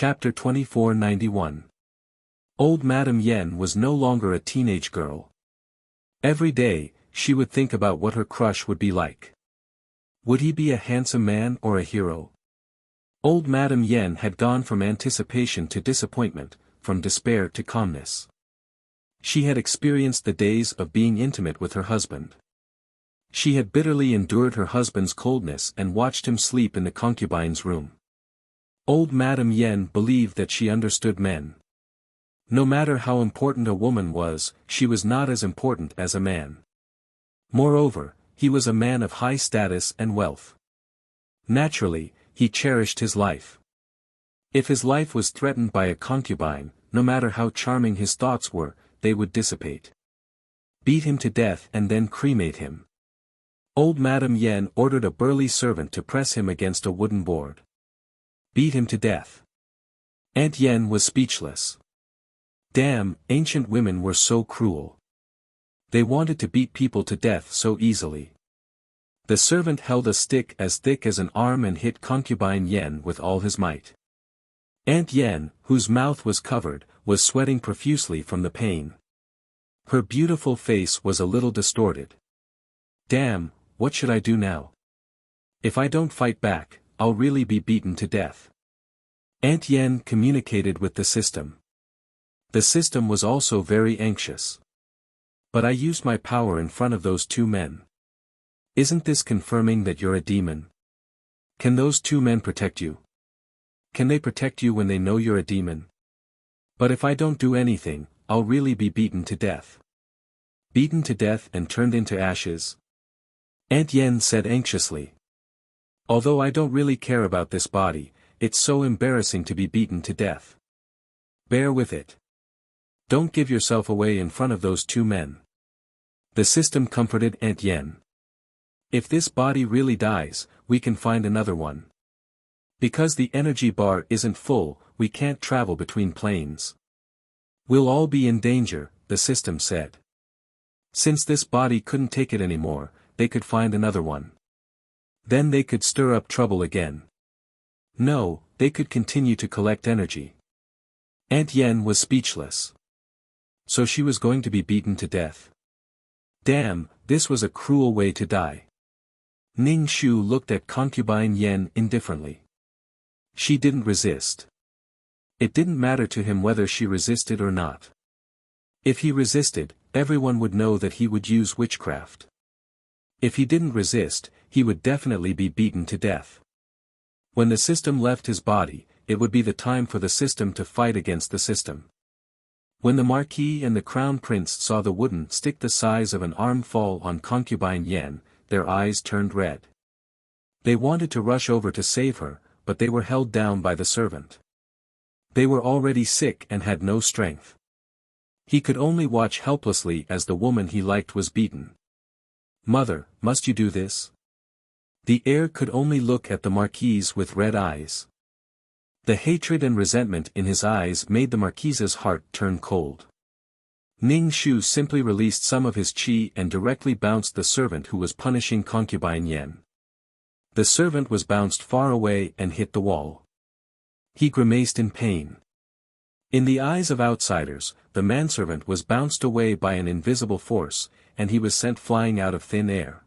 Chapter 2491. Old Madame Yen was no longer a teenage girl. Every day, she would think about what her crush would be like. Would he be a handsome man or a hero? Old Madame Yen had gone from anticipation to disappointment, from despair to calmness. She had experienced the days of being intimate with her husband. She had bitterly endured her husband's coldness and watched him sleep in the concubine's room. Old Madame Yen believed that she understood men. No matter how important a woman was, she was not as important as a man. Moreover, he was a man of high status and wealth. Naturally, he cherished his life. If his life was threatened by a concubine, no matter how charming his thoughts were, they would dissipate. Beat him to death and then cremate him. Old Madame Yen ordered a burly servant to press him against a wooden board. Beat him to death. Aunt Yen was speechless. Damn, ancient women were so cruel. They wanted to beat people to death so easily. The servant held a stick as thick as an arm and hit concubine Yen with all his might. Aunt Yen, whose mouth was covered, was sweating profusely from the pain. Her beautiful face was a little distorted. Damn, what should I do now? If I don't fight back, I'll really be beaten to death. Aunt Yen communicated with the system. The system was also very anxious. But I used my power in front of those two men. Isn't this confirming that you're a demon? Can those two men protect you? Can they protect you when they know you're a demon? But if I don't do anything, I'll really be beaten to death. Beaten to death and turned into ashes? Aunt Yen said anxiously. Although I don't really care about this body, it's so embarrassing to be beaten to death. Bear with it. Don't give yourself away in front of those two men. The system comforted Aunt Yen. If this body really dies, we can find another one. Because the energy bar isn't full, we can't travel between planes. We'll all be in danger, the system said. Since this body couldn't take it anymore, they could find another one. Then they could stir up trouble again. No, they could continue to collect energy. Aunt Yen was speechless. So she was going to be beaten to death. Damn, this was a cruel way to die. Ning Shu looked at concubine Yen indifferently. She didn't resist. It didn't matter to him whether she resisted or not. If he resisted, everyone would know that he would use witchcraft. If he didn't resist, he would definitely be beaten to death. When the system left his body, it would be the time for the system to fight against the system. When the Marquis and the Crown Prince saw the wooden stick the size of an arm fall on concubine Yen, their eyes turned red. They wanted to rush over to save her, but they were held down by the servant. They were already sick and had no strength. He could only watch helplessly as the woman he liked was beaten. Mother, must you do this? The heir could only look at the Marquise with red eyes. The hatred and resentment in his eyes made the Marquise's heart turn cold. Ning Shu simply released some of his qi and directly bounced the servant who was punishing concubine Yen. The servant was bounced far away and hit the wall. He grimaced in pain. In the eyes of outsiders, the manservant was bounced away by an invisible force, and he was sent flying out of thin air.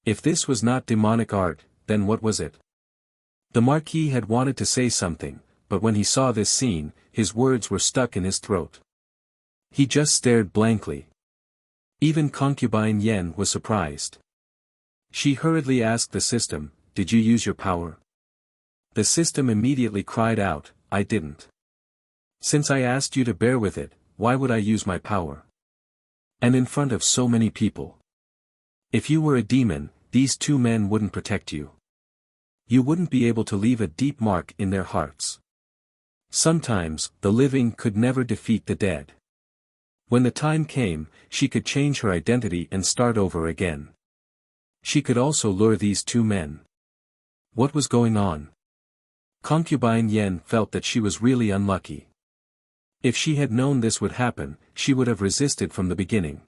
If this was not demonic art, then what was it? The Marquis had wanted to say something, but when he saw this scene, his words were stuck in his throat. He just stared blankly. Even concubine Yen was surprised. She hurriedly asked the system, "Did you use your power?" The system immediately cried out, "I didn't. Since I asked you to bear with it, why would I use my power? And in front of so many people. If you were a demon, these two men wouldn't protect you. You wouldn't be able to leave a deep mark in their hearts. Sometimes, the living could never defeat the dead. When the time came, she could change her identity and start over again. She could also lure these two men." What was going on? Concubine Yen felt that she was really unlucky. If she had known this would happen, she would have resisted from the beginning.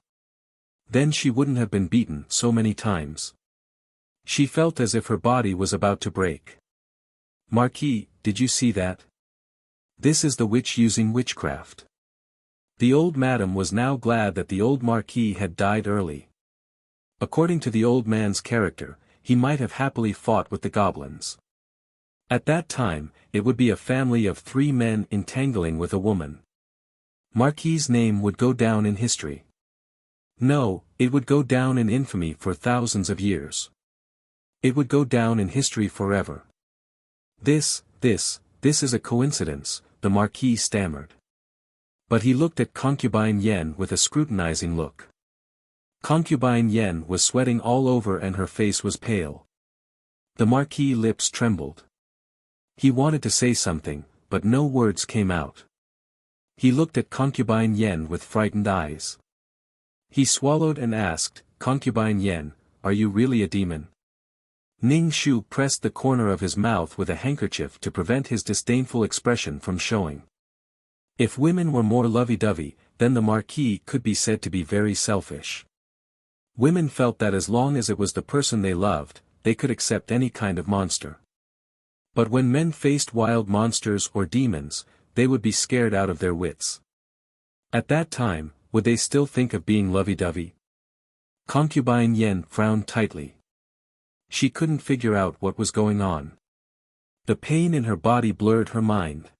Then she wouldn't have been beaten so many times. She felt as if her body was about to break. "Marquis, did you see that? This is the witch using witchcraft. The old madam was now glad that the old marquis had died early. According to the old man's character, he might have happily fought with the goblins. At that time, it would be a family of 3 men entangling with a woman. Marquis's name would go down in history. No, it would go down in infamy for thousands of years. It would go down in history forever. This is a coincidence, the marquis stammered. But he looked at Concubine Yen with a scrutinizing look. Concubine Yen was sweating all over and her face was pale. The marquis' lips trembled. He wanted to say something, but no words came out. He looked at Concubine Yen with frightened eyes. He swallowed and asked, Concubine Yen, are you really a demon? Ning Shu pressed the corner of his mouth with a handkerchief to prevent his disdainful expression from showing. If women were more lovey-dovey, then the marquis could be said to be very selfish. Women felt that as long as it was the person they loved, they could accept any kind of monster. But when men faced wild monsters or demons, they would be scared out of their wits. At that time, would they still think of being lovey-dovey? Concubine Yen frowned tightly. She couldn't figure out what was going on. The pain in her body blurred her mind.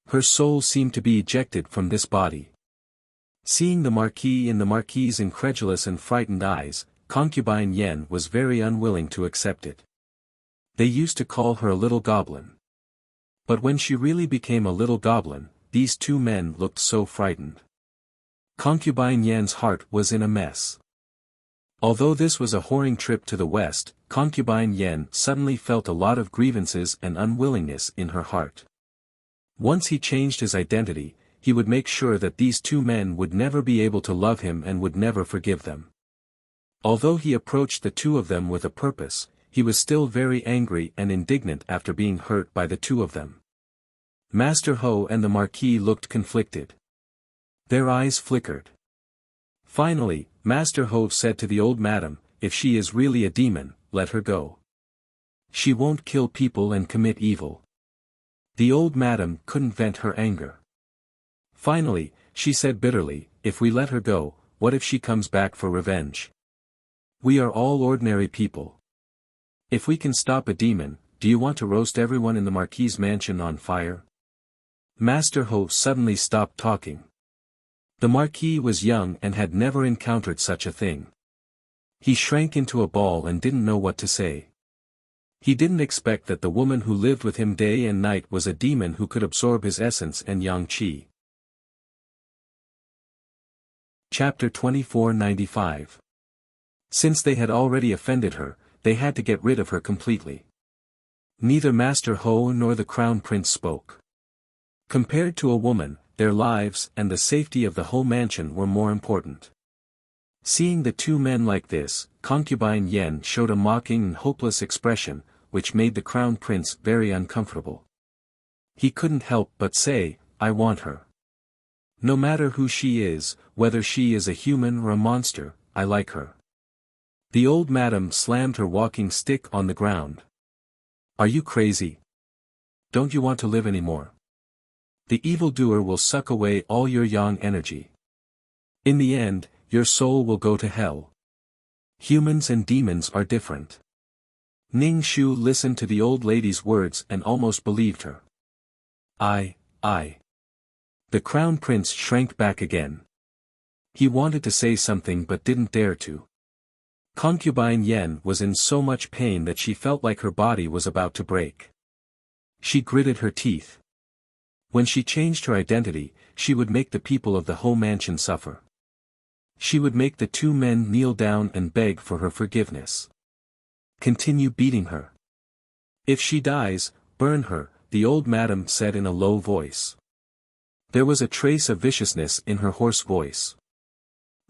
Her soul seemed to be ejected from this body. Seeing the marquis in the marquis's incredulous and frightened eyes, Concubine Yen was very unwilling to accept it. They used to call her a little goblin. But when she really became a little goblin, these 2 men looked so frightened. Concubine Yen's heart was in a mess. Although this was a whoring trip to the west, Concubine Yen suddenly felt a lot of grievances and unwillingness in her heart. Once he changed his identity, he would make sure that these 2 men would never be able to love him and would never forgive them. Although he approached the 2 of them with a purpose, he was still very angry and indignant after being hurt by the 2 of them. Master Ho and the marquis looked conflicted. Their eyes flickered. Finally, Master Ho said to the old madam, if she is really a demon, let her go. She won't kill people and commit evil. The old madam couldn't vent her anger. Finally, she said bitterly, if we let her go, what if she comes back for revenge? We are all ordinary people. If we can stop a demon, do you want to roast everyone in the marquis's mansion on fire? Master Ho suddenly stopped talking. The marquis was young and had never encountered such a thing. He shrank into a ball and didn't know what to say. He didn't expect that the woman who lived with him day and night was a demon who could absorb his essence and yang qi. Chapter 2495. Since they had already offended her, they had to get rid of her completely. Neither Master Ho nor the Crown Prince spoke. Compared to a woman, their lives and the safety of the whole mansion were more important. Seeing the 2 men like this, Concubine Yen showed a mocking and hopeless expression, which made the Crown Prince very uncomfortable. He couldn't help but say, I want her. No matter who she is, whether she is a human or a monster, I like her. The old madam slammed her walking stick on the ground. Are you crazy? Don't you want to live anymore? The evildoer will suck away all your yang energy. In the end, your soul will go to hell. Humans and demons are different. Ning Shu listened to the old lady's words and almost believed her. I. The Crown Prince shrank back again. He wanted to say something but didn't dare to. Concubine Yen was in so much pain that she felt like her body was about to break. She gritted her teeth. When she changed her identity, she would make the people of the whole mansion suffer. She would make the 2 men kneel down and beg for her forgiveness. Continue beating her. If she dies, burn her, the old madam said in a low voice. There was a trace of viciousness in her hoarse voice.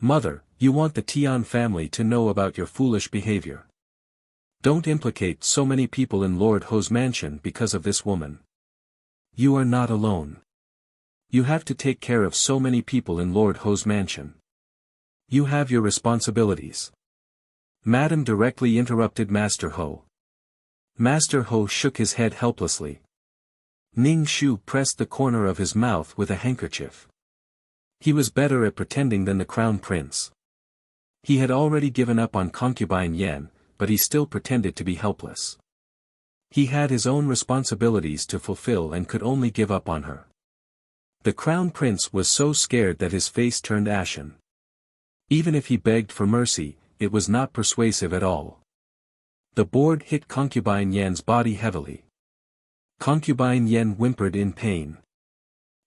Mother, you want the Tian family to know about your foolish behavior. Don't implicate so many people in Lord Ho's mansion because of this woman. You are not alone. You have to take care of so many people in Lord Ho's mansion. You have your responsibilities. Madam directly interrupted Master Ho. Master Ho shook his head helplessly. Ning Shu pressed the corner of his mouth with a handkerchief. He was better at pretending than the crown prince. He had already given up on concubine Yan, but he still pretended to be helpless. He had his own responsibilities to fulfill and could only give up on her. The crown prince was so scared that his face turned ashen. Even if he begged for mercy, it was not persuasive at all. The board hit concubine Yan's body heavily. Concubine Yan whimpered in pain.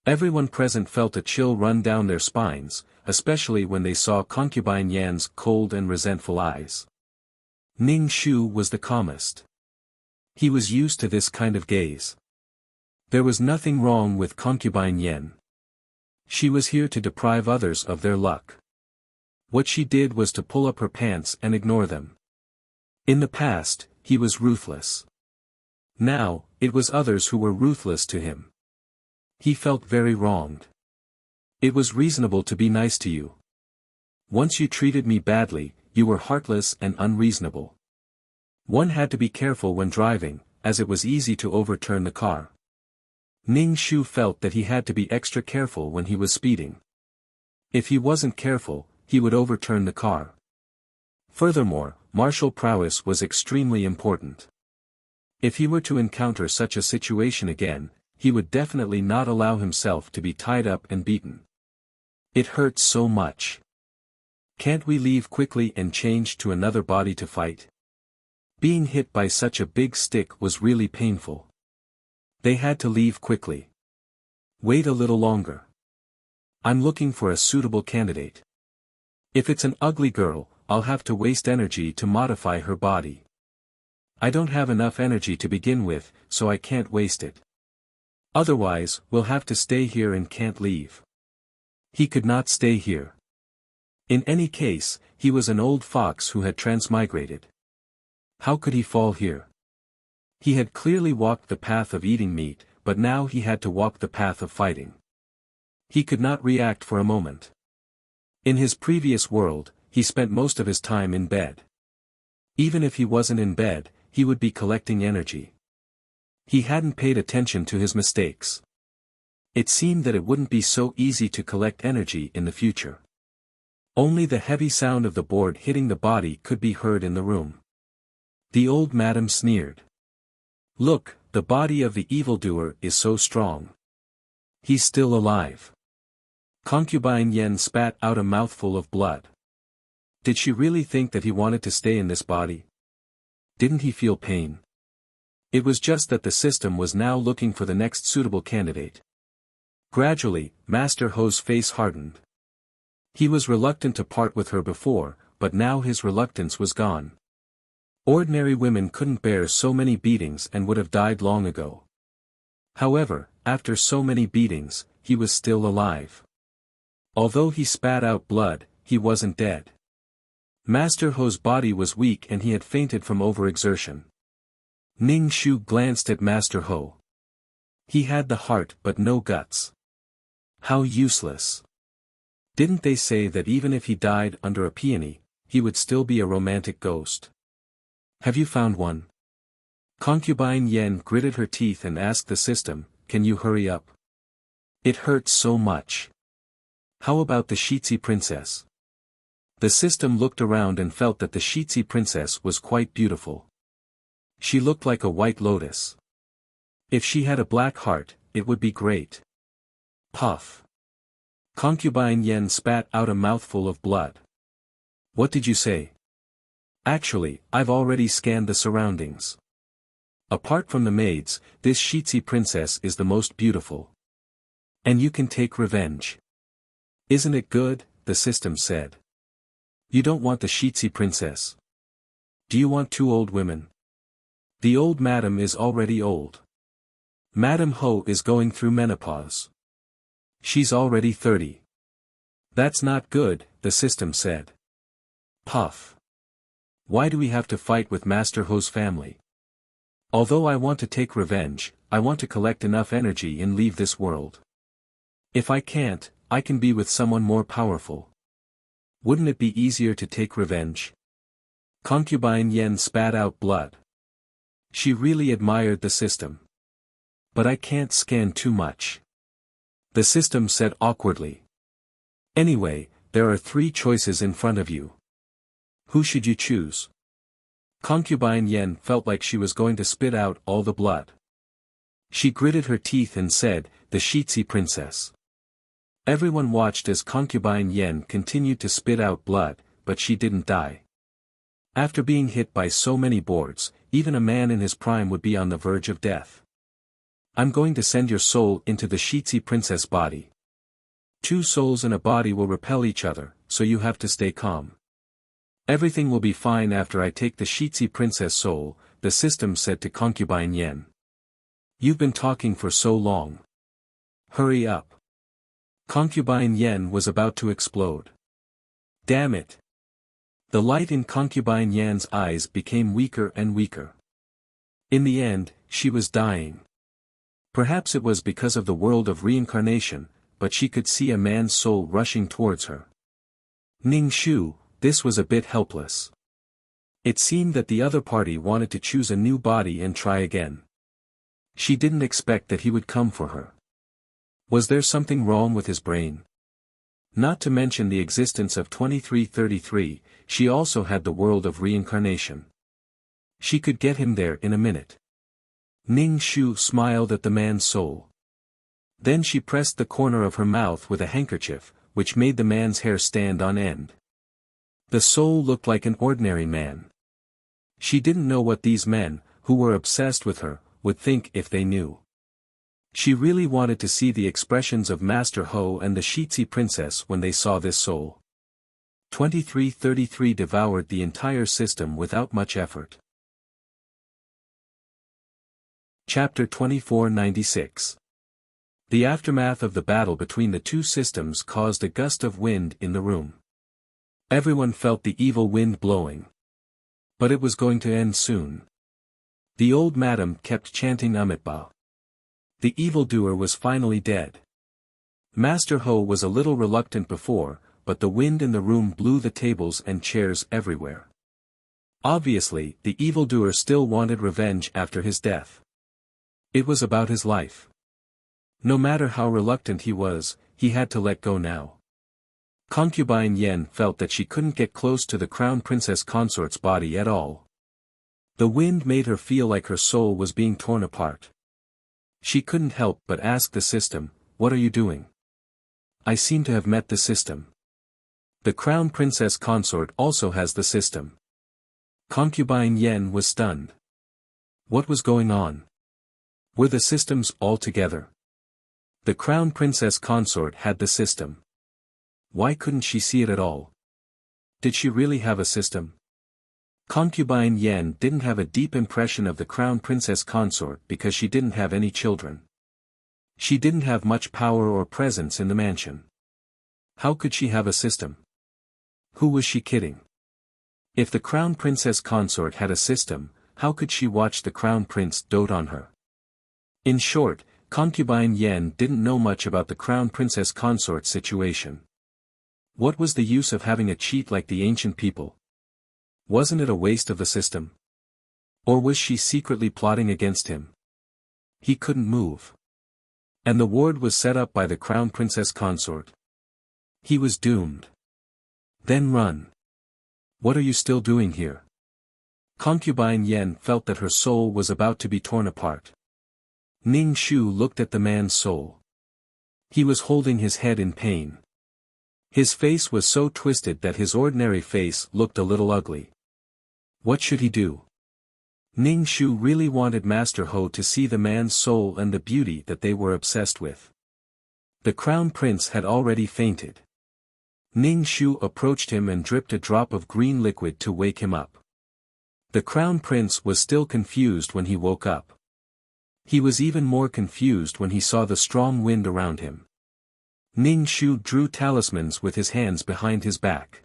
Everyone present felt a chill run down their spines, especially when they saw concubine Yan's cold and resentful eyes. Ning Shu was the calmest. He was used to this kind of gaze. There was nothing wrong with concubine Yan. She was here to deprive others of their luck. What she did was to pull up her pants and ignore them. In the past, he was ruthless. Now, it was others who were ruthless to him. He felt very wronged. It was reasonable to be nice to you. Once you treated me badly, you were heartless and unreasonable. One had to be careful when driving, as it was easy to overturn the car. Ning Shu felt that he had to be extra careful when he was speeding. If he wasn't careful, he would overturn the car. Furthermore, martial prowess was extremely important. If he were to encounter such a situation again, he would definitely not allow himself to be tied up and beaten. It hurts so much. Can't we leave quickly and change to another body to fight? Being hit by such a big stick was really painful. They had to leave quickly. Wait a little longer. I'm looking for a suitable candidate. If it's an ugly girl, I'll have to waste energy to modify her body. I don't have enough energy to begin with, so I can't waste it. Otherwise, we'll have to stay here and can't leave. He could not stay here. In any case, he was an old fox who had transmigrated. How could he fall here? He had clearly walked the path of eating meat, but now he had to walk the path of fighting. He could not react for a moment. In his previous world, he spent most of his time in bed. Even if he wasn't in bed, he would be collecting energy. He hadn't paid attention to his mistakes. It seemed that it wouldn't be so easy to collect energy in the future. Only the heavy sound of the board hitting the body could be heard in the room. The old madam sneered. Look, the body of the evildoer is so strong. He's still alive. Concubine Yan spat out a mouthful of blood. Did she really think that he wanted to stay in this body? Didn't he feel pain? It was just that the system was now looking for the next suitable candidate. Gradually, Master Ho's face hardened. He was reluctant to part with her before, but now his reluctance was gone. Ordinary women couldn't bear so many beatings and would have died long ago. However, after so many beatings, he was still alive. Although he spat out blood, he wasn't dead. Master Ho's body was weak and he had fainted from overexertion. Ning Shu glanced at Master Ho. He had the heart but no guts. How useless. Didn't they say that even if he died under a peony, he would still be a romantic ghost? Have you found one? Concubine Yan gritted her teeth and asked the system, can you hurry up? It hurts so much. How about the Shitzi princess? The system looked around and felt that the Shitzi princess was quite beautiful. She looked like a white lotus. If she had a black heart, it would be great. Puff. Concubine Yan spat out a mouthful of blood. What did you say? Actually, I've already scanned the surroundings. Apart from the maids, this Shitzi princess is the most beautiful. And you can take revenge. Isn't it good? The system said. You don't want the Shitzi princess. Do you want two old women? The old madam is already old. Madam Ho is going through menopause. She's already 30. That's not good, the system said. Puff. Why do we have to fight with Master Ho's family? Although I want to take revenge, I want to collect enough energy and leave this world. If I can't, I can be with someone more powerful. Wouldn't it be easier to take revenge? Concubine Yan spat out blood. She really admired the system. But I can't scan too much. The system said awkwardly. Anyway, there are 3 choices in front of you. Who should you choose? Concubine Yen felt like she was going to spit out all the blood. She gritted her teeth and said, the Shitsi princess. Everyone watched as Concubine Yen continued to spit out blood, but she didn't die. After being hit by so many boards, even a man in his prime would be on the verge of death. I'm going to send your soul into the Shitsi princess body. 2 souls in a body will repel each other, so you have to stay calm. Everything will be fine after I take the Shitsi princess soul, the system said to Concubine Yen. You've been talking for so long. Hurry up. Concubine Yen was about to explode. Damn it. The light in Concubine Yan's eyes became weaker and weaker. In the end, she was dying. Perhaps it was because of the world of reincarnation, but she could see a man's soul rushing towards her. Ning Shu, this was a bit helpless. It seemed that the other party wanted to choose a new body and try again. She didn't expect that he would come for her. Was there something wrong with his brain? Not to mention the existence of 2333, she also had the world of reincarnation. She could get him there in a minute. Ning Shu smiled at the man's soul. Then she pressed the corner of her mouth with a handkerchief, which made the man's hair stand on end. The soul looked like an ordinary man. She didn't know what these men, who were obsessed with her, would think if they knew. She really wanted to see the expressions of Master Ho and the Shitsi princess when they saw this soul. 2333 devoured the entire system without much effort. Chapter 2496. The aftermath of the battle between the 2 systems caused a gust of wind in the room. Everyone felt the evil wind blowing. But it was going to end soon. The old madam kept chanting Amitabha. The evildoer was finally dead. Master Ho was a little reluctant before, but the wind in the room blew the tables and chairs everywhere. Obviously, the evildoer still wanted revenge after his death. It was about his life. No matter how reluctant he was, he had to let go now. Concubine Yen felt that she couldn't get close to the crown princess consort's body at all. The wind made her feel like her soul was being torn apart. She couldn't help but ask the system, "What are you doing?" I seem to have met the system. The crown princess consort also has the system. Concubine Yen was stunned. What was going on? Were the systems all together? The crown princess consort had the system. Why couldn't she see it at all? Did she really have a system? Concubine Yen didn't have a deep impression of the crown princess consort because she didn't have any children. She didn't have much power or presence in the mansion. How could she have a system? Who was she kidding? If the crown princess consort had a system, how could she watch the crown prince dote on her? In short, Concubine Yen didn't know much about the crown princess consort situation. What was the use of having a cheat like the ancient people? Wasn't it a waste of the system? Or was she secretly plotting against him? He couldn't move. And the ward was set up by the crown princess consort. He was doomed. Then run. What are you still doing here? Concubine Yen felt that her soul was about to be torn apart. Ning Shu looked at the man's soul. He was holding his head in pain. His face was so twisted that his ordinary face looked a little ugly. What should he do? Ning Shu really wanted Master Ho to see the man's soul and the beauty that they were obsessed with. The crown prince had already fainted. Ning Shu approached him and dripped a drop of green liquid to wake him up. The crown prince was still confused when he woke up. He was even more confused when he saw the strong wind around him. Ning Shu drew talismans with his hands behind his back.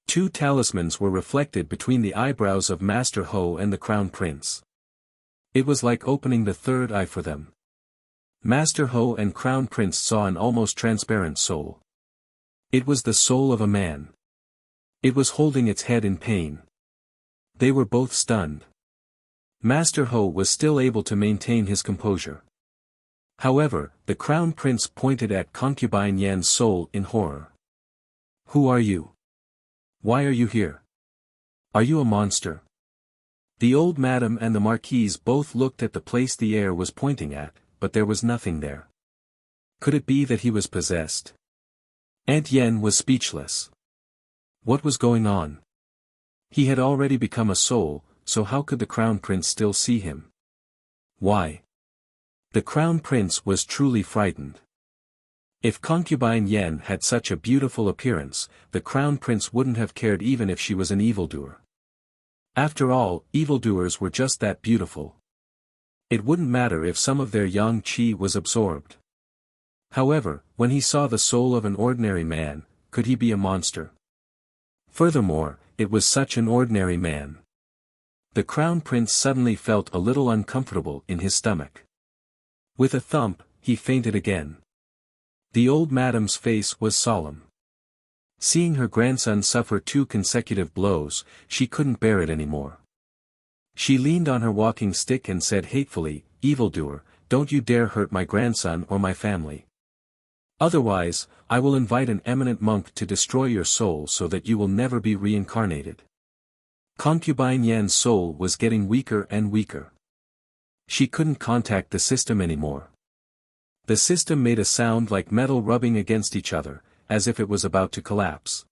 2 talismans were reflected between the eyebrows of Master Ho and the crown prince. It was like opening the third eye for them. Master Ho and crown prince saw an almost transparent soul. It was the soul of a man. It was holding its head in pain. They were both stunned. Master Ho was still able to maintain his composure. However, the crown prince pointed at concubine Yan's soul in horror. Who are you? Why are you here? Are you a monster? The old madam and the marquise both looked at the place the heir was pointing at, but there was nothing there. Could it be that he was possessed? Aunt Yen was speechless. What was going on? He had already become a soul, so how could the crown prince still see him? Why? The crown prince was truly frightened. If concubine Yen had such a beautiful appearance, the crown prince wouldn't have cared even if she was an evildoer. After all, evildoers were just that beautiful. It wouldn't matter if some of their yang qi was absorbed. However, when he saw the soul of an ordinary man, could he be a monster? Furthermore, it was such an ordinary man. The crown prince suddenly felt a little uncomfortable in his stomach. With a thump, he fainted again. The old madam's face was solemn. Seeing her grandson suffer 2 consecutive blows, she couldn't bear it anymore. She leaned on her walking stick and said hatefully, "Evildoer, don't you dare hurt my grandson or my family. Otherwise, I will invite an eminent monk to destroy your soul so that you will never be reincarnated." Concubine Yan's soul was getting weaker and weaker. She couldn't contact the system anymore. The system made a sound like metal rubbing against each other, as if it was about to collapse.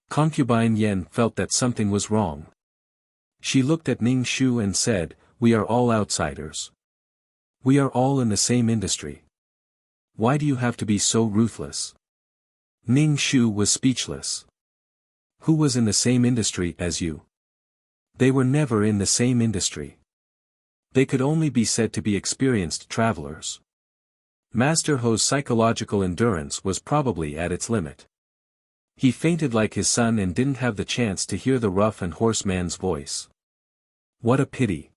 Concubine Yen felt that something was wrong. She looked at Ning Shu and said, "We are all outsiders. We are all in the same industry. Why do you have to be so ruthless?" Ning Shu was speechless. Who was in the same industry as you? They were never in the same industry. They could only be said to be experienced travelers. Master Ho's psychological endurance was probably at its limit. He fainted like his son and didn't have the chance to hear the rough and hoarse man's voice. What a pity.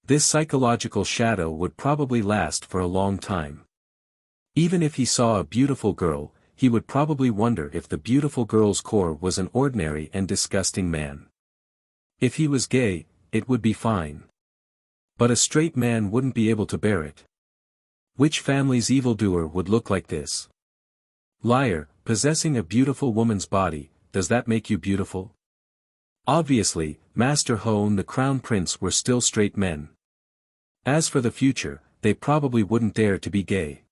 This psychological shadow would probably last for a long time. Even if he saw a beautiful girl, he would probably wonder if the beautiful girl's core was an ordinary and disgusting man. If he was gay, it would be fine. But a straight man wouldn't be able to bear it. Which family's evildoer would look like this? Liar, possessing a beautiful woman's body, does that make you beautiful? Obviously, Master Ho and the Crown Prince were still straight men. As for the future, they probably wouldn't dare to be gay.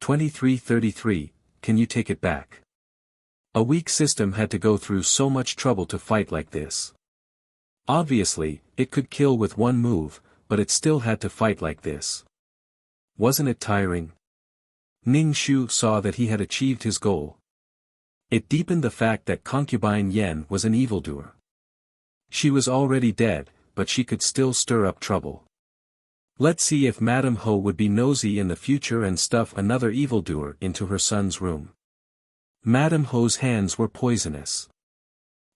2333, can you take it back? A weak system had to go through so much trouble to fight like this. Obviously, it could kill with one move, but it still had to fight like this. Wasn't it tiring? Ning Shu saw that he had achieved his goal. It deepened the fact that concubine Yen was an evildoer. She was already dead, but she could still stir up trouble. Let's see if Madame Ho would be nosy in the future and stuff another evildoer into her son's room. Madame Ho's hands were poisonous.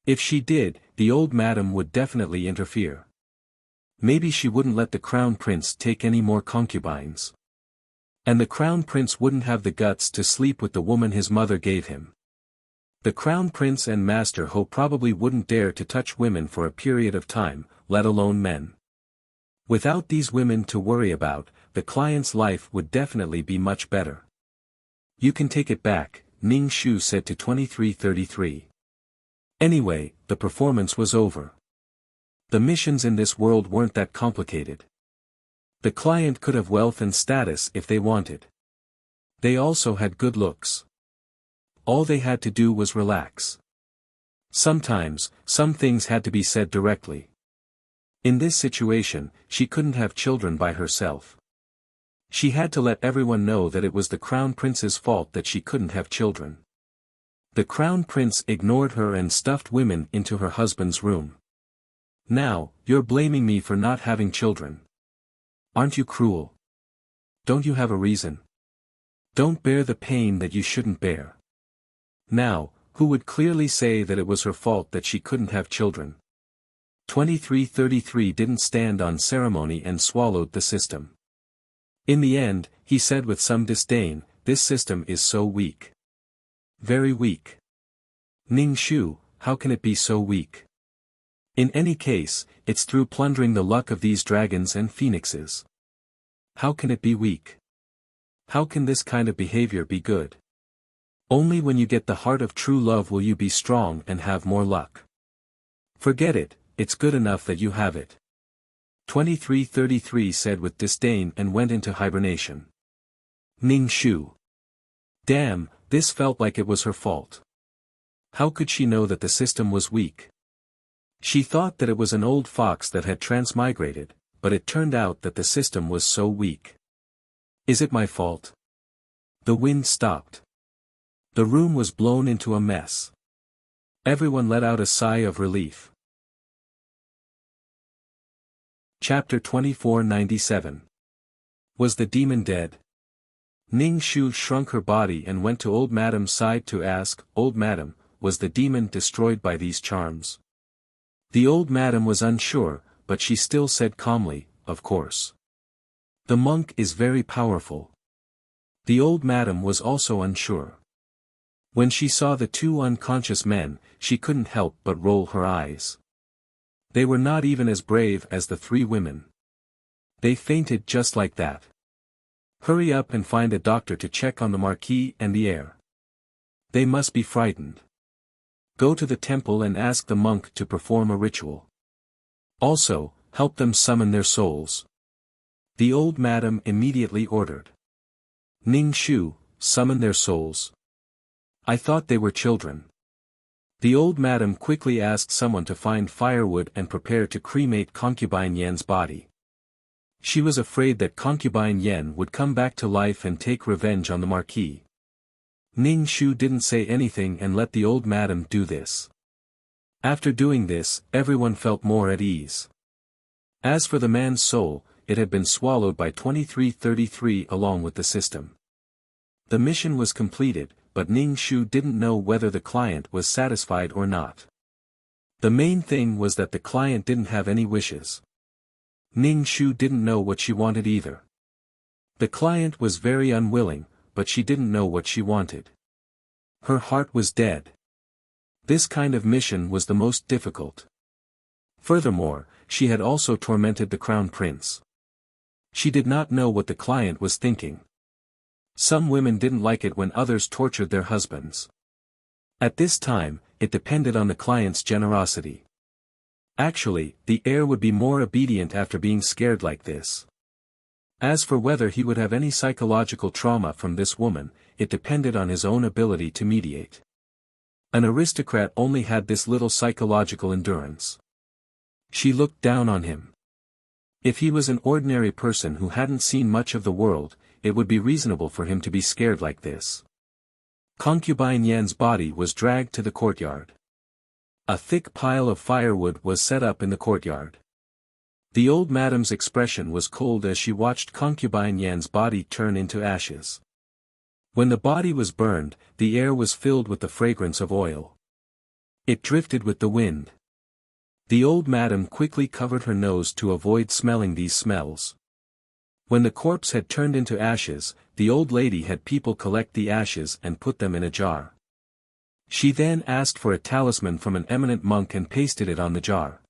If she did, the old madam would definitely interfere. Maybe she wouldn't let the Crown Prince take any more concubines. And the Crown Prince wouldn't have the guts to sleep with the woman his mother gave him. The Crown Prince and Master Ho probably wouldn't dare to touch women for a period of time, let alone men. Without these women to worry about, the client's life would definitely be much better. You can take it back, Ning Shu said to 2333. Anyway, the performance was over. The missions in this world weren't that complicated. The client could have wealth and status if they wanted. They also had good looks. All they had to do was relax. Sometimes, some things had to be said directly. In this situation, she couldn't have children by herself. She had to let everyone know that it was the Crown Prince's fault that she couldn't have children. The Crown Prince ignored her and stuffed women into her husband's room. Now, you're blaming me for not having children. Aren't you cruel? Don't you have a reason? Don't bear the pain that you shouldn't bear. Now, who would clearly say that it was her fault that she couldn't have children? 2333 didn't stand on ceremony and swallowed the system. In the end, he said with some disdain, this system is so weak. Very weak. Ning Shu, how can it be so weak? In any case, it's through plundering the luck of these dragons and phoenixes. How can it be weak? How can this kind of behavior be good? Only when you get the heart of true love will you be strong and have more luck. Forget it, it's good enough that you have it. 2333 said with disdain and went into hibernation. Ning Shu. Damn, this felt like it was her fault. How could she know that the system was weak? She thought that it was an old fox that had transmigrated, but it turned out that the system was so weak. Is it my fault? The wind stopped. The room was blown into a mess. Everyone let out a sigh of relief. Chapter 2497. Was the demon dead? Ning Shu shrunk her body and went to Old Madam's side to ask, Old Madam, was the demon destroyed by these charms? The Old Madam was unsure, but she still said calmly, of course. The monk is very powerful. The Old Madam was also unsure. When she saw the two unconscious men, she couldn't help but roll her eyes. They were not even as brave as the three women. They fainted just like that. Hurry up and find a doctor to check on the Marquis and the heir. They must be frightened. Go to the temple and ask the monk to perform a ritual. Also, help them summon their souls. The Old Madam immediately ordered. Ning Shu, summon their souls. I thought they were children. The Old Madam quickly asked someone to find firewood and prepare to cremate Concubine Yan's body. She was afraid that Concubine Yan would come back to life and take revenge on the Marquis. Ning Shu didn't say anything and let the Old Madam do this. After doing this, everyone felt more at ease. As for the man's soul, it had been swallowed by 2333 along with the system. The mission was completed, but Ning Shu didn't know whether the client was satisfied or not. The main thing was that the client didn't have any wishes. Ning Shu didn't know what she wanted either. The client was very unwilling, but she didn't know what she wanted. Her heart was dead. This kind of mission was the most difficult. Furthermore, she had also tormented the Crown Prince. She did not know what the client was thinking. Some women didn't like it when others tortured their husbands. At this time, it depended on the client's generosity. Actually, the heir would be more obedient after being scared like this. As for whether he would have any psychological trauma from this woman, it depended on his own ability to mediate. An aristocrat only had this little psychological endurance. She looked down on him. If he was an ordinary person who hadn't seen much of the world, it would be reasonable for him to be scared like this. Concubine Yan's body was dragged to the courtyard. A thick pile of firewood was set up in the courtyard. The Old Madam's expression was cold as she watched Concubine Yan's body turn into ashes. When the body was burned, the air was filled with the fragrance of oil. It drifted with the wind. The Old Madam quickly covered her nose to avoid smelling these smells. When the corpse had turned into ashes, the old lady had people collect the ashes and put them in a jar. She then asked for a talisman from an eminent monk and pasted it on the jar.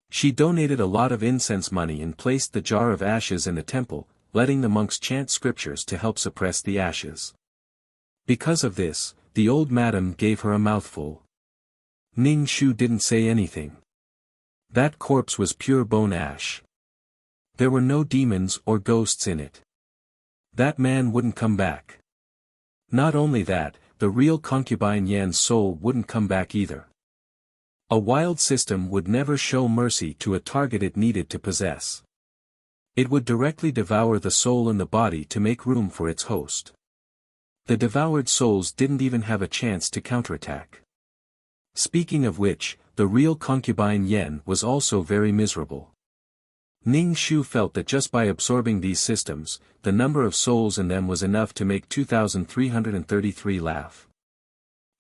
She donated a lot of incense money and placed the jar of ashes in the temple, letting the monks chant scriptures to help suppress the ashes. Because of this, the Old Madam gave her a mouthful. Ning Shu didn't say anything. That corpse was pure bone ash. There were no demons or ghosts in it. That man wouldn't come back. Not only that, the real Concubine Yan's soul wouldn't come back either. A wild system would never show mercy to a target it needed to possess. It would directly devour the soul in the body to make room for its host. The devoured souls didn't even have a chance to counterattack. Speaking of which, the real Concubine Yan was also very miserable. Ning Shu felt that just by absorbing these systems, the number of souls in them was enough to make 2333 laugh.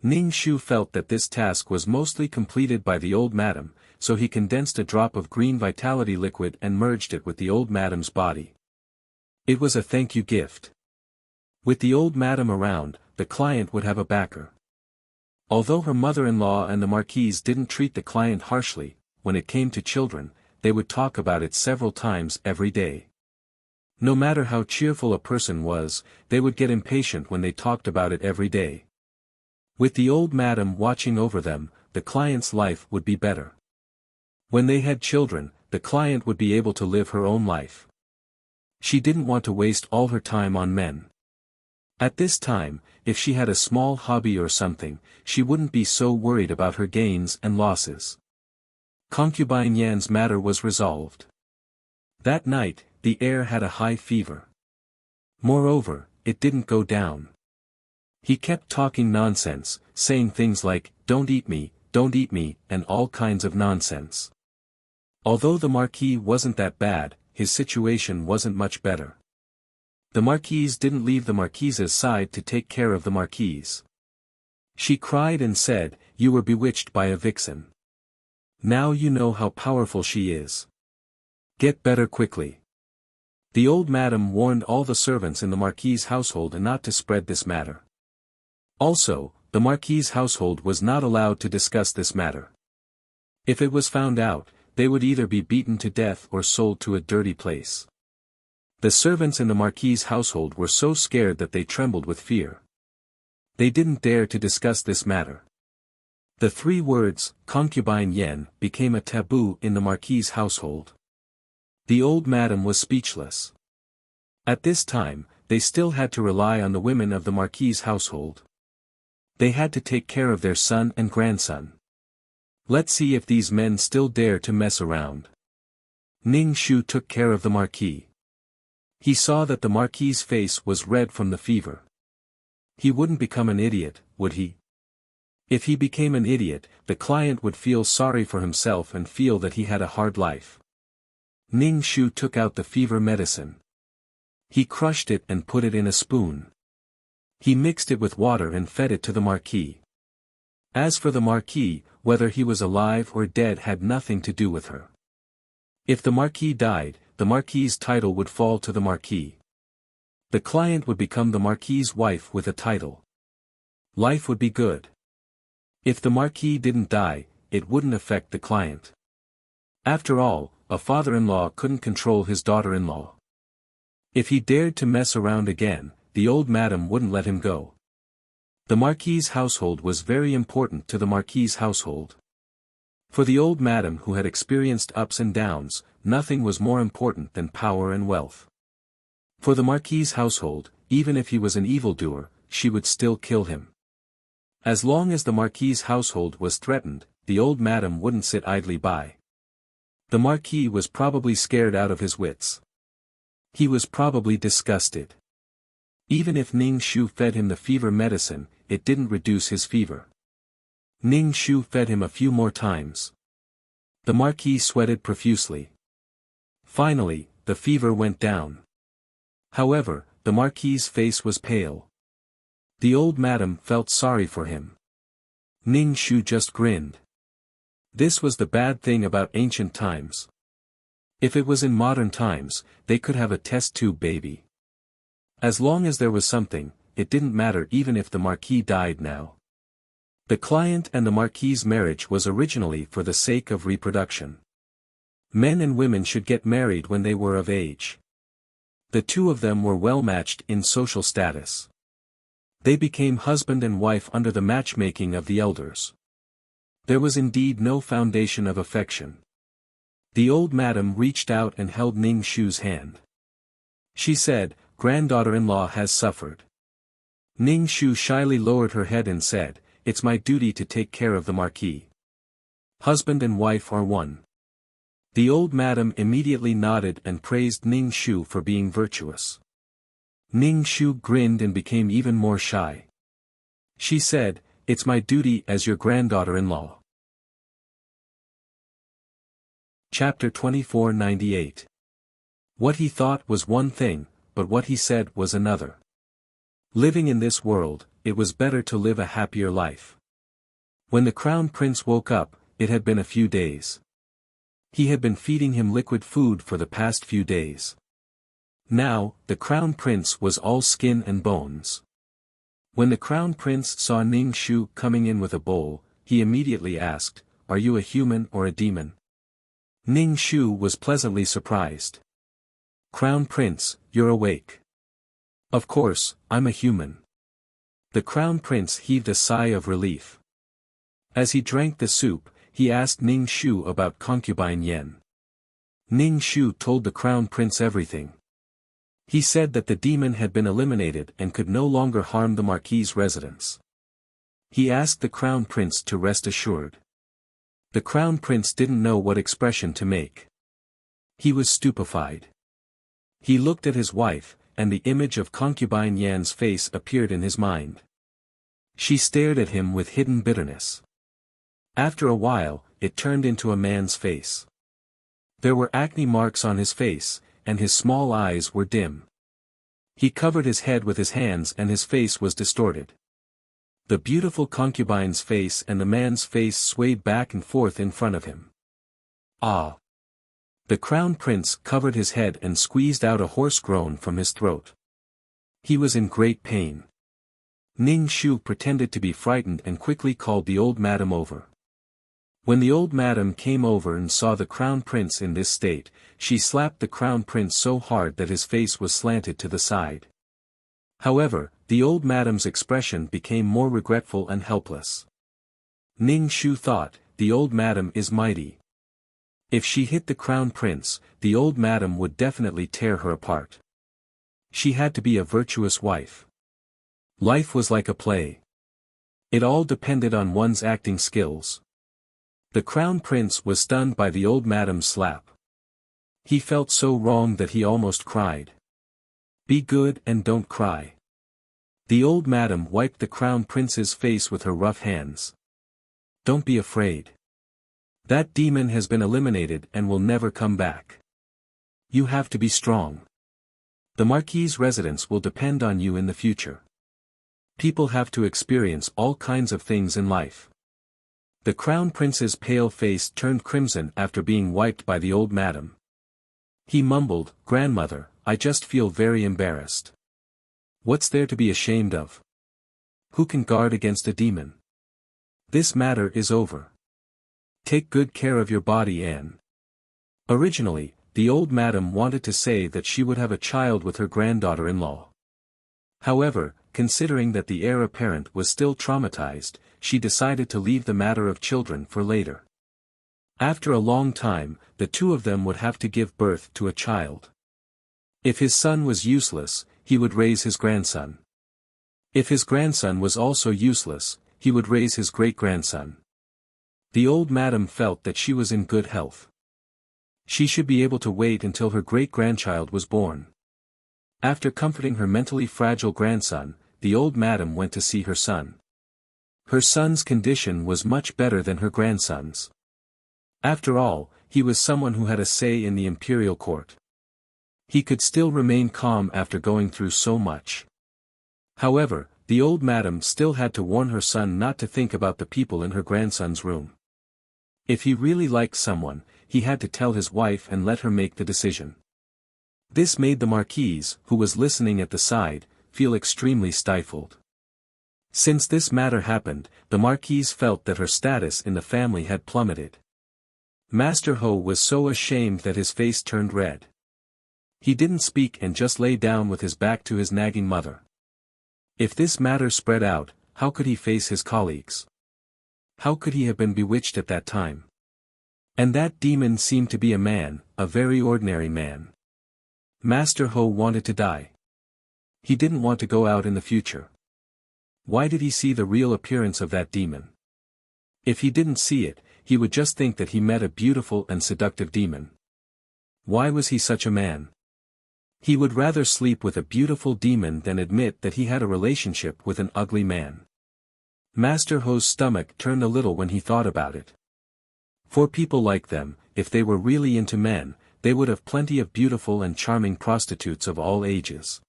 Ning Shu felt that this task was mostly completed by the Old Madam, so he condensed a drop of green vitality liquid and merged it with the Old Madam's body. It was a thank you gift. With the Old Madam around, the client would have a backer. Although her mother-in-law and the Marquise didn't treat the client harshly, when it came to children, they would talk about it several times every day. No matter how cheerful a person was, they would get impatient when they talked about it every day. With the old madam watching over them, the client's life would be better. When they had children, the client would be able to live her own life. She didn't want to waste all her time on men. At this time, if she had a small hobby or something, she wouldn't be so worried about her gains and losses. Concubine Yan's matter was resolved. That night, the heir had a high fever. Moreover, it didn't go down. He kept talking nonsense, saying things like, don't eat me, and all kinds of nonsense. Although the Marquis wasn't that bad, his situation wasn't much better. The Marquise didn't leave the Marquise's side to take care of the Marquise. She cried and said, "You were bewitched by a vixen. Now you know how powerful she is. Get better quickly." The old madam warned all the servants in the Marquis's household not to spread this matter. Also, the Marquis's household was not allowed to discuss this matter. If it was found out, they would either be beaten to death or sold to a dirty place. The servants in the Marquis's household were so scared that they trembled with fear. They didn't dare to discuss this matter. The 3 words, concubine Yen, became a taboo in the Marquis's household. The old madam was speechless. At this time, they still had to rely on the women of the Marquis's household. They had to take care of their son and grandson. Let's see if these men still dare to mess around. Ning Shu took care of the Marquis. He saw that the Marquis's face was red from the fever. He wouldn't become an idiot, would he? If he became an idiot, the client would feel sorry for himself and feel that he had a hard life. Ning Shu took out the fever medicine. He crushed it and put it in a spoon. He mixed it with water and fed it to the Marquis. As for the Marquis, whether he was alive or dead had nothing to do with her. If the Marquis died, the Marquis's title would fall to the Marquis. The client would become the Marquis's wife with a title. Life would be good. If the Marquis didn't die, it wouldn't affect the client. After all, a father-in-law couldn't control his daughter-in-law. If he dared to mess around again, the old madam wouldn't let him go. The Marquis's household was very important to the Marquis's household. For the old madam who had experienced ups and downs, nothing was more important than power and wealth. For the Marquis's household, even if he was an evildoer, she would still kill him. As long as the Marquis's household was threatened, the old madam wouldn't sit idly by. The Marquis was probably scared out of his wits. He was probably disgusted. Even if Ning Shu fed him the fever medicine, it didn't reduce his fever. Ning Shu fed him a few more times. The Marquis sweated profusely. Finally, the fever went down. However, the Marquis's face was pale. The old madam felt sorry for him. Ning Shu just grinned. This was the bad thing about ancient times. If it was in modern times, they could have a test tube baby. As long as there was something, it didn't matter even if the Marquis died now. The client and the Marquis's marriage was originally for the sake of reproduction. Men and women should get married when they were of age. The 2 of them were well matched in social status. They became husband and wife under the matchmaking of the elders. There was indeed no foundation of affection. The old madam reached out and held Ning Shu's hand. She said, "Granddaughter-in-law has suffered." Ning Shu shyly lowered her head and said, "It's my duty to take care of the Marquis. Husband and wife are one." The old madam immediately nodded and praised Ning Shu for being virtuous. Ning Shu grinned and became even more shy. She said, "It's my duty as your granddaughter-in-law." Chapter 2498. What he thought was one thing, but what he said was another. Living in this world, it was better to live a happier life. When the Crown Prince woke up, it had been a few days. He had been feeding him liquid food for the past few days. Now, the Crown Prince was all skin and bones. When the Crown Prince saw Ning Shu coming in with a bowl, he immediately asked, "Are you a human or a demon?" Ning Shu was pleasantly surprised. "Crown Prince, you're awake. Of course, I'm a human. The Crown Prince heaved a sigh of relief. As he drank the soup, he asked Ning Shu about concubine Yen. Ning Shu told the Crown Prince everything. He said that the demon had been eliminated and could no longer harm the Marquis' residence. He asked the Crown Prince to rest assured. The Crown Prince didn't know what expression to make. He was stupefied. He looked at his wife, and the image of concubine Yan's face appeared in his mind. She stared at him with hidden bitterness. After a while, it turned into a man's face. There were acne marks on his face, and his small eyes were dim. He covered his head with his hands and his face was distorted. The beautiful concubine's face and the man's face swayed back and forth in front of him. Ah! The Crown Prince covered his head and squeezed out a hoarse groan from his throat. He was in great pain. Ning Shu pretended to be frightened and quickly called the old madam over. When the old madam came over and saw the Crown Prince in this state, she slapped the Crown Prince so hard that his face was slanted to the side. However, the old madam's expression became more regretful and helpless. Ning Shu thought, the old madam is mighty. If she hit the Crown Prince, the old madam would definitely tear her apart. She had to be a virtuous wife. Life was like a play. It all depended on one's acting skills. The Crown Prince was stunned by the old madam's slap. He felt so wrong that he almost cried. Be good and don't cry. The old madam wiped the Crown Prince's face with her rough hands. Don't be afraid. That demon has been eliminated and will never come back. You have to be strong. The Marquis' residence will depend on you in the future. People have to experience all kinds of things in life. The Crown Prince's pale face turned crimson after being wiped by the old madam. He mumbled, "Grandmother, I just feel very embarrassed. What's there to be ashamed of? Who can guard against a demon? This matter is over. Take good care of your body, Anne." Originally, the old madam wanted to say that she would have a child with her granddaughter-in-law. However, considering that the heir apparent was still traumatized, she decided to leave the matter of children for later. After a long time, the two of them would have to give birth to a child. If his son was useless, he would raise his grandson. If his grandson was also useless, he would raise his great-grandson. The old madam felt that she was in good health. She should be able to wait until her great-grandchild was born. After comforting her mentally fragile grandson, the old madam went to see her son. Her son's condition was much better than her grandson's. After all, he was someone who had a say in the imperial court. He could still remain calm after going through so much. However, the old madam still had to warn her son not to think about the people in her grandson's room. If he really liked someone, he had to tell his wife and let her make the decision. This made the Marquis, who was listening at the side, feel extremely stifled. Since this matter happened, the Marquis felt that her status in the family had plummeted. Master Ho was so ashamed that his face turned red. He didn't speak and just lay down with his back to his nagging mother. If this matter spread out, how could he face his colleagues? How could he have been bewitched at that time? And that demon seemed to be a man, a very ordinary man. Master Ho wanted to die. He didn't want to go out in the future. Why did he see the real appearance of that demon? If he didn't see it, he would just think that he met a beautiful and seductive demon. Why was he such a man? He would rather sleep with a beautiful demon than admit that he had a relationship with an ugly man. Master Ho's stomach turned a little when he thought about it. For people like them, if they were really into men, they would have plenty of beautiful and charming prostitutes of all ages.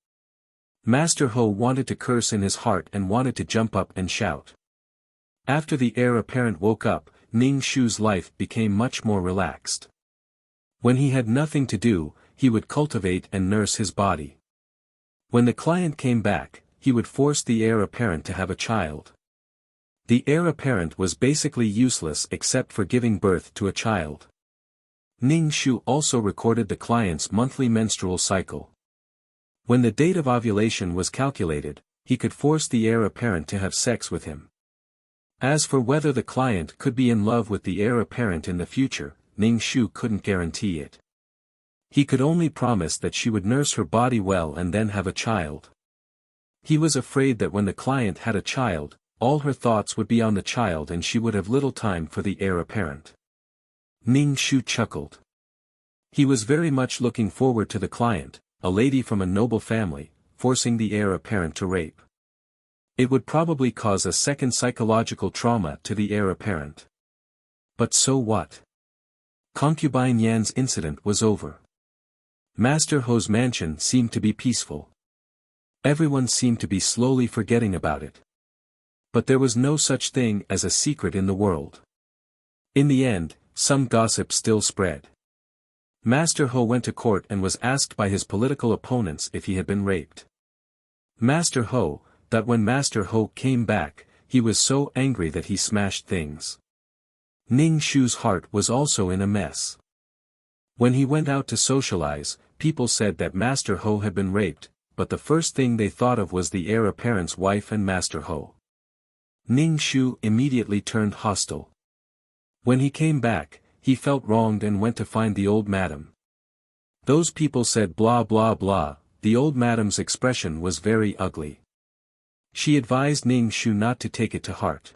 Master Ho wanted to curse in his heart and wanted to jump up and shout. After the heir apparent woke up, Ning Shu's life became much more relaxed. When he had nothing to do, he would cultivate and nurse his body. When the client came back, he would force the heir apparent to have a child. The heir apparent was basically useless except for giving birth to a child. Ning Shu also recorded the client's monthly menstrual cycle. When the date of ovulation was calculated, he could force the heir apparent to have sex with him. As for whether the client could be in love with the heir apparent in the future, Ning Shu couldn't guarantee it. He could only promise that she would nurse her body well and then have a child. He was afraid that when the client had a child, all her thoughts would be on the child and she would have little time for the heir apparent. Ning Shu chuckled. He was very much looking forward to the client, a lady from a noble family, forcing the heir apparent to rape. It would probably cause a second psychological trauma to the heir apparent. But so what? Concubine Yan's incident was over. Master Ho's mansion seemed to be peaceful. Everyone seemed to be slowly forgetting about it. But there was no such thing as a secret in the world. In the end, some gossip still spread. Master Ho went to court and was asked by his political opponents if he had been raped. Master Ho, that when Master Ho came back, he was so angry that he smashed things. Ning Shu's heart was also in a mess. When he went out to socialize, people said that Master Ho had been raped, but the first thing they thought of was the heir apparent's wife and Master Ho. Ning Shu immediately turned hostile. When he came back, he felt wronged and went to find the old madam. Those people said blah blah blah. The old madam's expression was very ugly. She advised Ning Shu not to take it to heart.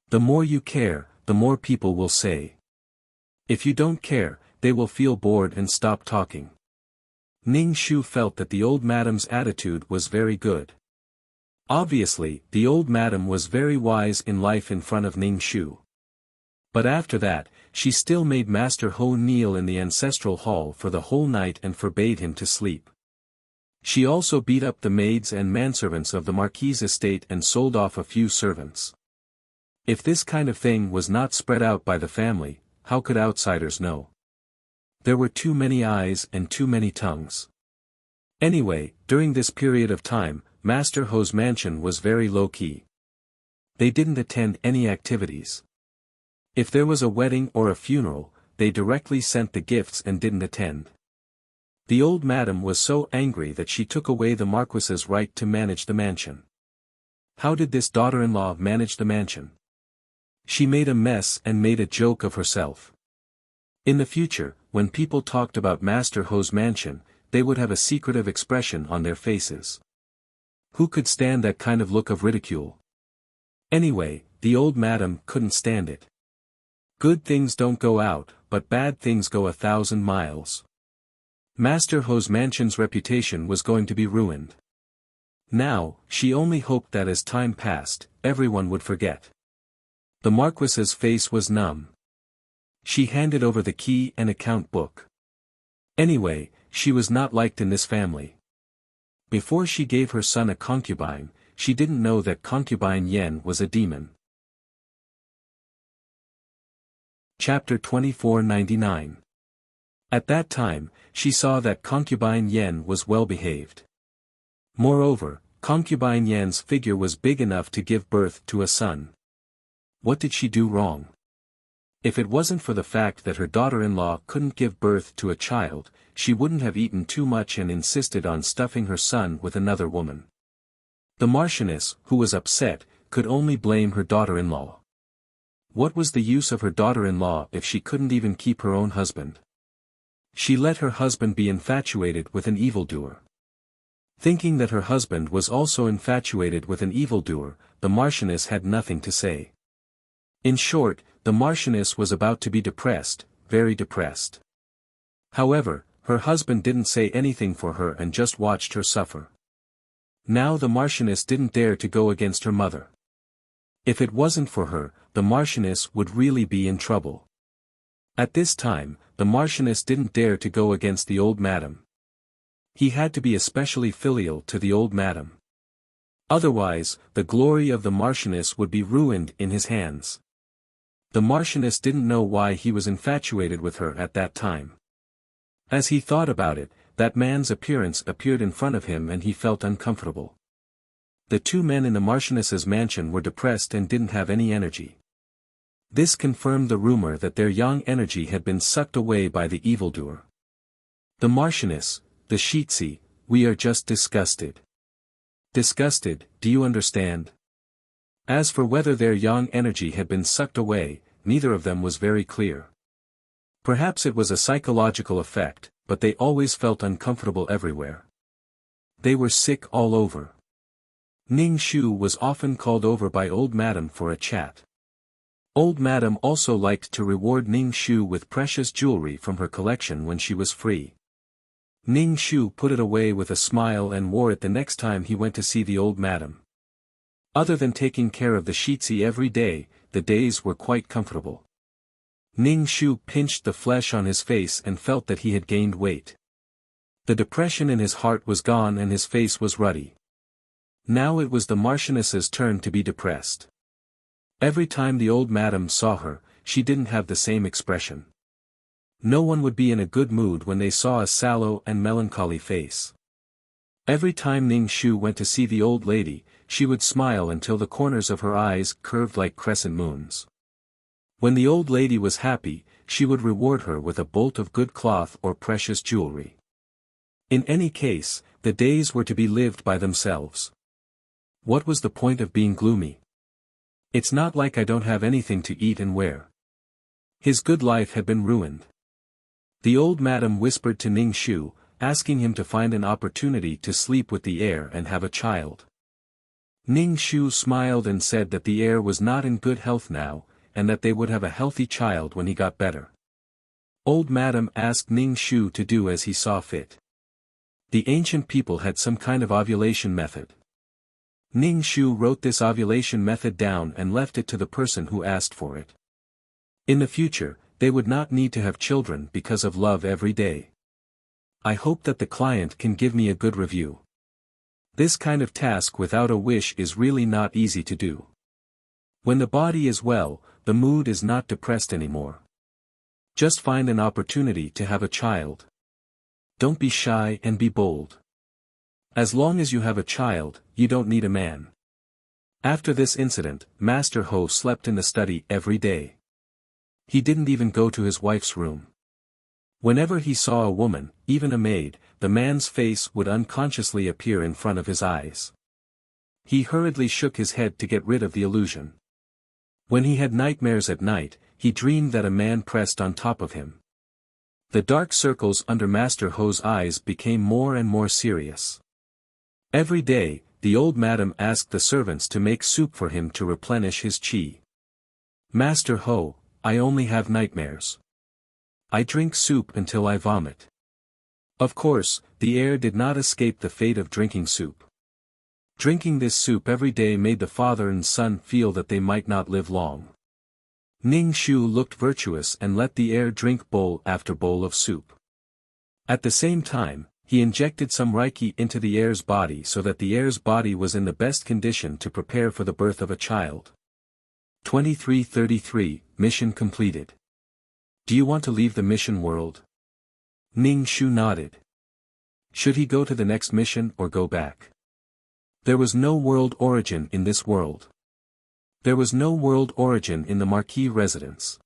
The more you care, the more people will say. If you don't care, they will feel bored and stop talking. Ning Shu felt that the old madam's attitude was very good. Obviously, the old madam was very wise in life in front of Ning Shu. But after that, she still made Master Ho kneel in the ancestral hall for the whole night and forbade him to sleep. She also beat up the maids and manservants of the Marquis's estate and sold off a few servants. If this kind of thing was not spread out by the family, how could outsiders know? There were too many eyes and too many tongues. Anyway, during this period of time, Master Ho's mansion was very low-key. They didn't attend any activities. If there was a wedding or a funeral, they directly sent the gifts and didn't attend. The old madam was so angry that she took away the Marquis's right to manage the mansion. How did this daughter-in-law manage the mansion? She made a mess and made a joke of herself. In the future, when people talked about Master Ho's mansion, they would have a secretive expression on their faces. Who could stand that kind of look of ridicule? Anyway, the old madam couldn't stand it. Good things don't go out, but bad things go 1,000 miles. Master Ho's mansion's reputation was going to be ruined. Now, she only hoped that as time passed, everyone would forget. The Marquis's face was numb. She handed over the key and account book. Anyway, she was not liked in this family. Before she gave her son a concubine, she didn't know that concubine Yen was a demon. Chapter 2499. At that time, she saw that concubine Yen was well behaved. Moreover, concubine Yen's figure was big enough to give birth to a son. What did she do wrong? If it wasn't for the fact that her daughter-in-law couldn't give birth to a child, she wouldn't have eaten too much and insisted on stuffing her son with another woman. The Marchioness, who was upset, could only blame her daughter-in-law. What was the use of her daughter-in-law if she couldn't even keep her own husband? She let her husband be infatuated with an evildoer. Thinking that her husband was also infatuated with an evildoer, the Marchioness had nothing to say. In short, the Marchioness was about to be depressed, very depressed. However, her husband didn't say anything for her and just watched her suffer. Now the Marchioness didn't dare to go against her mother. If it wasn't for her, the Marchioness would really be in trouble. At this time, the Marchioness didn't dare to go against the old madam. He had to be especially filial to the old madam. Otherwise, the glory of the Marchioness would be ruined in his hands. The Marchioness didn't know why he was infatuated with her at that time. As he thought about it, that man's appearance appeared in front of him and he felt uncomfortable. The two men in the Marchioness's mansion were depressed and didn't have any energy. This confirmed the rumor that their young energy had been sucked away by the evildoer. The Marchioness, the Shitsi, We are just disgusted. Disgusted, do you understand? As for whether their yang energy had been sucked away, neither of them was very clear. Perhaps it was a psychological effect, but they always felt uncomfortable everywhere. They were sick all over. Ning Shu was often called over by Old Madam for a chat. Old Madam also liked to reward Ning Shu with precious jewelry from her collection when she was free. Ning Shu put it away with a smile and wore it the next time he went to see the Old Madam. Other than taking care of the Shitsi every day, the days were quite comfortable. Ning Shu pinched the flesh on his face and felt that he had gained weight. The depression in his heart was gone and his face was ruddy. Now it was the Marchioness's turn to be depressed. Every time the Old Madam saw her, she didn't have the same expression. No one would be in a good mood when they saw a sallow and melancholy face. Every time Ning Shu went to see the old lady, she would smile until the corners of her eyes curved like crescent moons. When the old lady was happy, she would reward her with a bolt of good cloth or precious jewelry. In any case, the days were to be lived by themselves. What was the point of being gloomy? It's not like I don't have anything to eat and wear. His good life had been ruined. The old madam whispered to Ning Shu, asking him to find an opportunity to sleep with the heir and have a child. Ning Shu smiled and said that the heir was not in good health now, and that they would have a healthy child when he got better. Old Madam asked Ning Shu to do as he saw fit. The ancient people had some kind of ovulation method. Ning Shu wrote this ovulation method down and left it to the person who asked for it. In the future, they would not need to have children because of love every day. I hope that the client can give me a good review. This kind of task without a wish is really not easy to do. When the body is well, the mood is not depressed anymore. Just find an opportunity to have a child. Don't be shy and be bold. As long as you have a child, you don't need a man. After this incident, Master Ho slept in the study every day. He didn't even go to his wife's room. Whenever he saw a woman, even a maid, the man's face would unconsciously appear in front of his eyes. He hurriedly shook his head to get rid of the illusion. When he had nightmares at night, he dreamed that a man pressed on top of him. The dark circles under Master Ho's eyes became more and more serious. Every day, the old madam asked the servants to make soup for him to replenish his qi. Master Ho, I only have nightmares. I drink soup until I vomit. Of course, the heir did not escape the fate of drinking soup. Drinking this soup every day made the father and son feel that they might not live long. Ning Shu looked virtuous and let the heir drink bowl after bowl of soup. At the same time, he injected some reiki into the heir's body so that the heir's body was in the best condition to prepare for the birth of a child. 2333, Mission completed. Do you want to leave the mission world? Ning Shu nodded. Should he go to the next mission or go back? There was no world origin in this world. There was no world origin in the Marquis residence.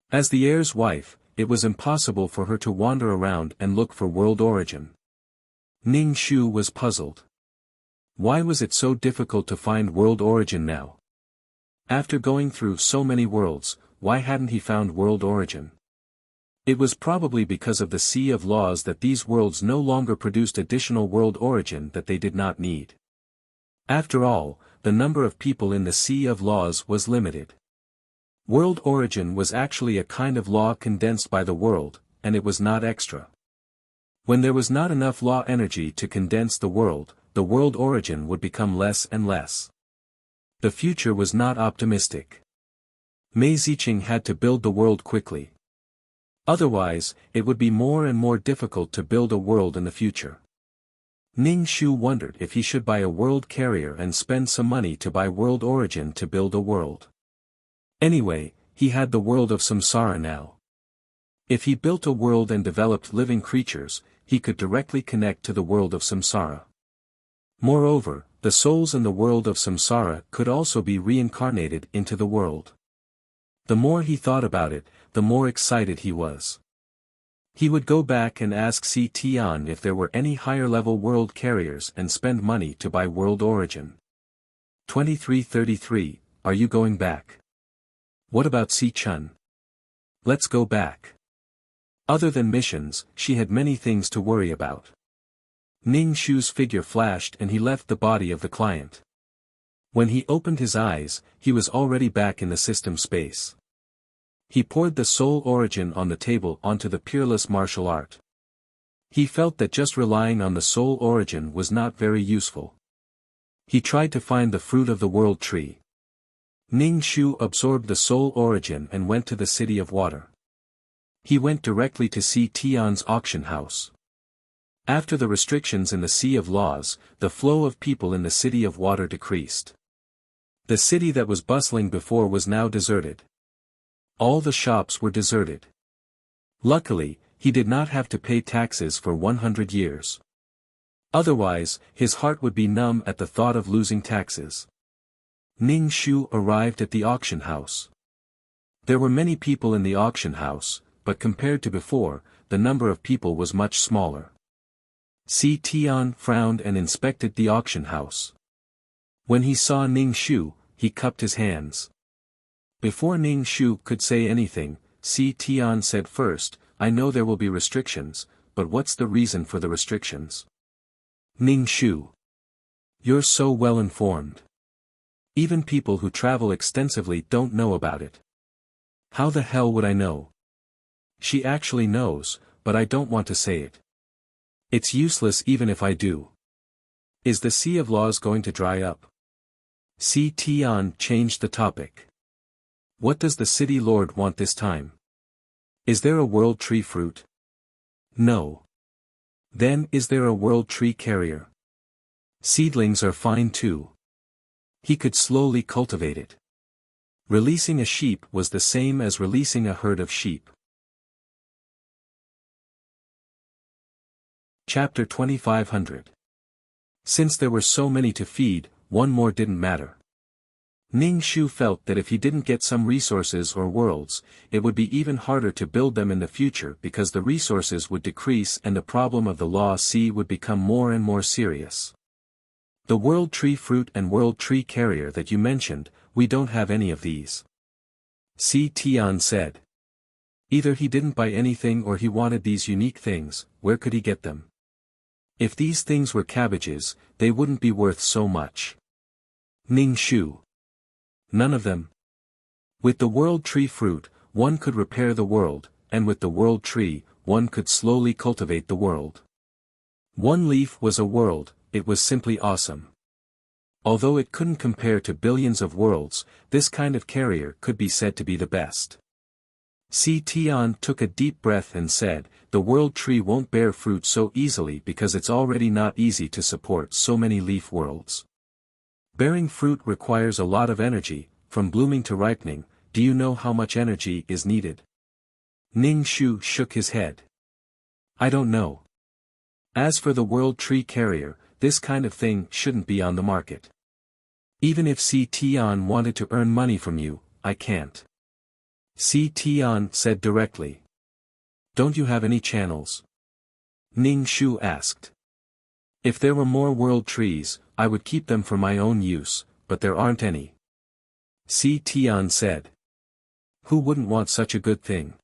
As the heir's wife, it was impossible for her to wander around and look for world origin. Ning Shu was puzzled. Why was it so difficult to find world origin now? After going through so many worlds, why hadn't he found world origin? It was probably because of the sea of laws that these worlds no longer produced additional world origin that they did not need. After all, the number of people in the sea of laws was limited. World origin was actually a kind of law condensed by the world, and it was not extra. When there was not enough law energy to condense the world origin would become less and less. The future was not optimistic. Mei Ziqing had to build the world quickly. Otherwise, it would be more and more difficult to build a world in the future. Ning Shu wondered if he should buy a world carrier and spend some money to buy world origin to build a world. Anyway, he had the world of samsara now. If he built a world and developed living creatures, he could directly connect to the world of samsara. Moreover, the souls in the world of samsara could also be reincarnated into the world. The more he thought about it, the more excited he was. He would go back and ask Si Tian if there were any higher-level world carriers and spend money to buy world origin. 2333, are you going back? What about Si Chun? Let's go back. Other than missions, she had many things to worry about. Ning Shu's figure flashed and he left the body of the client. When he opened his eyes, he was already back in the system space. He poured the soul origin on the table onto the peerless martial art. He felt that just relying on the soul origin was not very useful. He tried to find the fruit of the world tree. Ning Shu absorbed the soul origin and went to the city of water. He went directly to Si Tian's auction house. After the restrictions in the Sea of Laws, the flow of people in the city of water decreased. The city that was bustling before was now deserted. All the shops were deserted. Luckily, he did not have to pay taxes for 100 years. Otherwise, his heart would be numb at the thought of losing taxes. Ning Shu arrived at the auction house. There were many people in the auction house, but compared to before, the number of people was much smaller. Si Tian frowned and inspected the auction house. When he saw Ning Shu, he cupped his hands. Before Ning Shu could say anything, Si Tian said first, I know there will be restrictions, but what's the reason for the restrictions? Ning Shu. You're so well informed. Even people who travel extensively don't know about it. How the hell would I know? She actually knows, but I don't want to say it. It's useless even if I do. Is the Sea of Laws going to dry up? Si Tian changed the topic. What does the city lord want this time? Is there a world tree fruit? No. Then is there a world tree carrier? Seedlings are fine too. He could slowly cultivate it. Releasing a sheep was the same as releasing a herd of sheep. Chapter 2500. Since there were so many to feed, one more didn't matter. Ning Shu felt that if he didn't get some resources or worlds, it would be even harder to build them in the future because the resources would decrease and the problem of the Law Sea would become more and more serious. The world tree fruit and world tree carrier that you mentioned, we don't have any of these. Si Tian said. Either he didn't buy anything or he wanted these unique things, where could he get them? If these things were cabbages, they wouldn't be worth so much. Ning Shu. None of them. With the world tree fruit, one could repair the world, and with the world tree, one could slowly cultivate the world. One leaf was a world, it was simply awesome. Although it couldn't compare to billions of worlds, this kind of carrier could be said to be the best. Si Tian took a deep breath and said, the world tree won't bear fruit so easily because it's already not easy to support so many leaf worlds. Bearing fruit requires a lot of energy, from blooming to ripening. Do you know how much energy is needed? Ning Shu shook his head. I don't know. As for the world tree carrier, this kind of thing shouldn't be on the market. Even if Si Tian wanted to earn money from you, I can't. Si Tian said directly. Don't you have any channels? Ning Shu asked. If there were more world trees, I would keep them for my own use, but there aren't any. Si Tian said. Who wouldn't want such a good thing?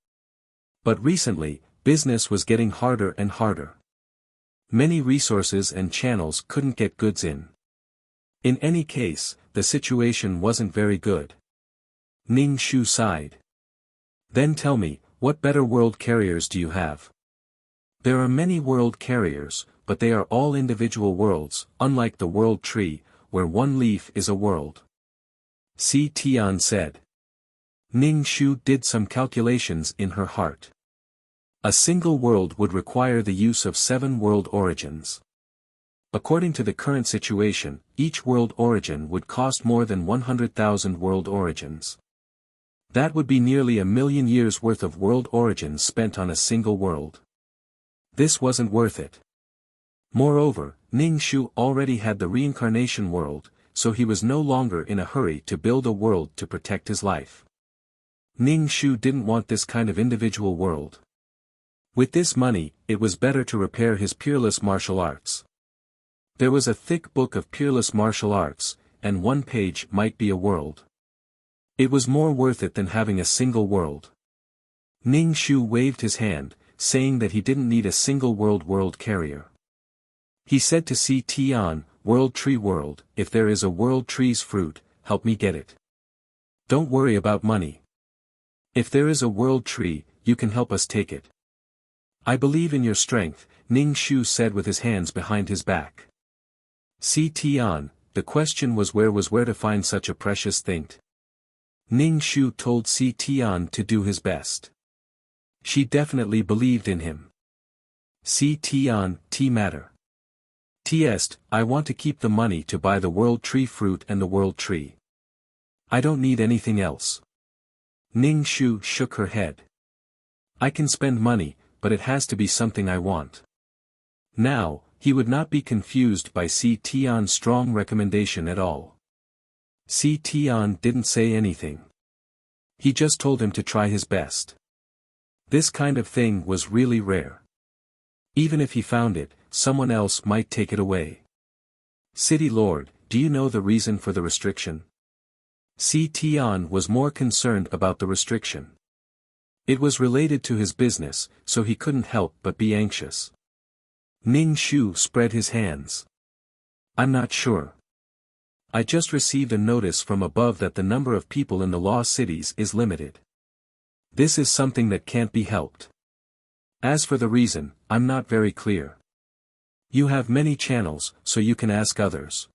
But recently, business was getting harder and harder. Many resources and channels couldn't get goods in. In any case, the situation wasn't very good. Ning Shu sighed. Then tell me, what better world carriers do you have? There are many world carriers, but they are all individual worlds, unlike the world tree, where one leaf is a world. Si Tian said. Ning Shu did some calculations in her heart. A single world would require the use of 7 world origins. According to the current situation, each world origin would cost more than 100,000 world origins. That would be nearly 1,000,000 years worth of world origins spent on a single world. This wasn't worth it. Moreover, Ning Shu already had the reincarnation world, so he was no longer in a hurry to build a world to protect his life. Ning Shu didn't want this kind of individual world. With this money, it was better to repair his peerless martial arts. There was a thick book of peerless martial arts, and one page might be a world. It was more worth it than having a single world. Ning Shu waved his hand, saying that he didn't need a single world carrier. He said to Si Tian, "World Tree World, if there is a world tree's fruit, help me get it. Don't worry about money. If there is a world tree, you can help us take it." "I believe in your strength," Ning Shu said with his hands behind his back. Si Tian, the question was where to find such a precious thing. Ning Shu told Si Tian to do his best. She definitely believed in him. Si Tian, T matter. Tst, I want to keep the money to buy the world tree fruit and the world tree. I don't need anything else. Ning Shu shook her head. I can spend money, but it has to be something I want. Now, he would not be confused by Si Tian's strong recommendation at all. Si Tian didn't say anything. He just told him to try his best. This kind of thing was really rare. Even if he found it, someone else might take it away. City Lord, do you know the reason for the restriction? Si Tian was more concerned about the restriction. It was related to his business, so he couldn't help but be anxious. Ning Shu spread his hands. I'm not sure. I just received a notice from above that the number of people in the lost cities is limited. This is something that can't be helped. As for the reason, I'm not very clear. You have many channels, so you can ask others.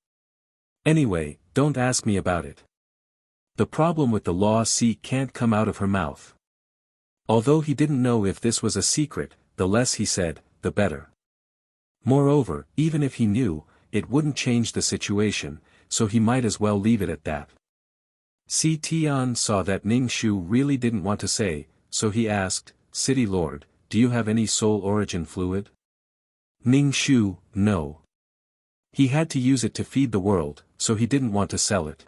Anyway, don't ask me about it. The problem with the law can't come out of her mouth. Although he didn't know if this was a secret, the less he said, the better. Moreover, even if he knew, it wouldn't change the situation, so he might as well leave it at that. Si Tian saw that Ning Shu really didn't want to say, so he asked, City Lord, do you have any soul origin fluid? Ning Shu, no. He had to use it to feed the world, so he didn't want to sell it.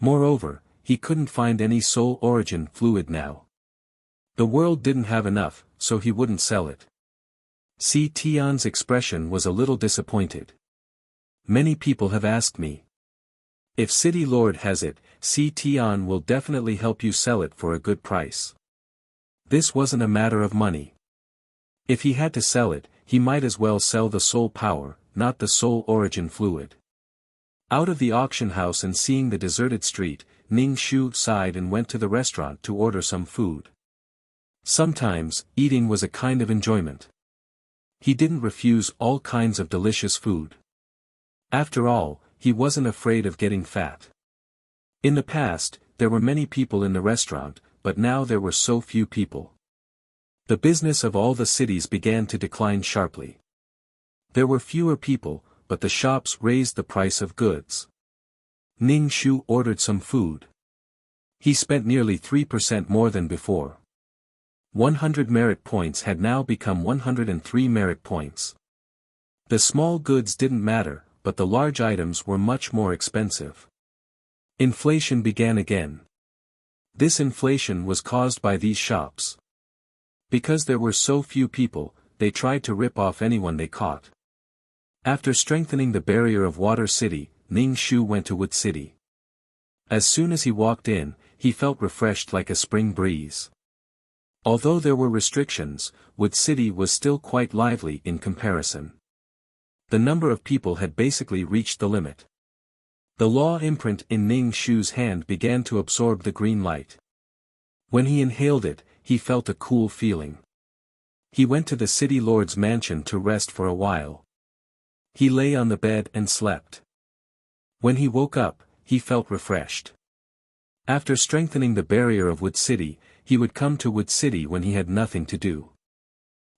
Moreover, he couldn't find any soul origin fluid now. The world didn't have enough, so he wouldn't sell it. Si Tian's expression was a little disappointed. Many people have asked me. If City Lord has it, Si Tian will definitely help you sell it for a good price. This wasn't a matter of money. If he had to sell it, he might as well sell the soul power, not the soul origin fluid. Out of the auction house and seeing the deserted street, Ning Shu sighed and went to the restaurant to order some food. Sometimes, eating was a kind of enjoyment. He didn't refuse all kinds of delicious food. After all, he wasn't afraid of getting fat. In the past, there were many people in the restaurant, but now there were so few people. The business of all the cities began to decline sharply. There were fewer people, but the shops raised the price of goods. Ning Shu ordered some food. He spent nearly 3% more than before. 100 merit points had now become 103 merit points. The small goods didn't matter, but the large items were much more expensive. Inflation began again. This inflation was caused by these shops. Because there were so few people, they tried to rip off anyone they caught. After strengthening the barrier of Water City, Ning Shu went to Wood City. As soon as he walked in, he felt refreshed like a spring breeze. Although there were restrictions, Wood City was still quite lively in comparison. The number of people had basically reached the limit. The law imprint in Ning Shu's hand began to absorb the green light. When he inhaled it, he felt a cool feeling. He went to the city lord's mansion to rest for a while. He lay on the bed and slept. When he woke up, he felt refreshed. After strengthening the barrier of Wood City, he would come to Wood City when he had nothing to do.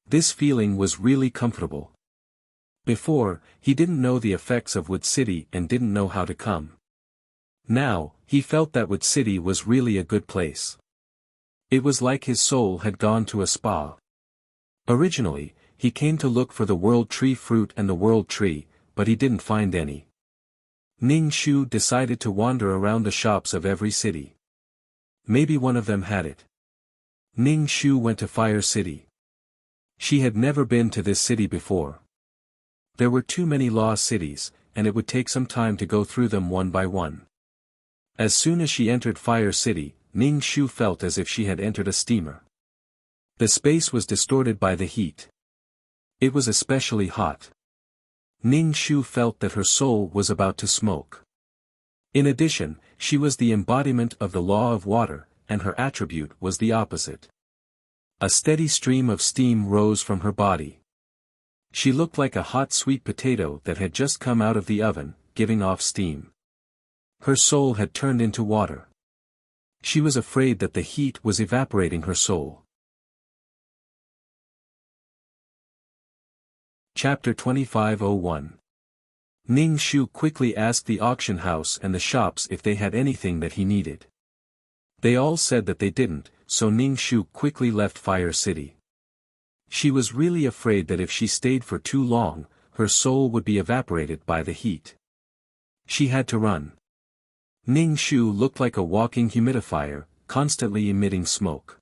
This feeling was really comfortable. Before, he didn't know the effects of Wood City and didn't know how to come. Now, he felt that Wood City was really a good place. It was like his soul had gone to a spa. Originally, he came to look for the world tree fruit and the world tree, but he didn't find any. Ning Shu decided to wander around the shops of every city. Maybe one of them had it. Ning Shu went to Fire City. She had never been to this city before. There were too many law cities, and it would take some time to go through them one by one. As soon as she entered Fire City, Ning Shu felt as if she had entered a steamer. The space was distorted by the heat. It was especially hot. Ning Shu felt that her soul was about to smoke. In addition, she was the embodiment of the law of water, and her attribute was the opposite. A steady stream of steam rose from her body. She looked like a hot sweet potato that had just come out of the oven, giving off steam. Her soul had turned into water. She was afraid that the heat was evaporating her soul. Chapter 25:01. Ning Shu quickly asked the auction house and the shops if they had anything that he needed. They all said that they didn't, so Ning Shu quickly left Fire City. She was really afraid that if she stayed for too long, her soul would be evaporated by the heat. She had to run. Ning Shu looked like a walking humidifier, constantly emitting smoke.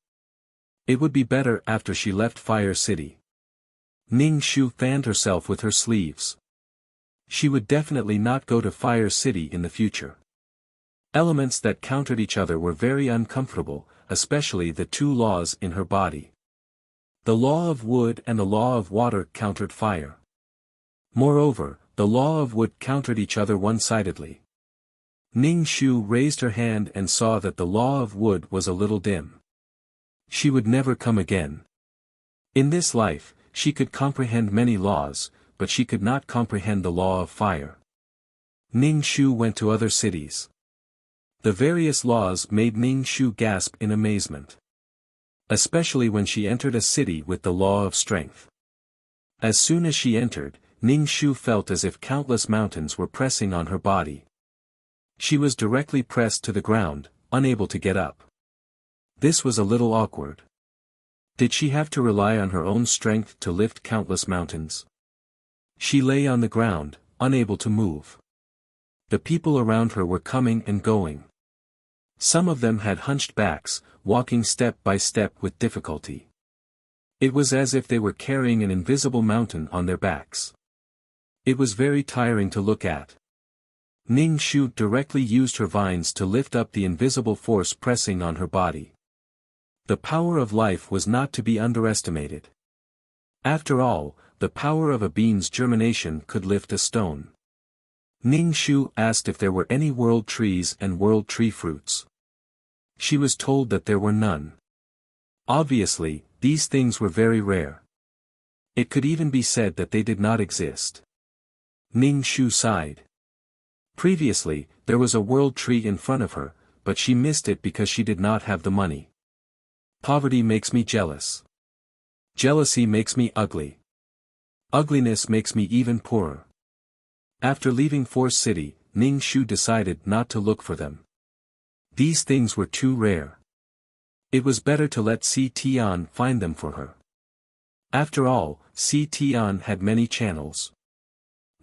It would be better after she left Fire City. Ning Shu fanned herself with her sleeves. She would definitely not go to Fire City in the future. Elements that countered each other were very uncomfortable, especially the two laws in her body. The law of wood and the law of water countered fire. Moreover, the law of wood countered each other one-sidedly. Ning Shu raised her hand and saw that the law of wood was a little dim. She would never come again. In this life, she could comprehend many laws, but she could not comprehend the law of fire. Ning Shu went to other cities. The various laws made Ning Shu gasp in amazement. Especially when she entered a city with the law of strength. As soon as she entered, Ning Shu felt as if countless mountains were pressing on her body. She was directly pressed to the ground, unable to get up. This was a little awkward. Did she have to rely on her own strength to lift countless mountains? She lay on the ground, unable to move. The people around her were coming and going. Some of them had hunched backs, walking step by step with difficulty. It was as if they were carrying an invisible mountain on their backs. It was very tiring to look at. Ning Shu directly used her vines to lift up the invisible force pressing on her body. The power of life was not to be underestimated. After all, the power of a bean's germination could lift a stone. Ning Shu asked if there were any world trees and world tree fruits. She was told that there were none. Obviously, these things were very rare. It could even be said that they did not exist. Ning Shu sighed. Previously, there was a world tree in front of her, but she missed it because she did not have the money. Poverty makes me jealous. Jealousy makes me ugly. Ugliness makes me even poorer. After leaving Force City, Ning Shu decided not to look for them. These things were too rare. It was better to let Si Tian find them for her. After all, Si Tian had many channels.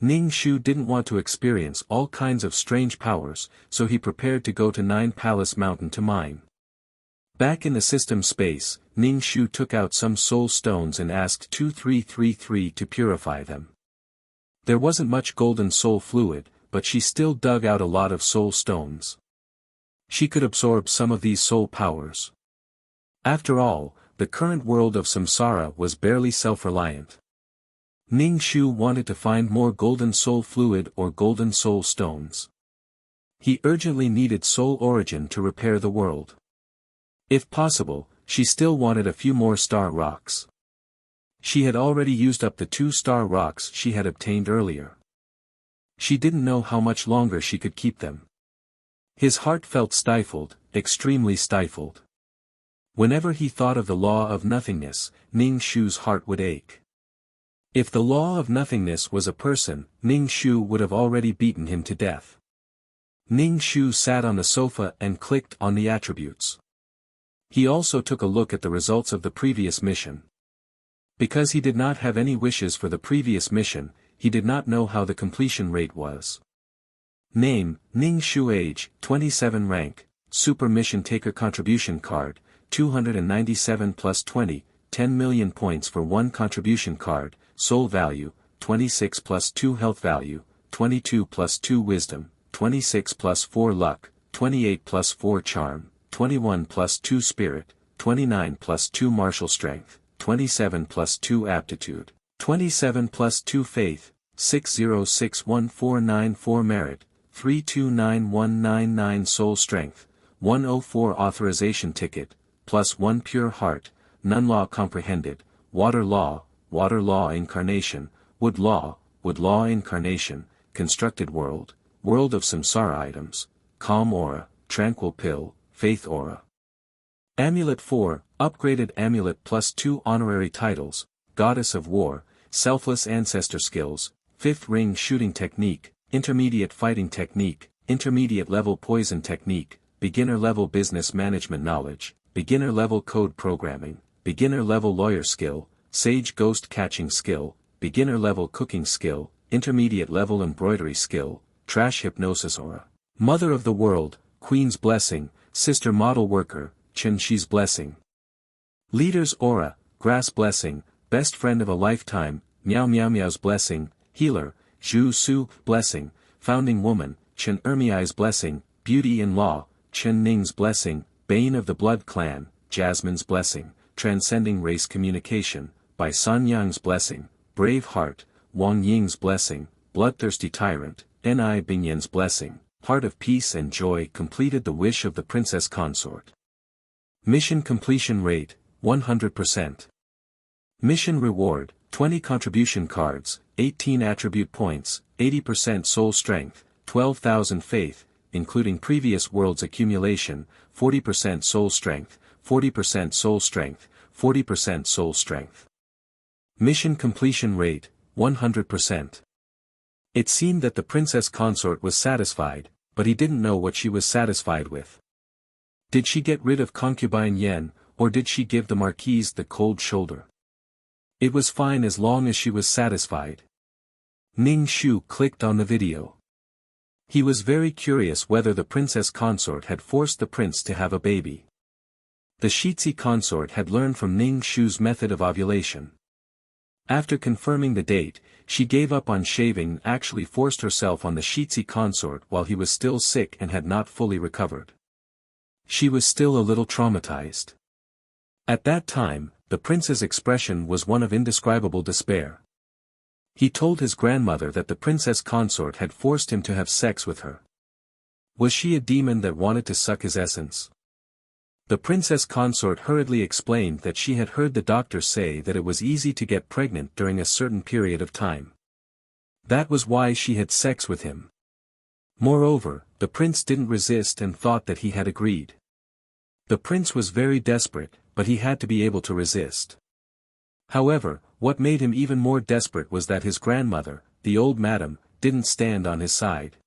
Ning Shu didn't want to experience all kinds of strange powers, so he prepared to go to Nine Palace Mountain to mine. Back in the system space, Ning Shu took out some soul stones and asked 2333 to purify them. There wasn't much golden soul fluid, but she still dug out a lot of soul stones. She could absorb some of these soul powers. After all, the current world of samsara was barely self-reliant. Ning Shu wanted to find more golden soul fluid or golden soul stones. He urgently needed soul origin to repair the world. If possible, she still wanted a few more star rocks. She had already used up the 2 star rocks she had obtained earlier. She didn't know how much longer she could keep them. His heart felt stifled, extremely stifled. Whenever he thought of the law of nothingness, Ning Shu's heart would ache. If the law of nothingness was a person, Ning Shu would have already beaten him to death. Ning Shu sat on the sofa and clicked on the attributes. He also took a look at the results of the previous mission. Because he did not have any wishes for the previous mission, he did not know how the completion rate was. Name, Ning Shu. Age, 27. Rank, Super Mission Taker. Contribution card, 297 plus 20, 10 million points for 1 contribution card, soul value, 26 plus 2 health value, 22 plus 2 wisdom, 26 plus 4 luck, 28 plus 4 charm, 21 plus 2 spirit, 29 plus 2 martial strength, 27 plus 2 aptitude, 27 plus 2 faith, 606149 merit, 329199 soul strength, 104 authorization ticket, plus 1 pure heart, none law comprehended, water law incarnation, wood law incarnation, constructed world, world of samsara items, calm aura, tranquil pill, faith aura. Amulet 4, upgraded amulet plus 2 honorary titles, goddess of war, selfless ancestor skills, 5th ring shooting technique, intermediate fighting technique, intermediate level poison technique, beginner level business management knowledge, beginner level code programming, beginner level lawyer skill, sage ghost catching skill, beginner level cooking skill, intermediate level embroidery skill, trash hypnosis aura, mother of the world, queen's blessing, sister model worker, Chen Shi's blessing. Leader's aura, grass blessing, best friend of a lifetime, Miao Miao Miao's blessing, healer, Zhu Su blessing, founding woman, Chen Ermiai's blessing, beauty in law, Chen Ning's blessing, bane of the blood clan, Jasmine's blessing, transcending race communication, by San Yang's blessing, brave heart, Wang Ying's blessing, bloodthirsty tyrant, Ni Bingyan's blessing, heart of peace and joy completed the wish of the princess consort. Mission completion rate, 100%. Mission reward, 20 contribution cards, 18 attribute points, 80% soul strength, 12,000 faith, including previous world's accumulation, 40% soul strength, 40% soul strength, 40% soul strength. Mission completion rate, 100%. It seemed that the princess consort was satisfied, but he didn't know what she was satisfied with. Did she get rid of concubine Yen, or did she give the marquise the cold shoulder? It was fine as long as she was satisfied. Ning Shu clicked on the video. He was very curious whether the princess consort had forced the prince to have a baby. The Shitzi consort had learned from Ning Shu's method of ovulation. After confirming the date, she gave up on shaving and actually forced herself on the Shitzi consort while he was still sick and had not fully recovered. She was still a little traumatized. At that time, the prince's expression was one of indescribable despair. He told his grandmother that the princess consort had forced him to have sex with her. Was she a demon that wanted to suck his essence? The princess consort hurriedly explained that she had heard the doctor say that it was easy to get pregnant during a certain period of time. That was why she had sex with him. Moreover, the prince didn't resist and thought that he had agreed. The prince was very desperate, but he had to be able to resist. However, what made him even more desperate was that his grandmother, the old madam, didn't stand on his side.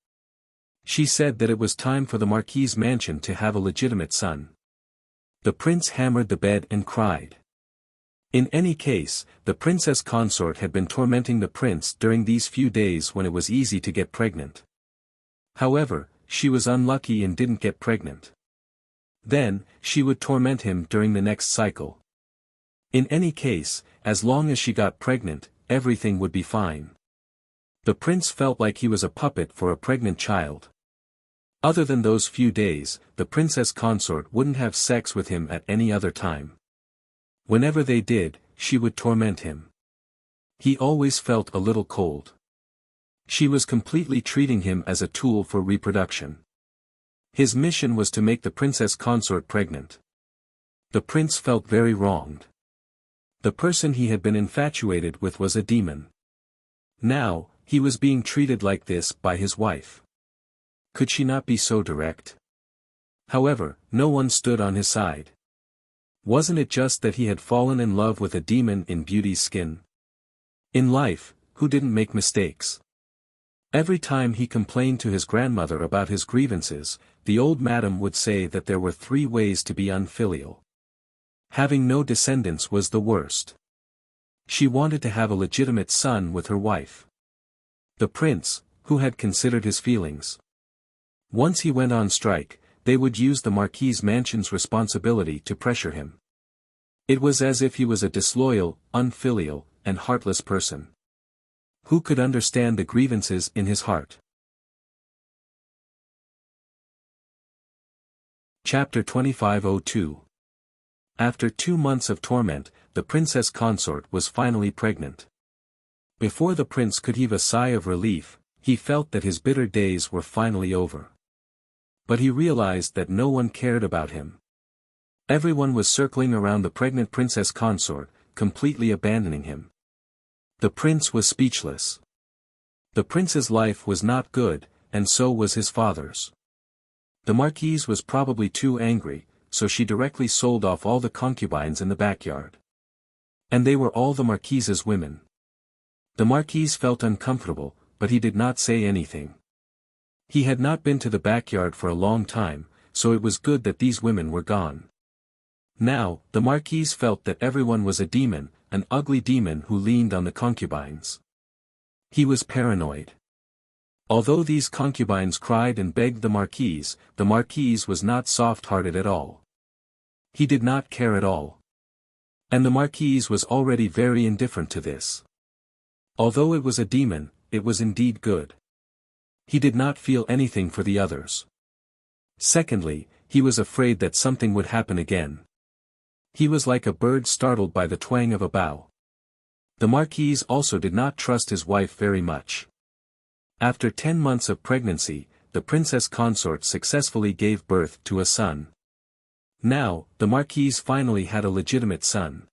She said that it was time for the marquis's mansion to have a legitimate son. The prince hammered the bed and cried. In any case, the princess consort had been tormenting the prince during these few days when it was easy to get pregnant. However, she was unlucky and didn't get pregnant. Then, she would torment him during the next cycle. In any case, as long as she got pregnant, everything would be fine. The prince felt like he was a puppet for a pregnant child. Other than those few days, the princess consort wouldn't have sex with him at any other time. Whenever they did, she would torment him. He always felt a little cold. She was completely treating him as a tool for reproduction. His mission was to make the princess consort pregnant. The prince felt very wronged. The person he had been infatuated with was a demon. Now, he was being treated like this by his wife. Could she not be so direct? However, no one stood on his side. Wasn't it just that he had fallen in love with a demon in beauty's skin? In life, who didn't make mistakes? Every time he complained to his grandmother about his grievances, the old madam would say that there were 3 ways to be unfilial. Having no descendants was the worst. She wanted to have a legitimate son with her wife. The prince, who had considered his feelings. Once he went on strike, they would use the marquis's mansion's responsibility to pressure him. It was as if he was a disloyal, unfilial, and heartless person. Who could understand the grievances in his heart? Chapter 2502. After 2 months of torment, the princess consort was finally pregnant. Before the prince could heave a sigh of relief, he felt that his bitter days were finally over. But he realized that no one cared about him. Everyone was circling around the pregnant princess consort, completely abandoning him. The prince was speechless. The prince's life was not good, and so was his father's. The marquise was probably too angry, so she directly sold off all the concubines in the backyard. And they were all the marquise's women. The marquise felt uncomfortable, but he did not say anything. He had not been to the backyard for a long time, so it was good that these women were gone. Now, the marquise felt that everyone was a demon, an ugly demon who leaned on the concubines. He was paranoid. Although these concubines cried and begged the marquise was not soft-hearted at all. He did not care at all. And the marquise was already very indifferent to this. Although it was a demon, it was indeed good. He did not feel anything for the others. Secondly, he was afraid that something would happen again. He was like a bird startled by the twang of a bow. The marquise also did not trust his wife very much. After 10 months of pregnancy, the princess consort successfully gave birth to a son. Now, the marquise finally had a legitimate son.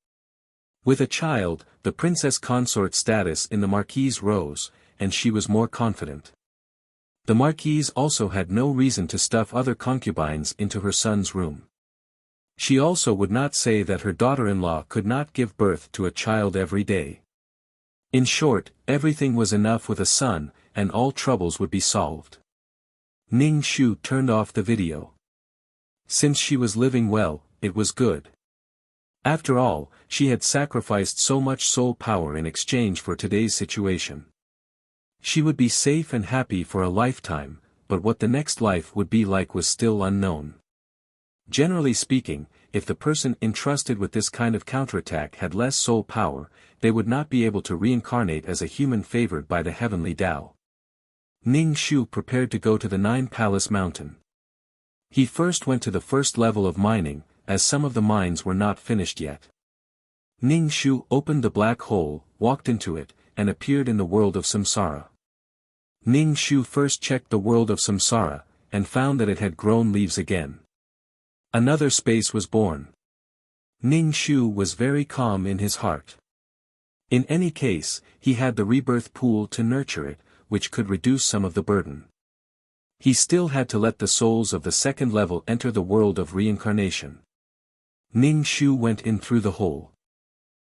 With a child, the princess consort's status in the marquise rose, and she was more confident. The marquise also had no reason to stuff other concubines into her son's room. She also would not say that her daughter-in-law could not give birth to a child every day. In short, everything was enough with a son, and all troubles would be solved. Ning Shu turned off the video. Since she was living well, it was good. After all, she had sacrificed so much soul power in exchange for today's situation. She would be safe and happy for a lifetime, but what the next life would be like was still unknown. Generally speaking, if the person entrusted with this kind of counterattack had less soul power, they would not be able to reincarnate as a human favored by the heavenly Tao. Ning Shu prepared to go to the Nine Palace Mountain. He first went to the first level of mining, as some of the mines were not finished yet. Ning Shu opened the black hole, walked into it, and appeared in the world of Samsara. Ning Shu first checked the world of Samsara, and found that it had grown leaves again. Another space was born. Ning Shu was very calm in his heart. In any case, he had the rebirth pool to nurture it, which could reduce some of the burden. He still had to let the souls of the second level enter the world of reincarnation. Ning Shu went in through the hole.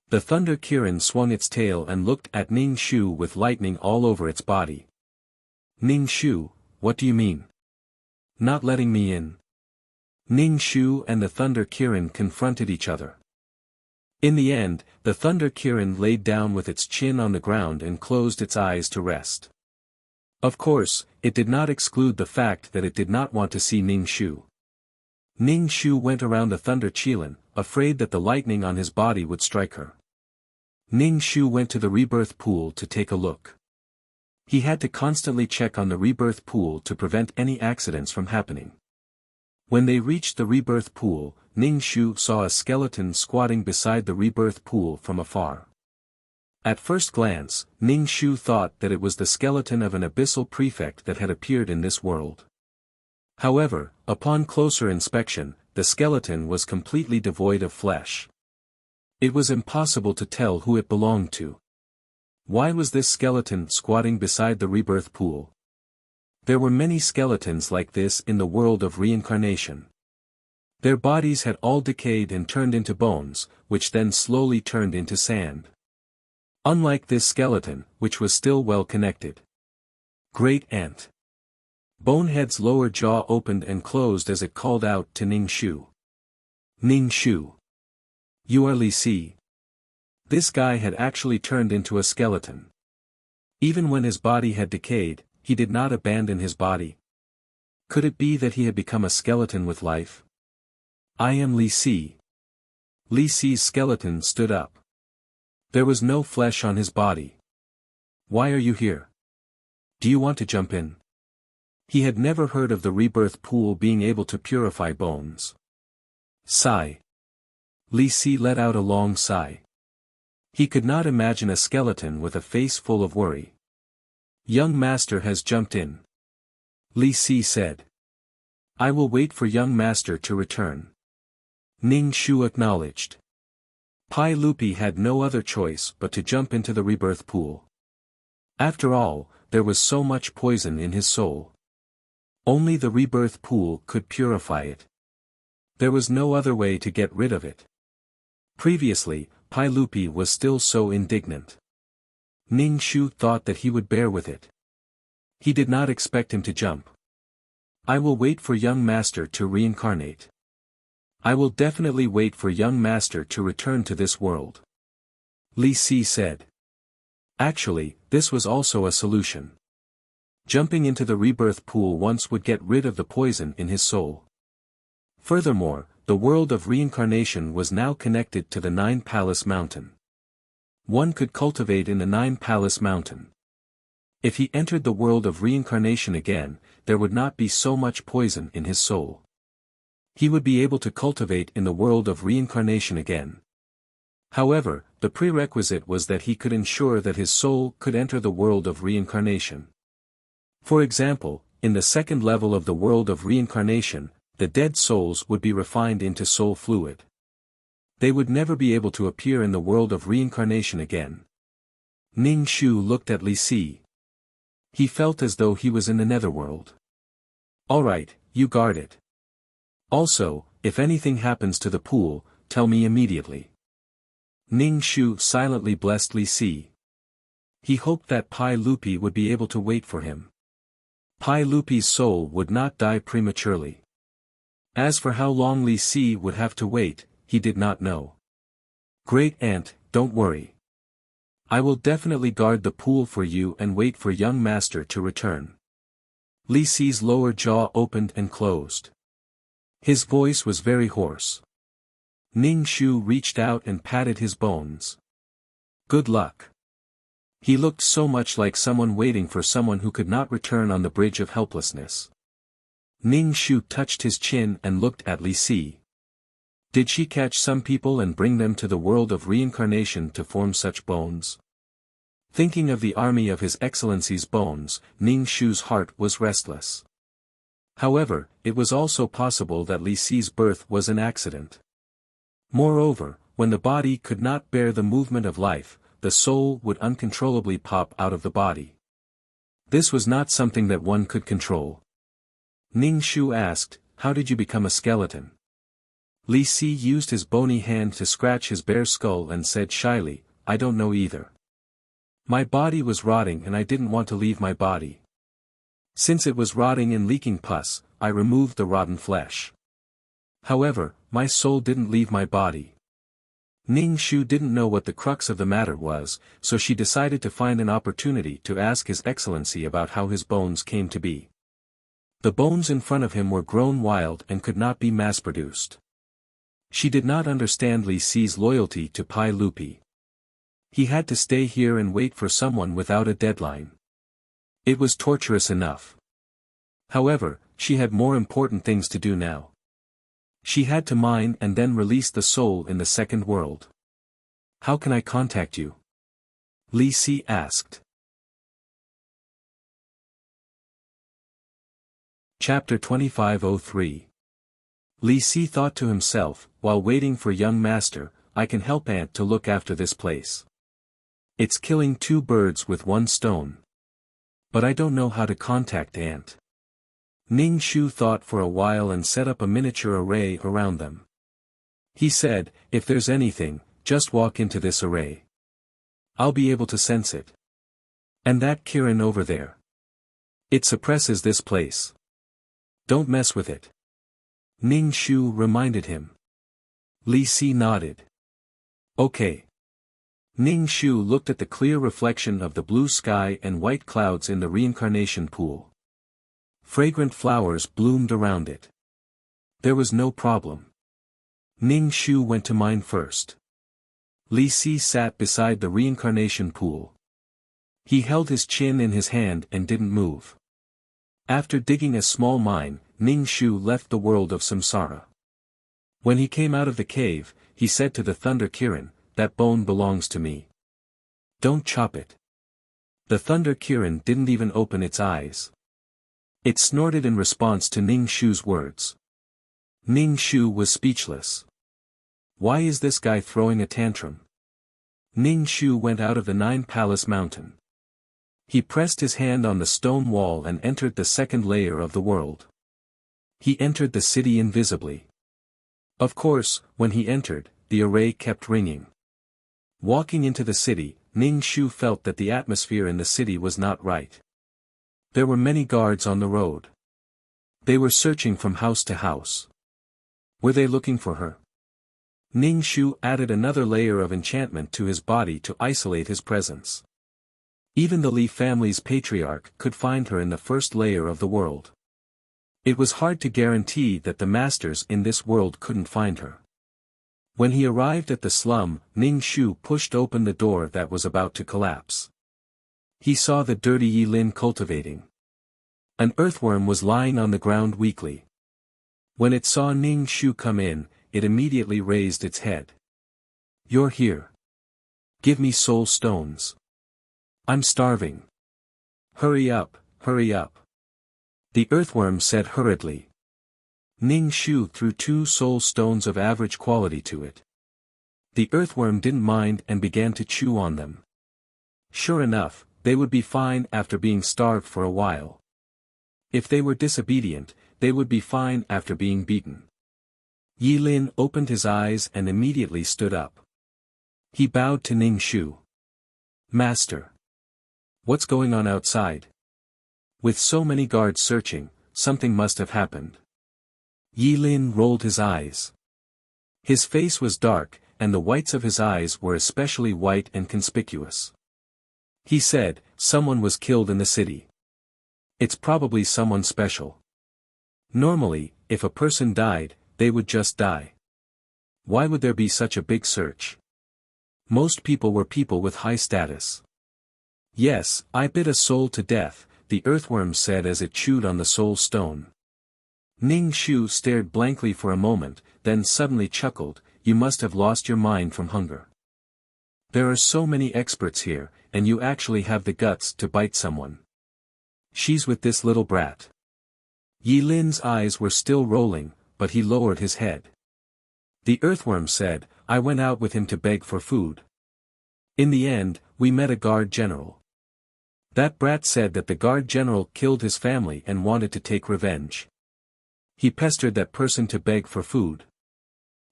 The thunder Kirin swung its tail and looked at Ning Shu with lightning all over its body. Ning Shu, what do you mean? Not letting me in? Ning Shu and the thunder Kirin confronted each other. In the end, the thunder Kirin laid down with its chin on the ground and closed its eyes to rest. Of course, it did not exclude the fact that it did not want to see Ning Shu. Ning Shu went around the thunder Qilin, afraid that the lightning on his body would strike her. Ning Shu went to the rebirth pool to take a look. He had to constantly check on the rebirth pool to prevent any accidents from happening. When they reached the rebirth pool, Ning Shu saw a skeleton squatting beside the rebirth pool from afar. At first glance, Ning Shu thought that it was the skeleton of an abyssal prefect that had appeared in this world. However, upon closer inspection, the skeleton was completely devoid of flesh. It was impossible to tell who it belonged to. Why was this skeleton squatting beside the rebirth pool? There were many skeletons like this in the world of reincarnation. Their bodies had all decayed and turned into bones, which then slowly turned into sand. Unlike this skeleton, which was still well connected. Great Ant. Bonehead's lower jaw opened and closed as it called out to Ning Shu. Ning Shu. You are Li Si. This guy had actually turned into a skeleton. Even when his body had decayed, he did not abandon his body. Could it be that he had become a skeleton with life? I am Li Si. Li Si's skeleton stood up. There was no flesh on his body. Why are you here? Do you want to jump in? He had never heard of the rebirth pool being able to purify bones. Sigh. Li Si let out a long sigh. He could not imagine a skeleton with a face full of worry. Young master has jumped in. Li Si said. I will wait for young master to return. Ning Shu acknowledged. Pai Lupi had no other choice but to jump into the rebirth pool. After all, there was so much poison in his soul. Only the rebirth pool could purify it. There was no other way to get rid of it. Previously, Pai Lupi was still so indignant. Ning Shu thought that he would bear with it. He did not expect him to jump. I will wait for young master to reincarnate. I will definitely wait for young master to return to this world. Li Si said. Actually, this was also a solution. Jumping into the rebirth pool once would get rid of the poison in his soul. Furthermore, the world of reincarnation was now connected to the Nine Palace Mountain. One could cultivate in the Nine Palace Mountain. If he entered the world of reincarnation again, there would not be so much poison in his soul. He would be able to cultivate in the world of reincarnation again. However, the prerequisite was that he could ensure that his soul could enter the world of reincarnation. For example, in the second level of the world of reincarnation, the dead souls would be refined into soul fluid. They would never be able to appear in the world of reincarnation again. Ning Shu looked at Li Si. He felt as though he was in the netherworld. Alright, you guard it. Also, if anything happens to the pool, tell me immediately. Ning Shu silently blessed Li Si. He hoped that Pai Lupi would be able to wait for him. Pai Lupi's soul would not die prematurely. As for how long Li Si would have to wait, he did not know. Great Aunt, don't worry. I will definitely guard the pool for you and wait for young master to return. Li Si's lower jaw opened and closed. His voice was very hoarse. Ning Shu reached out and patted his bones. Good luck. He looked so much like someone waiting for someone who could not return on the bridge of helplessness. Ning Shu touched his chin and looked at Li Si. Did she catch some people and bring them to the world of reincarnation to form such bones? Thinking of the army of His Excellency's bones, Ning Shu's heart was restless. However, it was also possible that Li Si's birth was an accident. Moreover, when the body could not bear the movement of life, the soul would uncontrollably pop out of the body. This was not something that one could control. Ning Shu asked, how did you become a skeleton? Li Si used his bony hand to scratch his bare skull and said shyly, I don't know either. My body was rotting and I didn't want to leave my body. Since it was rotting and leaking pus, I removed the rotten flesh. However, my soul didn't leave my body. Ning Shu didn't know what the crux of the matter was, so she decided to find an opportunity to ask His Excellency about how his bones came to be. The bones in front of him were grown wild and could not be mass-produced. She did not understand Li Si's loyalty to Pai Lupi. He had to stay here and wait for someone without a deadline. It was torturous enough. However, she had more important things to do now. She had to mine and then release the soul in the second world. How can I contact you? Li Si asked. Chapter 2503. Li Si thought to himself, while waiting for young master, I can help Aunt to look after this place. It's killing two birds with one stone. But I don't know how to contact Aunt. Ning Shu thought for a while and set up a miniature array around them. He said, if there's anything, just walk into this array. I'll be able to sense it. And that Kirin over there. It suppresses this place. Don't mess with it. Ning Shu reminded him. Li Si nodded. Okay. Ning Shu looked at the clear reflection of the blue sky and white clouds in the reincarnation pool. Fragrant flowers bloomed around it. There was no problem. Ning Shu went to mine first. Li Si sat beside the reincarnation pool. He held his chin in his hand and didn't move. After digging a small mine, Ning Shu left the world of samsara. When he came out of the cave, he said to the Thunder Kirin, "That bone belongs to me. Don't chop it." The Thunder Kirin didn't even open its eyes. It snorted in response to Ning Shu's words. Ning Shu was speechless. Why is this guy throwing a tantrum? Ning Shu went out of the Nine Palace Mountain. He pressed his hand on the stone wall and entered the second layer of the world. He entered the city invisibly. Of course, when he entered, the array kept ringing. Walking into the city, Ning Shu felt that the atmosphere in the city was not right. There were many guards on the road. They were searching from house to house. Were they looking for her? Ning Shu added another layer of enchantment to his body to isolate his presence. Even the Li family's patriarch could find her in the first layer of the world. It was hard to guarantee that the masters in this world couldn't find her. When he arrived at the slum, Ning Shu pushed open the door that was about to collapse. He saw the dirty Yi Lin cultivating. An earthworm was lying on the ground weakly. When it saw Ning Shu come in, it immediately raised its head. "You're here. Give me soul stones. I'm starving. Hurry up, hurry up." The earthworm said hurriedly. Ning Shu threw 2 soul stones of average quality to it. The earthworm didn't mind and began to chew on them. Sure enough, they would be fine after being starved for a while. If they were disobedient, they would be fine after being beaten. Yi Lin opened his eyes and immediately stood up. He bowed to Ning Shu. "Master. What's going on outside?" With so many guards searching, something must have happened. Yi Lin rolled his eyes. His face was dark, and the whites of his eyes were especially white and conspicuous. He said, "Someone was killed in the city. It's probably someone special. Normally, if a person died, they would just die. Why would there be such a big search? Most people were people with high status." "Yes, I bit a soul to death," the earthworm said as it chewed on the soul stone. Ning Shu stared blankly for a moment, then suddenly chuckled, "You must have lost your mind from hunger. There are so many experts here, and you actually have the guts to bite someone. She's with this little brat." Yi Lin's eyes were still rolling, but he lowered his head. The earthworm said, "I went out with him to beg for food. In the end, we met a guard general. That brat said that the guard general killed his family and wanted to take revenge. He pestered that person to beg for food.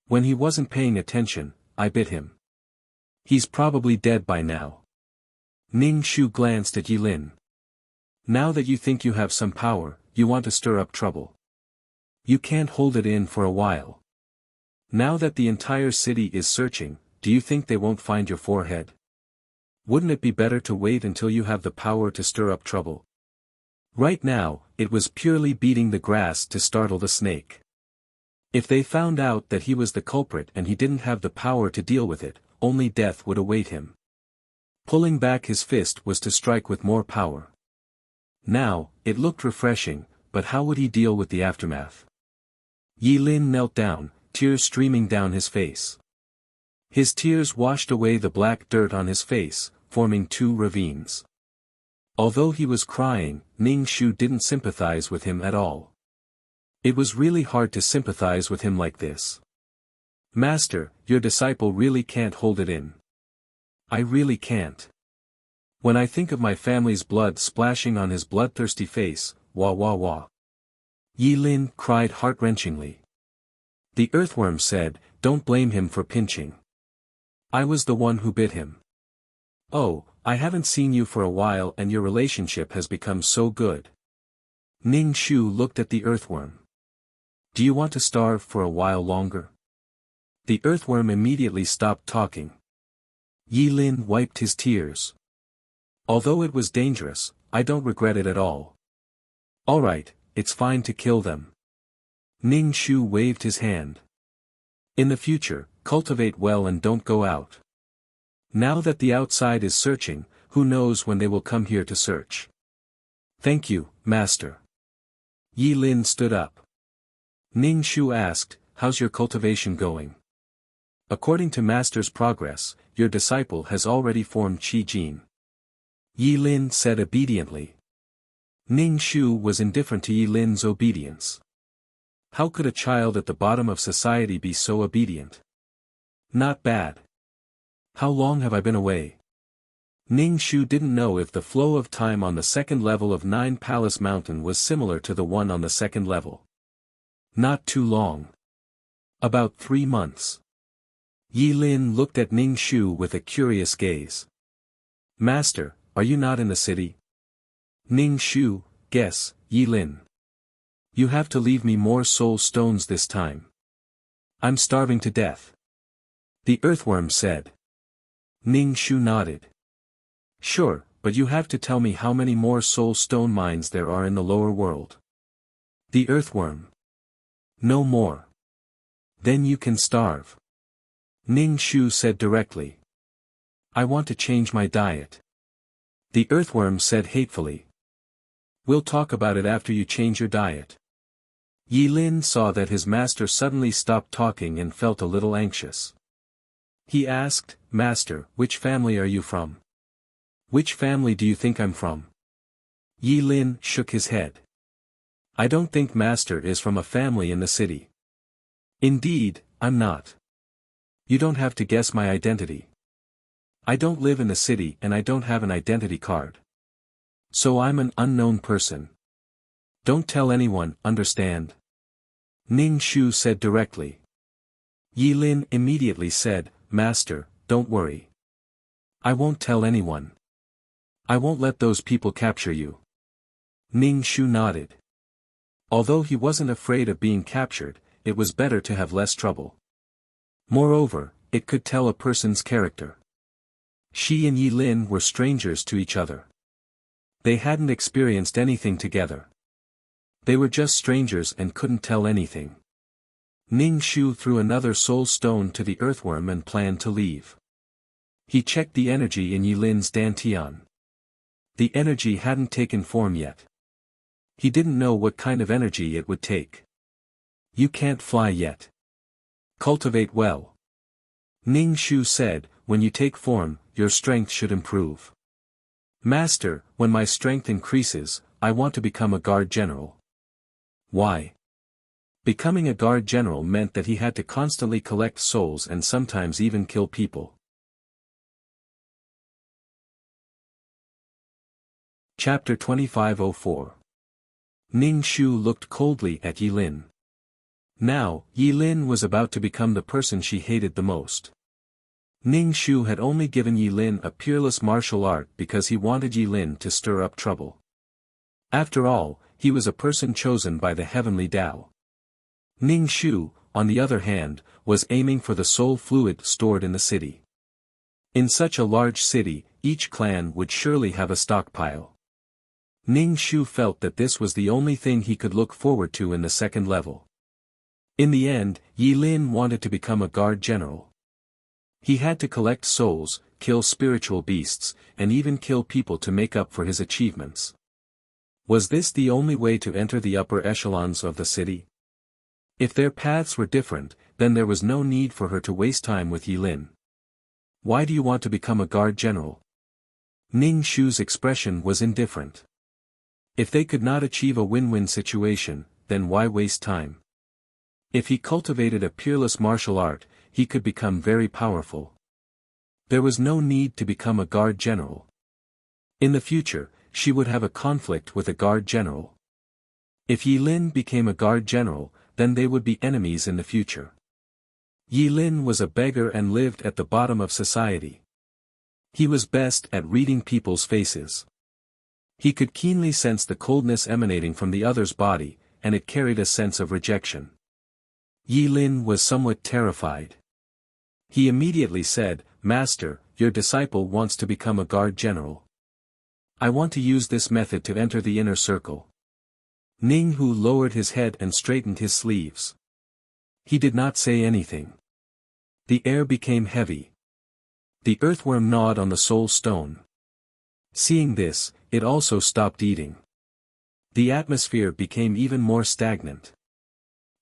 When he wasn't paying attention, I bit him. He's probably dead by now." Ning Shu glanced at Yi Lin. "Now that you think you have some power, you want to stir up trouble. You can't hold it in for a while. Now that the entire city is searching, do you think they won't find your forehead? Wouldn't it be better to wait until you have the power to stir up trouble?" Right now, it was purely beating the grass to startle the snake. If they found out that he was the culprit and he didn't have the power to deal with it, only death would await him. Pulling back his fist was to strike with more power. Now, it looked refreshing, but how would he deal with the aftermath? Yi Lin knelt down, tears streaming down his face. His tears washed away the black dirt on his face, forming 2 ravines. Although he was crying, Ning Shu didn't sympathize with him at all. It was really hard to sympathize with him like this. "Master, your disciple really can't hold it in. I really can't. When I think of my family's blood splashing on his bloodthirsty face, wah wah wah." Yi Lin cried heart-wrenchingly. The earthworm said, "Don't blame him for pinching. I was the one who bit him. Oh, I haven't seen you for a while and your relationship has become so good." Ning Shu looked at the earthworm. "Do you want to starve for a while longer?" The earthworm immediately stopped talking. Yi Lin wiped his tears. "Although it was dangerous, I don't regret it at all. Alright, it's fine to kill them." Ning Shu waved his hand. In the future, cultivate well and don't go out. Now that the outside is searching, who knows when they will come here to search. Thank you, Master. Yi Lin stood up. Ning Shu asked, how's your cultivation going? According to Master's progress, your disciple has already formed Qi Jin. Yi Lin said obediently. Ning Shu was indifferent to Yi Lin's obedience. How could a child at the bottom of society be so obedient? Not bad. How long have I been away? Ning Shu didn't know if the flow of time on the second level of Nine Palace Mountain was similar to the one on the second level. Not too long. About 3 months. Yi Lin looked at Ning Shu with a curious gaze. Master, are you not in the city? Ning Shu, guess, Yi Lin. You have to leave me more soul stones this time. I'm starving to death. The earthworm said. Ning Shu nodded. Sure, but you have to tell me how many more soul stone mines there are in the lower world. The earthworm. No more. Then you can starve. Ning Shu said directly. I want to change my diet. The earthworm said hatefully. We'll talk about it after you change your diet. Yi Lin saw that his master suddenly stopped talking and felt a little anxious. He asked, Master, which family are you from? Which family do you think I'm from? Yi Lin shook his head. I don't think Master is from a family in the city. Indeed, I'm not. You don't have to guess my identity. I don't live in the city and I don't have an identity card. So I'm an unknown person. Don't tell anyone, understand? Ning Shu said directly. Yi Lin immediately said, Master, don't worry. I won't tell anyone. I won't let those people capture you. Ning Shu nodded. Although he wasn't afraid of being captured, it was better to have less trouble. Moreover, it could tell a person's character. She and Yi Lin were strangers to each other. They hadn't experienced anything together. They were just strangers and couldn't tell anything. Ning Shu threw another soul stone to the earthworm and planned to leave. He checked the energy in Yi Lin's dantian. The energy hadn't taken form yet. He didn't know what kind of energy it would take. You can't fly yet. Cultivate well. Ning Shu said, when you take form, your strength should improve. Master, when my strength increases, I want to become a guard general. Why? Becoming a guard general meant that he had to constantly collect souls and sometimes even kill people. Chapter 2504. Ning Shu looked coldly at Yi Lin. Now, Yi Lin was about to become the person she hated the most. Ning Shu had only given Yi Lin a peerless martial art because he wanted Yi Lin to stir up trouble. After all, he was a person chosen by the heavenly Tao. Ning Shu, on the other hand, was aiming for the soul fluid stored in the city. In such a large city, each clan would surely have a stockpile. Ning Shu felt that this was the only thing he could look forward to in the second level. In the end, Yi Lin wanted to become a guard general. He had to collect souls, kill spiritual beasts, and even kill people to make up for his achievements. Was this the only way to enter the upper echelons of the city? If their paths were different, then there was no need for her to waste time with Yi Lin. Why do you want to become a guard general? Ning Shu's expression was indifferent. If they could not achieve a win-win situation, then why waste time? If he cultivated a peerless martial art, he could become very powerful. There was no need to become a guard general. In the future, she would have a conflict with a guard general. If Yi Lin became a guard general, then they would be enemies in the future. Yi Lin was a beggar and lived at the bottom of society. He was best at reading people's faces. He could keenly sense the coldness emanating from the other's body, and it carried a sense of rejection. Yi Lin was somewhat terrified. He immediately said, Master, your disciple wants to become a guard general. I want to use this method to enter the inner circle. Ning Hu lowered his head and straightened his sleeves. He did not say anything. The air became heavy. The earthworm gnawed on the soul stone. Seeing this, it also stopped eating. The atmosphere became even more stagnant.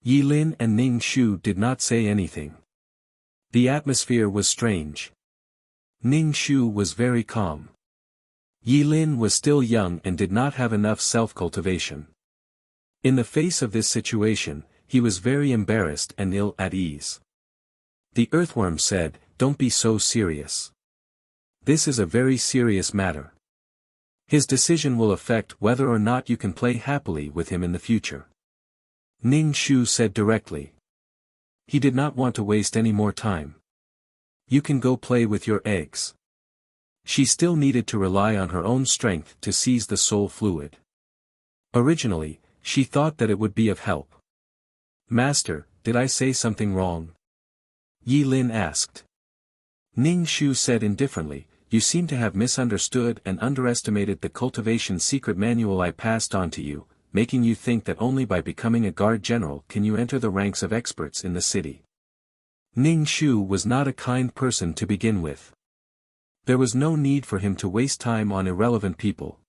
Yi Lin and Ning Shu did not say anything. The atmosphere was strange. Ning Shu was very calm. Yi Lin was still young and did not have enough self-cultivation. In the face of this situation, he was very embarrassed and ill at ease. The earthworm said, "Don't be so serious. This is a very serious matter. His decision will affect whether or not you can play happily with him in the future." Ning Shu said directly. He did not want to waste any more time. "You can go play with your eggs." She still needed to rely on her own strength to seize the soul fluid. Originally, she thought that it would be of help. "Master, did I say something wrong?" Yi Lin asked. Ning Shu said indifferently, "You seem to have misunderstood and underestimated the cultivation secret manual I passed on to you, making you think that only by becoming a guard general can you enter the ranks of experts in the city." Ning Shu was not a kind person to begin with. There was no need for him to waste time on irrelevant people.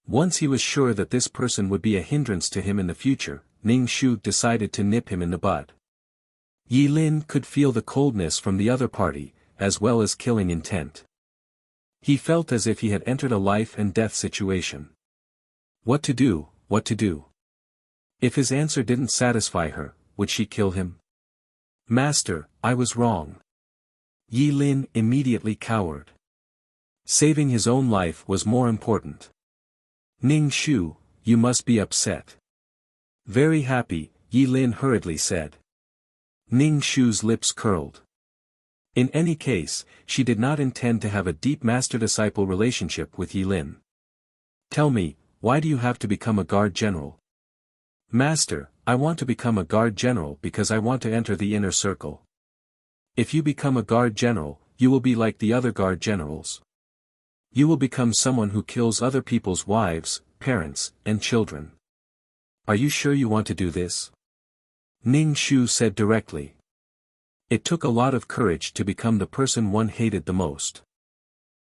Once he was sure that this person would be a hindrance to him in the future, Ning Shu decided to nip him in the bud. Yi Lin could feel the coldness from the other party, as well as killing intent. He felt as if he had entered a life and death situation. What to do, what to do? If his answer didn't satisfy her, would she kill him? "Master, I was wrong." Yi Lin immediately cowered. Saving his own life was more important. "Ning Shu, you must be upset." "Very happy," Yi Lin hurriedly said. Ning Shu's lips curled. In any case, she did not intend to have a deep master-disciple relationship with Yi Lin. "Tell me, why do you have to become a guard general?" "Master, I want to become a guard general because I want to enter the inner circle." "If you become a guard general, you will be like the other guard generals. You will become someone who kills other people's wives, parents, and children. Are you sure you want to do this?" Ning Shu said directly. It took a lot of courage to become the person one hated the most.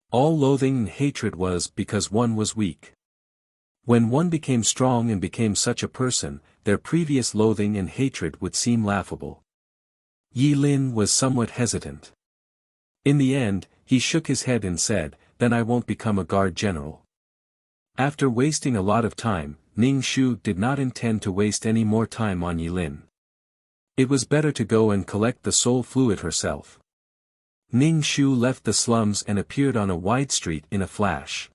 All loathing and hatred was because one was weak. When one became strong and became such a person, their previous loathing and hatred would seem laughable. Yi Lin was somewhat hesitant. In the end, he shook his head and said, "Then I won't become a guard general." After wasting a lot of time, Ning Shu did not intend to waste any more time on Yi Lin. It was better to go and collect the soul fluid herself. Ning Shu left the slums and appeared on a wide street in a flash.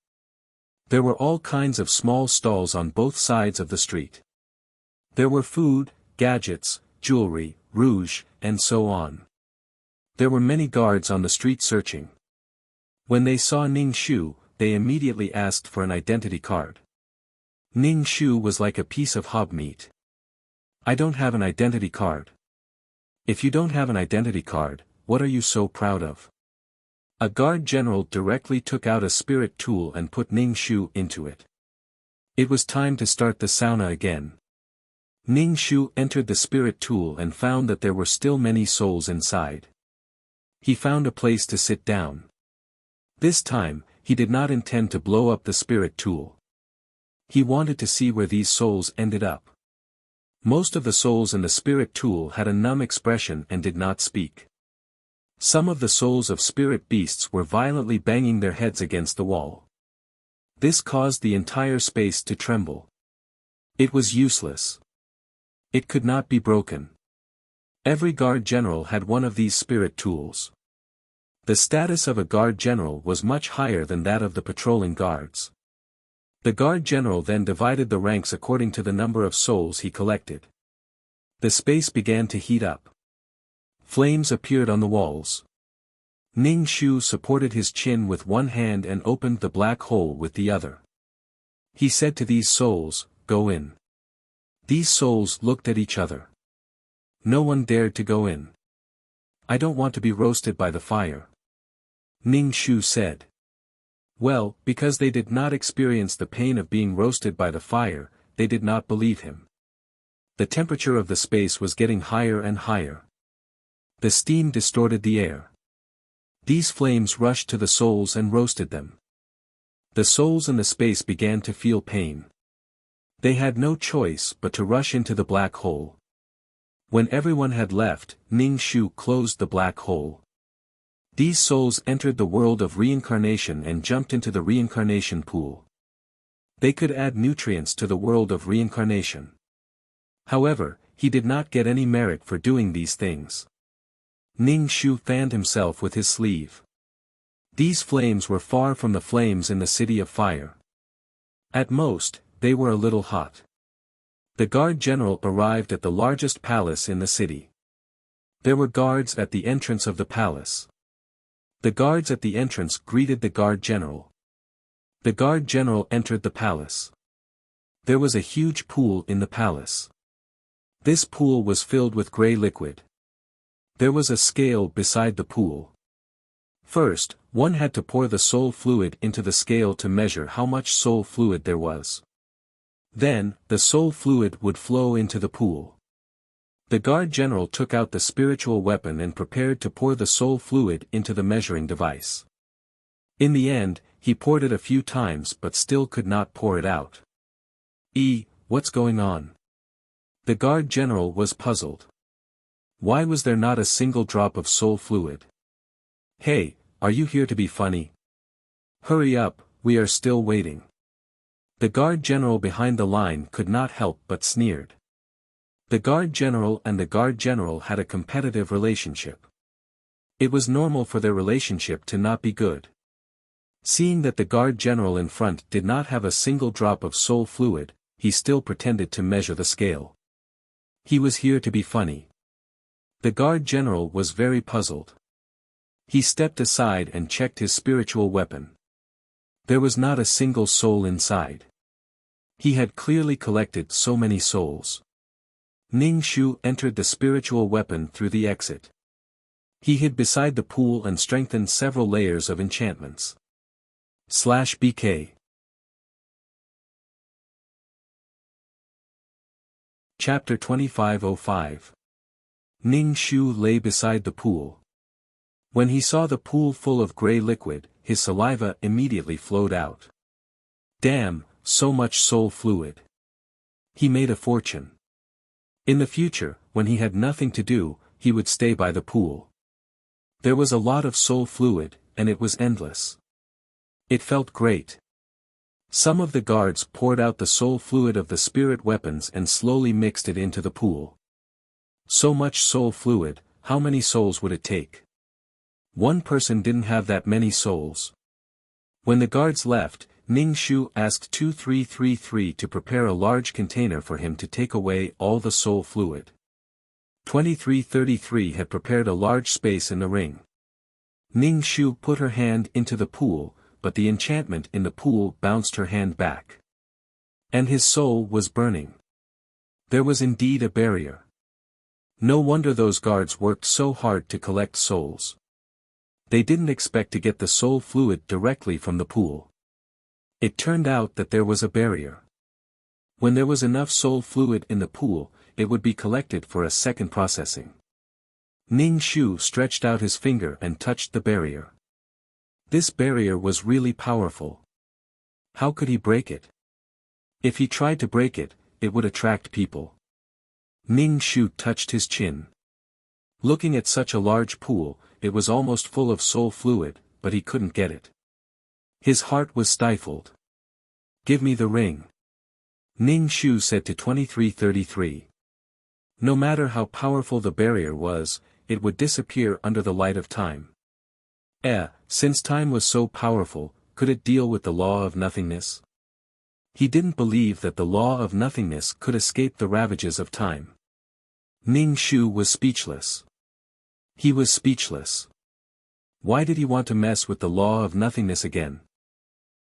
There were all kinds of small stalls on both sides of the street. There were food, gadgets, jewelry, rouge, and so on. There were many guards on the street searching. When they saw Ning Shu, they immediately asked for an identity card. Ning Shu was like a piece of hog meat. "I don't have an identity card." "If you don't have an identity card, what are you so proud of?" A guard general directly took out a spirit tool and put Ning Shu into it. It was time to start the sauna again. Ning Shu entered the spirit tool and found that there were still many souls inside. He found a place to sit down. This time, he did not intend to blow up the spirit tool. He wanted to see where these souls ended up. Most of the souls in the spirit tool had a numb expression and did not speak. Some of the souls of spirit beasts were violently banging their heads against the wall. This caused the entire space to tremble. It was useless. It could not be broken. Every guard general had one of these spirit tools. The status of a guard general was much higher than that of the patrolling guards. The guard general then divided the ranks according to the number of souls he collected. The space began to heat up. Flames appeared on the walls. Ning Shu supported his chin with one hand and opened the black hole with the other. He said to these souls, "Go in." These souls looked at each other. No one dared to go in. "I don't want to be roasted by the fire," Ning Shu said. Well, because they did not experience the pain of being roasted by the fire, they did not believe him. The temperature of the space was getting higher and higher. The steam distorted the air. These flames rushed to the souls and roasted them. The souls in the space began to feel pain. They had no choice but to rush into the black hole. When everyone had left, Ning Shu closed the black hole. These souls entered the world of reincarnation and jumped into the reincarnation pool. They could add nutrients to the world of reincarnation. However, he did not get any merit for doing these things. Ning Shu fanned himself with his sleeve. These flames were far from the flames in the city of fire. At most, they were a little hot. The guard general arrived at the largest palace in the city. There were guards at the entrance of the palace. The guards at the entrance greeted the guard general. The guard general entered the palace. There was a huge pool in the palace. This pool was filled with gray liquid. There was a scale beside the pool. First, one had to pour the soul fluid into the scale to measure how much soul fluid there was. Then, the soul fluid would flow into the pool. The guard general took out the spiritual weapon and prepared to pour the soul fluid into the measuring device. In the end, he poured it a few times but still could not pour it out. What's going on? The guard general was puzzled. Why was there not a single drop of soul fluid? Hey, are you here to be funny? Hurry up, we are still waiting. The guard general behind the line could not help but sneered. The guard general and the guard general had a competitive relationship. It was normal for their relationship to not be good. Seeing that the guard general in front did not have a single drop of soul fluid, he still pretended to measure the scale. He was here to be funny. The guard general was very puzzled. He stepped aside and checked his spiritual weapon. There was not a single soul inside. He had clearly collected so many souls. Ning Shu entered the spiritual weapon through the exit. He hid beside the pool and strengthened several layers of enchantments. /BK Chapter 2505. Ning Shu lay beside the pool. When he saw the pool full of gray liquid, his saliva immediately flowed out. Damn, so much soul fluid. He made a fortune. In the future, when he had nothing to do, he would stay by the pool. There was a lot of soul fluid, and it was endless. It felt great. Some of the guards poured out the soul fluid of the spirit weapons and slowly mixed it into the pool. So much soul fluid, how many souls would it take? One person didn't have that many souls. When the guards left, Ning Shu asked 2333 to prepare a large container for him to take away all the soul fluid. 2333 had prepared a large space in the ring. Ning Shu put her hand into the pool, but the enchantment in the pool bounced her hand back. And his soul was burning. There was indeed a barrier. No wonder those guards worked so hard to collect souls. They didn't expect to get the soul fluid directly from the pool. It turned out that there was a barrier. When there was enough soul fluid in the pool, it would be collected for a second processing. Ning Shu stretched out his finger and touched the barrier. This barrier was really powerful. How could he break it? If he tried to break it, it would attract people. Ning Shu touched his chin. Looking at such a large pool, it was almost full of soul fluid, but he couldn't get it. His heart was stifled. Give me the ring. Ning Shu said to 2333. No matter how powerful the barrier was, it would disappear under the light of time. Since time was so powerful, could it deal with the law of nothingness? He didn't believe that the law of nothingness could escape the ravages of time. Ning Shu was speechless. He was speechless. Why did he want to mess with the law of nothingness again?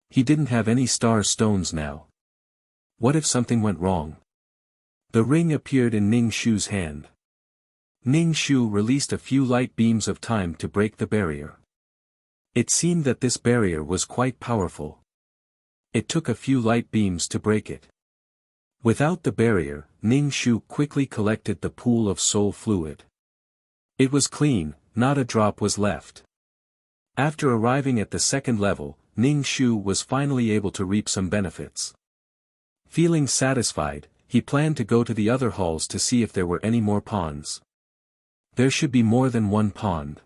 He didn't have any star stones now. What if something went wrong? The ring appeared in Ning Shu's hand. Ning Shu released a few light beams of time to break the barrier. It seemed that this barrier was quite powerful. It took a few light beams to break it. Without the barrier, Ning Shu quickly collected the pool of soul fluid. It was clean, not a drop was left. After arriving at the second level, Ning Shu was finally able to reap some benefits. Feeling satisfied, he planned to go to the other halls to see if there were any more ponds. There should be more than one pond.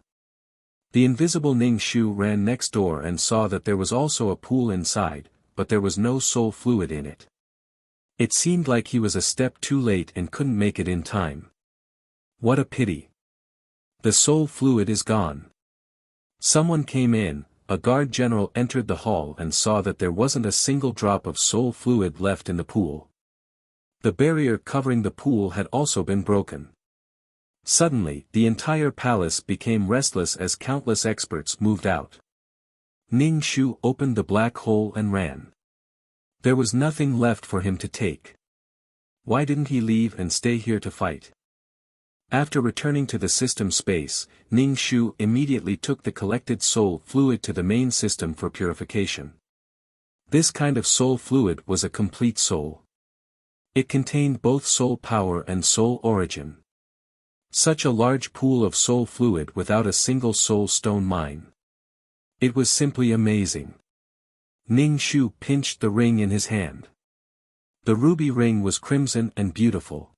The invisible Ning Shu ran next door and saw that there was also a pool inside, but there was no soul fluid in it. It seemed like he was a step too late and couldn't make it in time. What a pity. The soul fluid is gone. Someone came in. A guard general entered the hall and saw that there wasn't a single drop of soul fluid left in the pool. The barrier covering the pool had also been broken. Suddenly, the entire palace became restless as countless experts moved out. Ning Shu opened the black hole and ran. There was nothing left for him to take. Why didn't he leave and stay here to fight? After returning to the system space, Ning Shu immediately took the collected soul fluid to the main system for purification. This kind of soul fluid was a complete soul. It contained both soul power and soul origin. Such a large pool of soul fluid without a single soul stone mine. It was simply amazing. Ning Shu pinched the ring in his hand. The ruby ring was crimson and beautiful.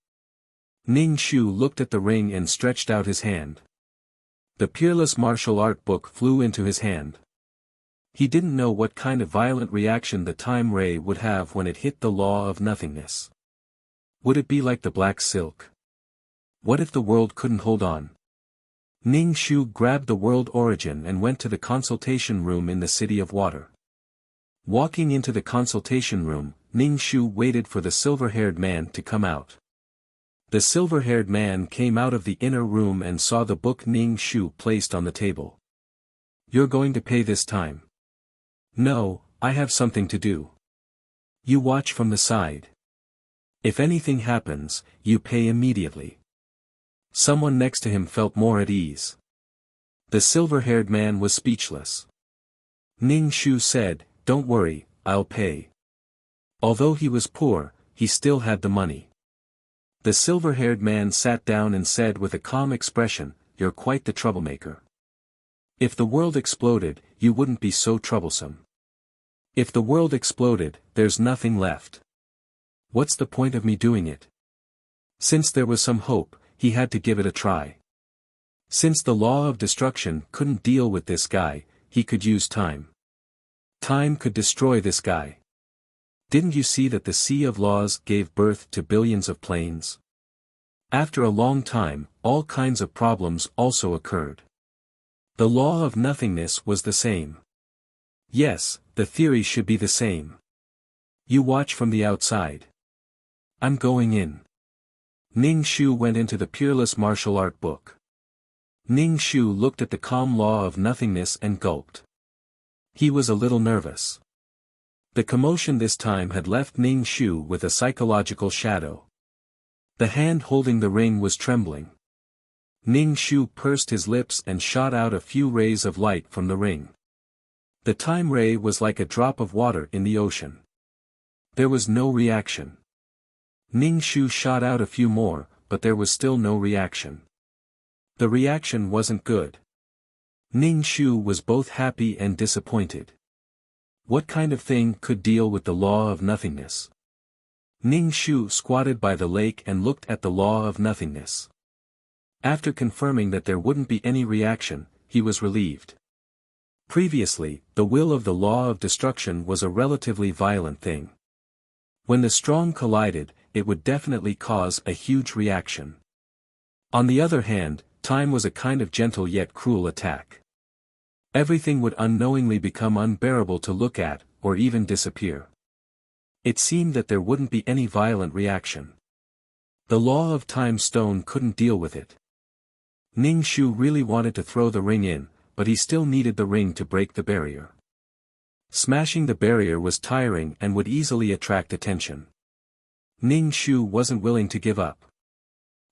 Ning Shu looked at the ring and stretched out his hand. The Peerless Martial Art book flew into his hand. He didn't know what kind of violent reaction the time ray would have when it hit the law of nothingness. Would it be like the black silk? What if the world couldn't hold on? Ning Shu grabbed the world origin and went to the consultation room in the City of Water. Walking into the consultation room, Ning Shu waited for the silver-haired man to come out. The silver-haired man came out of the inner room and saw the book Ning Shu placed on the table. You're going to pay this time. No, I have something to do. You watch from the side. If anything happens, you pay immediately. Someone next to him felt more at ease. The silver-haired man was speechless. Ning Shu said, "Don't worry, I'll pay." Although he was poor, he still had the money. The silver-haired man sat down and said with a calm expression, "You're quite the troublemaker. If the world exploded, you wouldn't be so troublesome. If the world exploded, there's nothing left. What's the point of me doing it?" Since there was some hope, he had to give it a try. Since the law of destruction couldn't deal with this guy, he could use time. Time could destroy this guy. Didn't you see that the Sea of Laws gave birth to billions of planes? After a long time, all kinds of problems also occurred. The law of nothingness was the same. Yes, the theory should be the same. You watch from the outside. I'm going in. Ning Shu went into the Peerless Martial Art book. Ning Shu looked at the calm law of nothingness and gulped. He was a little nervous. The commotion this time had left Ning Shu with a psychological shadow. The hand holding the ring was trembling. Ning Shu pursed his lips and shot out a few rays of light from the ring. The time ray was like a drop of water in the ocean. There was no reaction. Ning Shu shot out a few more, but there was still no reaction. The reaction wasn't good. Ning Shu was both happy and disappointed. What kind of thing could deal with the law of nothingness? Ning Shu squatted by the lake and looked at the law of nothingness. After confirming that there wouldn't be any reaction, he was relieved. Previously, the will of the law of destruction was a relatively violent thing. When the strong collided, it would definitely cause a huge reaction. On the other hand, time was a kind of gentle yet cruel attack. Everything would unknowingly become unbearable to look at, or even disappear. It seemed that there wouldn't be any violent reaction. The law of time stone couldn't deal with it. Ning Shu really wanted to throw the ring in, but he still needed the ring to break the barrier. Smashing the barrier was tiring and would easily attract attention. Ning Shu wasn't willing to give up.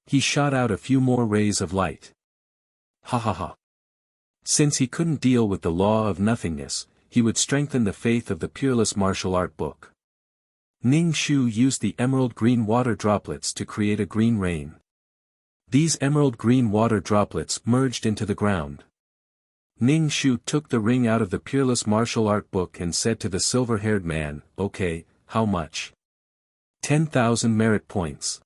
He shot out a few more rays of light. Ha ha ha. Since he couldn't deal with the law of nothingness, he would strengthen the faith of the Peerless Martial Art book. Ning Shu used the emerald green water droplets to create a green rain. These emerald green water droplets merged into the ground. Ning Shu took the ring out of the Peerless Martial Art book and said to the silver-haired man, "Okay, how much?" 10,000 merit points.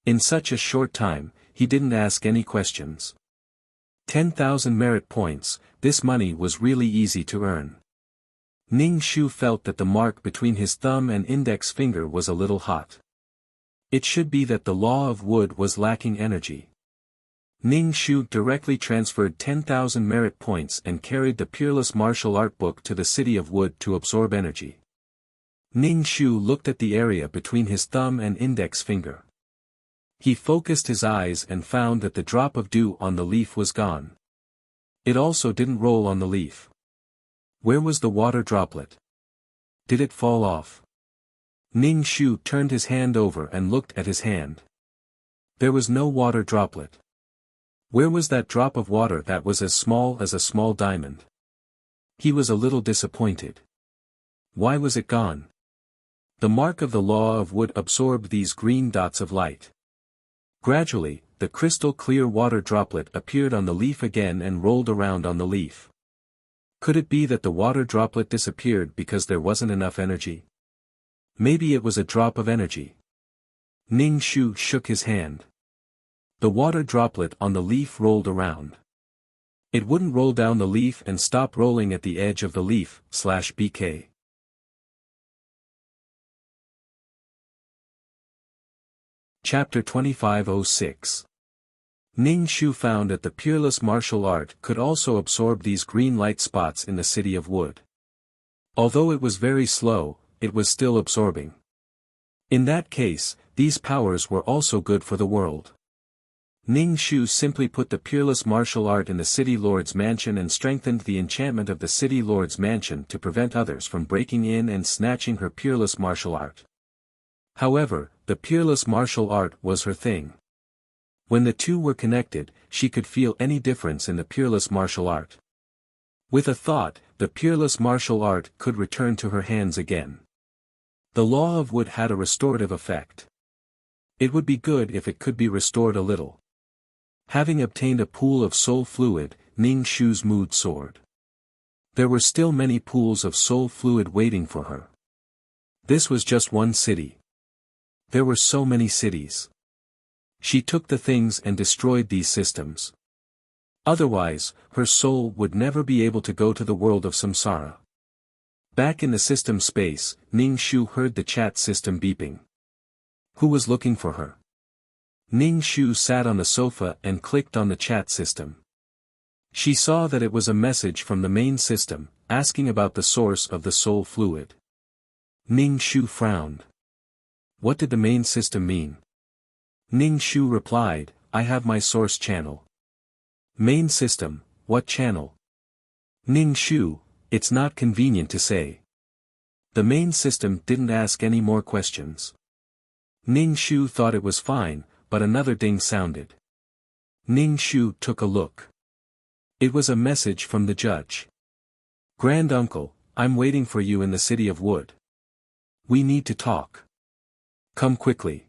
In such a short time, he didn't ask any questions. 10,000 merit points, this money was really easy to earn. Ning Shu felt that the mark between his thumb and index finger was a little hot. It should be that the law of wood was lacking energy. Ning Shu directly transferred 10,000 merit points and carried the Peerless Martial Art book to the City of Wood to absorb energy. Ning Shu looked at the area between his thumb and index finger. He focused his eyes and found that the drop of dew on the leaf was gone. It also didn't roll on the leaf. Where was the water droplet? Did it fall off? Ning Shu turned his hand over and looked at his hand. There was no water droplet. Where was that drop of water that was as small as a small diamond? He was a little disappointed. Why was it gone? The mark of the law of wood absorbed these green dots of light. Gradually, the crystal-clear water droplet appeared on the leaf again and rolled around on the leaf. Could it be that the water droplet disappeared because there wasn't enough energy? Maybe it was a drop of energy. Ning Shu shook his hand. The water droplet on the leaf rolled around. It wouldn't roll down the leaf and stop rolling at the edge of the leaf/BK. Chapter 2506. Ning Shu found that the Peerless Martial Art could also absorb these green light spots in the City of Wood. Although it was very slow, it was still absorbing. In that case, these powers were also good for the world. Ning Shu simply put the Peerless Martial Art in the City Lord's mansion and strengthened the enchantment of the City Lord's mansion to prevent others from breaking in and snatching her Peerless Martial Art. However, the Peerless Martial Art was her thing. When the two were connected, she could feel any difference in the Peerless Martial Art. With a thought, the Peerless Martial Art could return to her hands again. The law of wood had a restorative effect. It would be good if it could be restored a little. Having obtained a pool of soul fluid, Ning Shu's mood soared. There were still many pools of soul fluid waiting for her. This was just one city. There were so many cities. She took the things and destroyed these systems. Otherwise, her soul would never be able to go to the world of samsara. Back in the system space, Ning Shu heard the chat system beeping. Who was looking for her? Ning Shu sat on the sofa and clicked on the chat system. She saw that it was a message from the main system, asking about the source of the soul fluid. Ning Shu frowned. What did the main system mean? Ning Shu replied, I have my source channel. Main system, what channel? Ning Shu, it's not convenient to say. The main system didn't ask any more questions. Ning Shu thought it was fine, but another ding sounded. Ning Shu took a look. It was a message from the judge. Grand Uncle, I'm waiting for you in the City of Wood. We need to talk. Come quickly.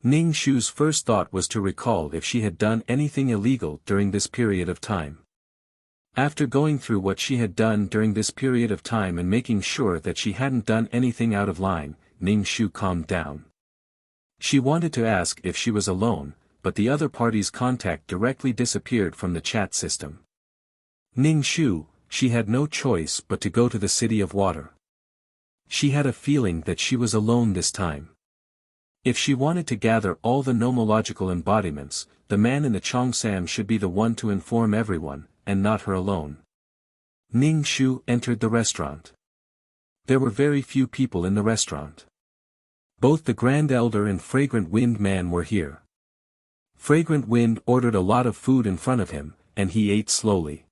Ning Shu's first thought was to recall if she had done anything illegal during this period of time. After going through what she had done during this period of time and making sure that she hadn't done anything out of line, Ning Shu calmed down. She wanted to ask if she was alone, but the other party's contact directly disappeared from the chat system. Ning Shu, she had no choice but to go to the City of Water. She had a feeling that she was alone this time. If she wanted to gather all the nomological embodiments, the man in the Cheongsam should be the one to inform everyone, and not her alone. Ning Shu entered the restaurant. There were very few people in the restaurant. Both the Grand Elder and Fragrant Wind Man were here. Fragrant Wind ordered a lot of food in front of him, and he ate slowly.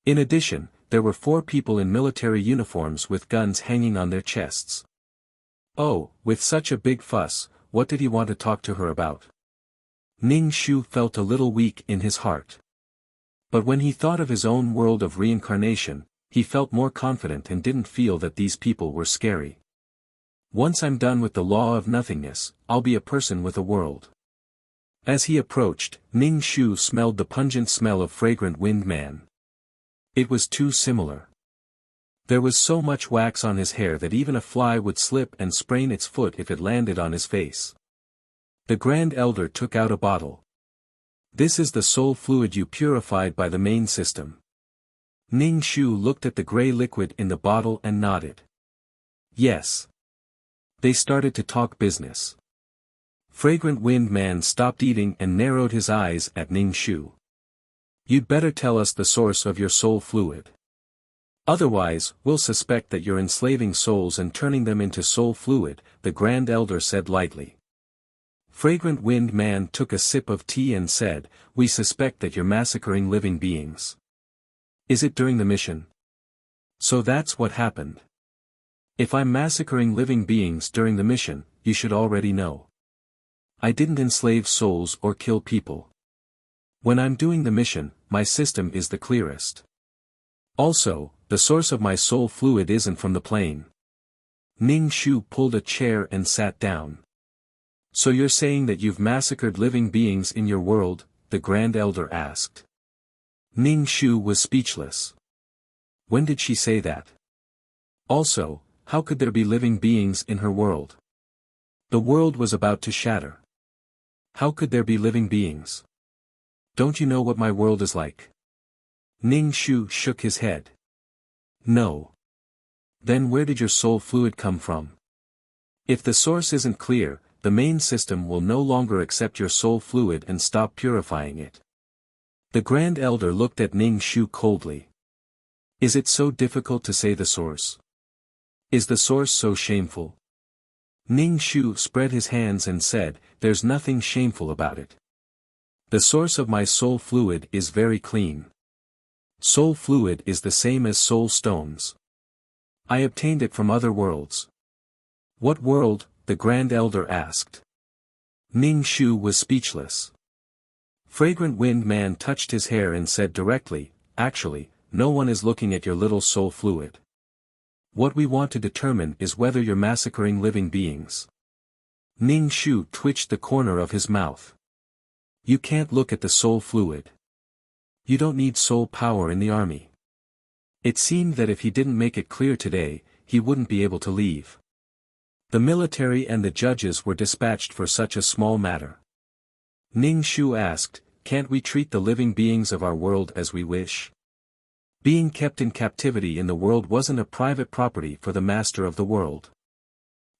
In addition, there were 4 people in military uniforms with guns hanging on their chests. Oh, with such a big fuss, what did he want to talk to her about? Ning Shu felt a little weak in his heart. But when he thought of his own world of reincarnation, he felt more confident and didn't feel that these people were scary. Once I'm done with the law of nothingness, I'll be a person with a world. As he approached, Ning Shu smelled the pungent smell of fragrant wind man. It was too similar. There was so much wax on his hair that even a fly would slip and sprain its foot if it landed on his face. The Grand Elder took out a bottle. This is the soul fluid you purified by the main system. Ning Shu looked at the gray liquid in the bottle and nodded. Yes. They started to talk business. Fragrant Wind Man stopped eating and narrowed his eyes at Ning Shu. You'd better tell us the source of your soul fluid. Otherwise, we'll suspect that you're enslaving souls and turning them into soul fluid, the Grand Elder said lightly. Fragrant Wind Man took a sip of tea and said, we suspect that you're massacring living beings. Is it during the mission? So that's what happened. If I'm massacring living beings during the mission, you should already know. I didn't enslave souls or kill people. When I'm doing the mission, my system is the clearest. Also, the source of my soul fluid isn't from the plane. Ning Shu pulled a chair and sat down. So you're saying that you've massacred living beings in your world? The Grand Elder asked. Ning Shu was speechless. When did she say that? Also, how could there be living beings in her world? The world was about to shatter. How could there be living beings? Don't you know what my world is like? Ning Shu shook his head. No. Then where did your soul fluid come from? If the source isn't clear, the main system will no longer accept your soul fluid and stop purifying it. The Grand Elder looked at Ning Shu coldly. Is it so difficult to say the source? Is the source so shameful? Ning Shu spread his hands and said, there's nothing shameful about it. The source of my soul fluid is very clean. Soul fluid is the same as soul stones. I obtained it from other worlds. What world? The Grand Elder asked. Ning Shu was speechless. Fragrant Wind Man touched his hair and said directly, actually, no one is looking at your little soul fluid. What we want to determine is whether you're massacring living beings. Ning Shu twitched the corner of his mouth. You can't look at the soul fluid. You don't need soul power in the army. It seemed that if he didn't make it clear today, he wouldn't be able to leave. The military and the judges were dispatched for such a small matter. Ning Shu asked, can't we treat the living beings of our world as we wish? Being kept in captivity in the world wasn't a private property for the master of the world.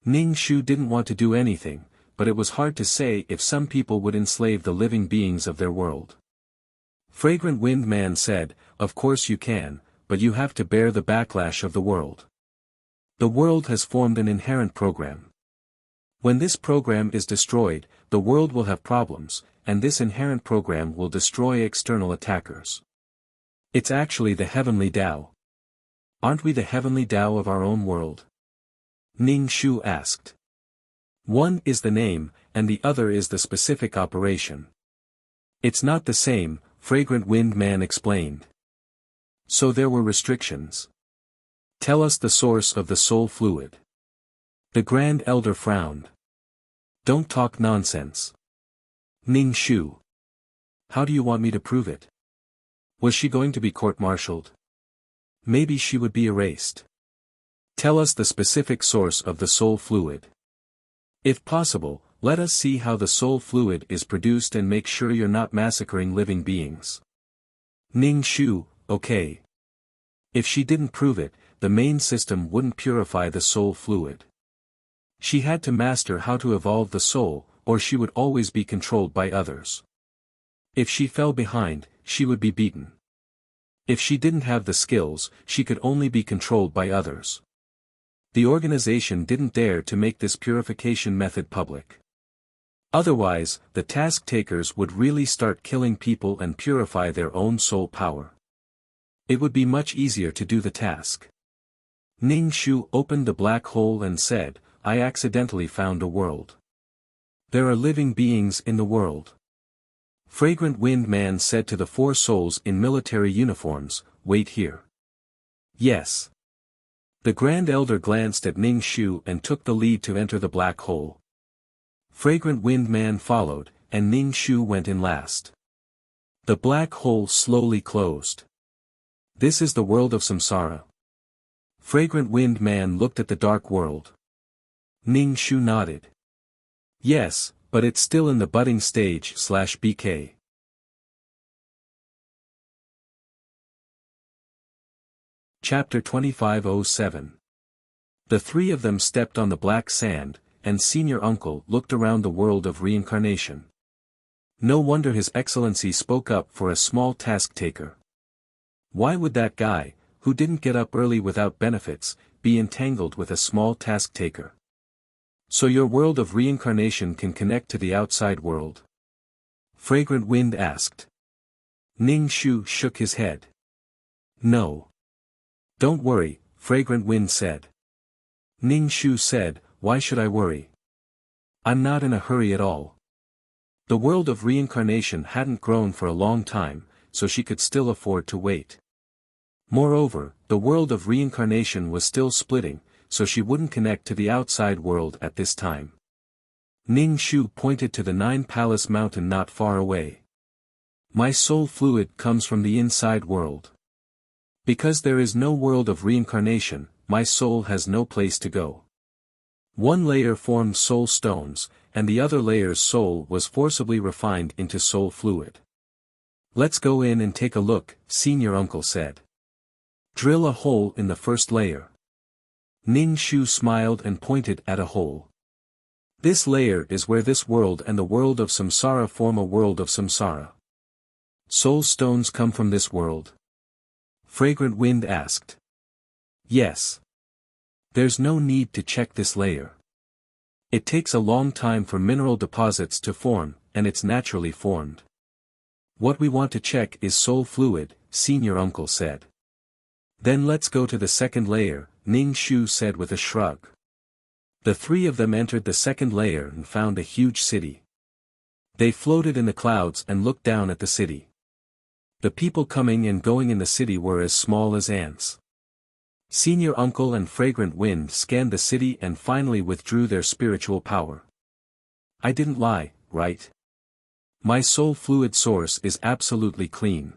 Ning Shu didn't want to do anything, but it was hard to say if some people would enslave the living beings of their world. Fragrant Wind Man said, of course you can, but you have to bear the backlash of the world. The world has formed an inherent program. When this program is destroyed, the world will have problems, and this inherent program will destroy external attackers. It's actually the heavenly Tao. Aren't we the heavenly Tao of our own world? Ning Shu asked. One is the name, and the other is the specific operation. It's not the same, Fragrant Wind Man explained. So there were restrictions. Tell us the source of the soul fluid. The Grand Elder frowned. Don't talk nonsense. Ning Shu. How do you want me to prove it? Was she going to be court-martialed? Maybe she would be erased. Tell us the specific source of the soul fluid. If possible, let us see how the soul fluid is produced and make sure you're not massacring living beings. Ning Shu, okay. If she didn't prove it, the main system wouldn't purify the soul fluid. She had to master how to evolve the soul, or she would always be controlled by others. If she fell behind, she would be beaten. If she didn't have the skills, she could only be controlled by others. The organization didn't dare to make this purification method public. Otherwise, the task takers would really start killing people and purify their own soul power. It would be much easier to do the task. Ning Shu opened the black hole and said, I accidentally found a world. There are living beings in the world. Fragrant Wind Man said to the 4 souls in military uniforms, wait here. Yes. The Grand Elder glanced at Ning Shu and took the lead to enter the black hole. Fragrant Wind Man followed, and Ning Shu went in last. The black hole slowly closed. This is the world of samsara. Fragrant Wind Man looked at the dark world. Ning Shu nodded. Yes, but it's still in the budding stage /BK. Chapter 2507. The three of them stepped on the black sand, and Senior Uncle looked around the world of reincarnation. No wonder His Excellency spoke up for a small task-taker. Why would that guy, who didn't get up early without benefits, be entangled with a small task-taker? So your world of reincarnation can connect to the outside world? Fragrant Wind asked. Ning Shu shook his head. No. Don't worry, Fragrant Wind said. Ning Shu said, why should I worry? I'm not in a hurry at all. The world of reincarnation hadn't grown for a long time, so she could still afford to wait. Moreover, the world of reincarnation was still splitting, so she wouldn't connect to the outside world at this time. Ning Shu pointed to the Nine-Palace Mountain not far away. My soul fluid comes from the inside world. Because there is no world of reincarnation, my soul has no place to go. One layer formed soul stones, and the other layer's soul was forcibly refined into soul fluid. Let's go in and take a look, Senior Uncle said. Drill a hole in the first layer. Ning Shu smiled and pointed at a hole. This layer is where this world and the world of samsara form a world of samsara. Soul stones come from this world? Fragrant Wind asked. Yes. There's no need to check this layer. It takes a long time for mineral deposits to form, and it's naturally formed. What we want to check is soul fluid, Senior Uncle said. Then let's go to the second layer, Ning Shu said with a shrug. The three of them entered the second layer and found a huge city. They floated in the clouds and looked down at the city. The people coming and going in the city were as small as ants. Senior Uncle and Fragrant Wind scanned the city and finally withdrew their spiritual power. I didn't lie, right? My soul fluid source is absolutely clean.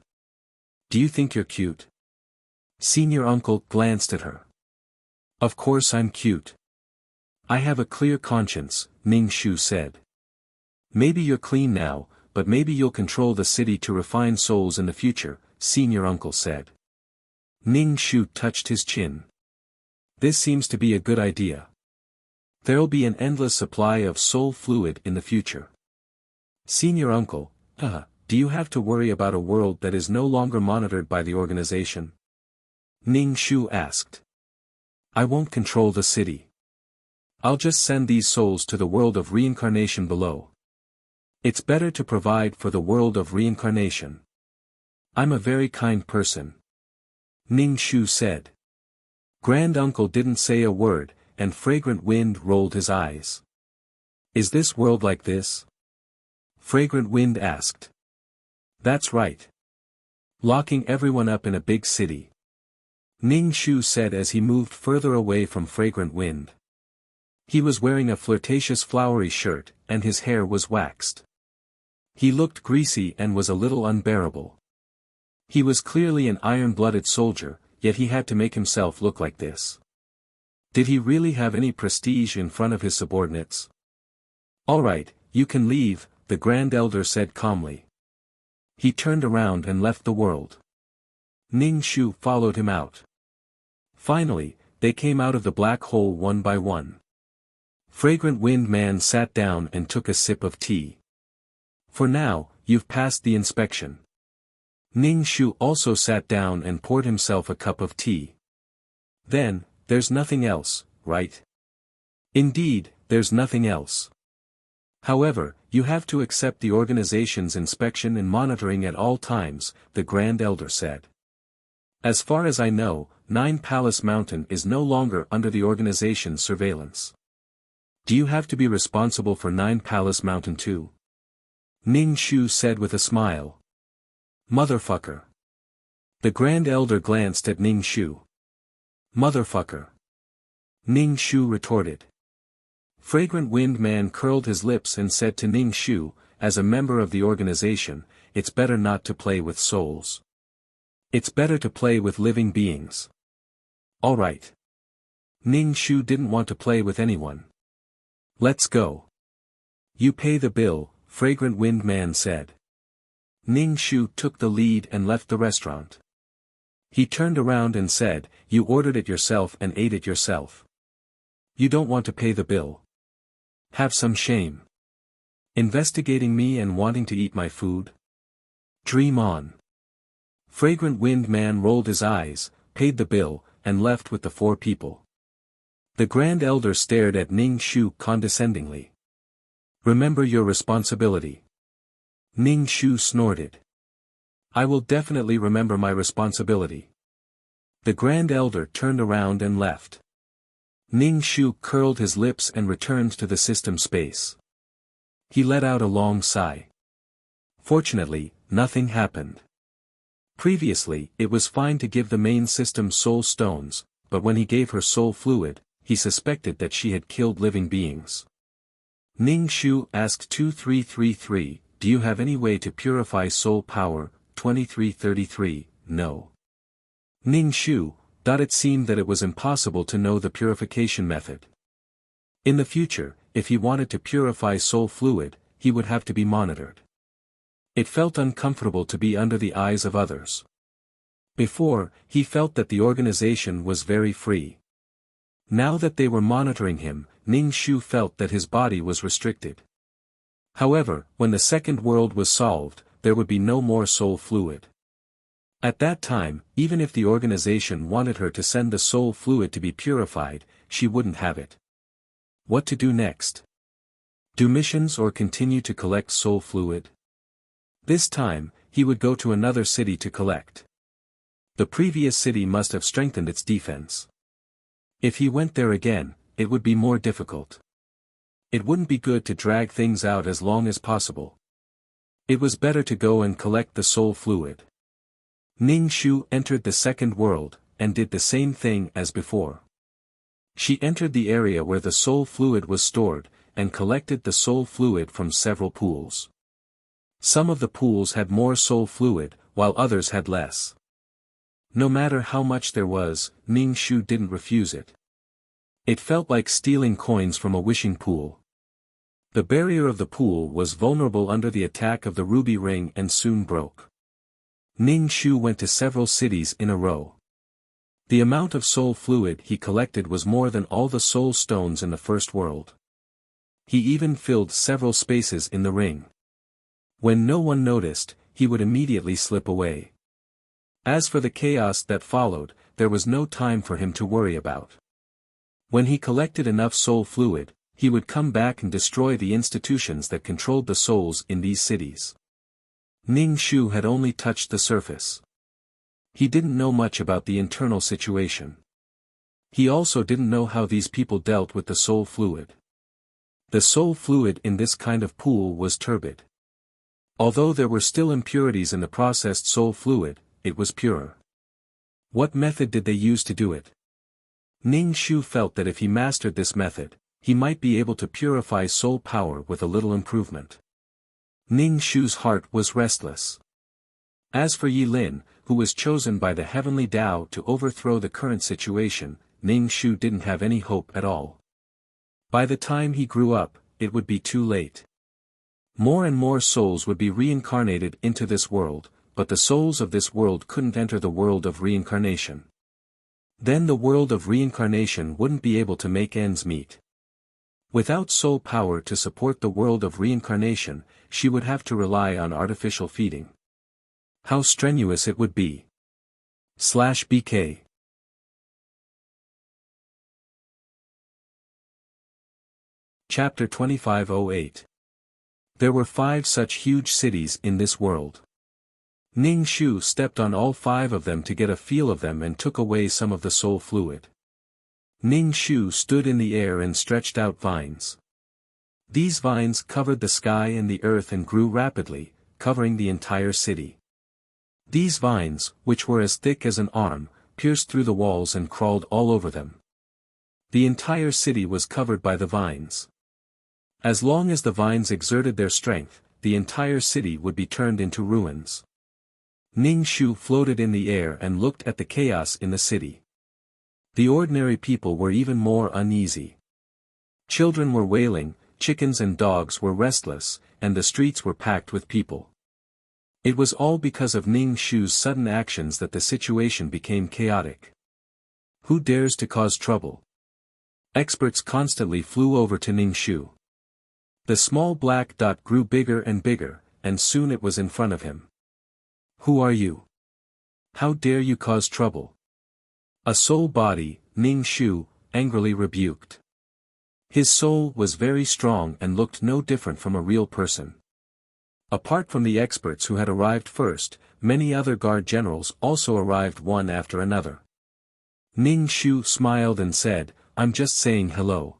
Do you think you're cute? Senior Uncle glanced at her. Of course I'm cute. I have a clear conscience, Ning Shu said. Maybe you're clean now, but maybe you'll control the city to refine souls in the future, Senior Uncle said. Ning Shu touched his chin. This seems to be a good idea. There'll be an endless supply of soul fluid in the future. Senior Uncle, do you have to worry about a world that is no longer monitored by the organization? Ning Shu asked. I won't control the city. I'll just send these souls to the world of reincarnation below. It's better to provide for the world of reincarnation. I'm a very kind person. Ning Shu said. Grand Uncle didn't say a word, and Fragrant Wind rolled his eyes. Is this world like this? Fragrant Wind asked. That's right. Locking everyone up in a big city. Ning Shu said as he moved further away from Fragrant Wind. He was wearing a flirtatious flowery shirt, and his hair was waxed. He looked greasy and was a little unbearable. He was clearly an iron-blooded soldier, yet he had to make himself look like this. Did he really have any prestige in front of his subordinates? All right, you can leave, the Grand Elder said calmly. He turned around and left the world. Ning Shu followed him out. Finally, they came out of the black hole one by one. Fragrant Wind Man sat down and took a sip of tea. For now, you've passed the inspection. Ning Shu also sat down and poured himself a cup of tea. Then, there's nothing else, right? Indeed, there's nothing else. However, you have to accept the organization's inspection and monitoring at all times, the Grand Elder said. As far as I know, Nine-Palace Mountain is no longer under the organization's surveillance. Do you have to be responsible for Nine-Palace Mountain too? Ning Shu said with a smile. Motherfucker. The Grand Elder glanced at Ning Shu. Motherfucker. Ning Shu retorted. Fragrant Wind Man curled his lips and said to Ning Shu, as a member of the organization, it's better not to play with souls. It's better to play with living beings. Alright. Ning Shu didn't want to play with anyone. Let's go. You pay the bill, Fragrant Wind Man said. Ning Shu took the lead and left the restaurant. He turned around and said, "You ordered it yourself and ate it yourself. You don't want to pay the bill. Have some shame. Investigating me and wanting to eat my food? Dream on." Fragrant Wind Man rolled his eyes, paid the bill, and left with the 4 people. The Grand Elder stared at Ning Shu condescendingly. "Remember your responsibility." Ning Shu snorted. "I will definitely remember my responsibility." The Grand Elder turned around and left. Ning Shu curled his lips and returned to the system space. He let out a long sigh. Fortunately, nothing happened. Previously, it was fine to give the main system soul stones, but when he gave her soul fluid, he suspected that she had killed living beings. Ning Shu asked 2333, "Do you have any way to purify soul power?" 2333, "No." Ning Shu, it seemed that it was impossible to know the purification method. In the future, if he wanted to purify soul fluid, he would have to be monitored. It felt uncomfortable to be under the eyes of others. Before, he felt that the organization was very free. Now that they were monitoring him, Ning Shu felt that his body was restricted. However, when the second world was solved, there would be no more soul fluid. At that time, even if the organization wanted her to send the soul fluid to be purified, she wouldn't have it. What to do next? Do missions or continue to collect soul fluid? This time, he would go to another city to collect. The previous city must have strengthened its defense. If he went there again, it would be more difficult. It wouldn't be good to drag things out as long as possible. It was better to go and collect the soul fluid. Ning Shu entered the second world, and did the same thing as before. She entered the area where the soul fluid was stored, and collected the soul fluid from several pools. Some of the pools had more soul fluid, while others had less. No matter how much there was, Ning Shu didn't refuse it. It felt like stealing coins from a wishing pool. The barrier of the pool was vulnerable under the attack of the ruby ring and soon broke. Ning Shu went to several cities in a row. The amount of soul fluid he collected was more than all the soul stones in the first world. He even filled several spaces in the ring. When no one noticed, he would immediately slip away. As for the chaos that followed, there was no time for him to worry about. When he collected enough soul fluid, he would come back and destroy the institutions that controlled the souls in these cities. Ning Shu had only touched the surface. He didn't know much about the internal situation. He also didn't know how these people dealt with the soul fluid. The soul fluid in this kind of pool was turbid. Although there were still impurities in the processed soul fluid, it was pure. What method did they use to do it? Ning Shu felt that if he mastered this method, he might be able to purify soul power with a little improvement. Ning Shu's heart was restless. As for Yi Lin, who was chosen by the Heavenly Tao to overthrow the current situation, Ning Shu didn't have any hope at all. By the time he grew up, it would be too late. More and more souls would be reincarnated into this world, but the souls of this world couldn't enter the world of reincarnation. Then the world of reincarnation wouldn't be able to make ends meet. Without soul power to support the world of reincarnation, she would have to rely on artificial feeding. How strenuous it would be. /BK Chapter 2508. There were 5 such huge cities in this world. Ning Shu stepped on all 5 of them to get a feel of them and took away some of the soul fluid. Ning Shu stood in the air and stretched out vines. These vines covered the sky and the earth and grew rapidly, covering the entire city. These vines, which were as thick as an arm, pierced through the walls and crawled all over them. The entire city was covered by the vines. As long as the vines exerted their strength, the entire city would be turned into ruins. Ning Shu floated in the air and looked at the chaos in the city. The ordinary people were even more uneasy. Children were wailing, chickens and dogs were restless, and the streets were packed with people. It was all because of Ning Shu's sudden actions that the situation became chaotic. Who dares to cause trouble? Experts constantly flew over to Ning Shu. The small black dot grew bigger and bigger, and soon it was in front of him. Who are you? How dare you cause trouble? A soul body, Ning Shu angrily rebuked. His soul was very strong and looked no different from a real person. Apart from the experts who had arrived first, many other guard generals also arrived one after another. Ning Shu smiled and said, "I'm just saying hello.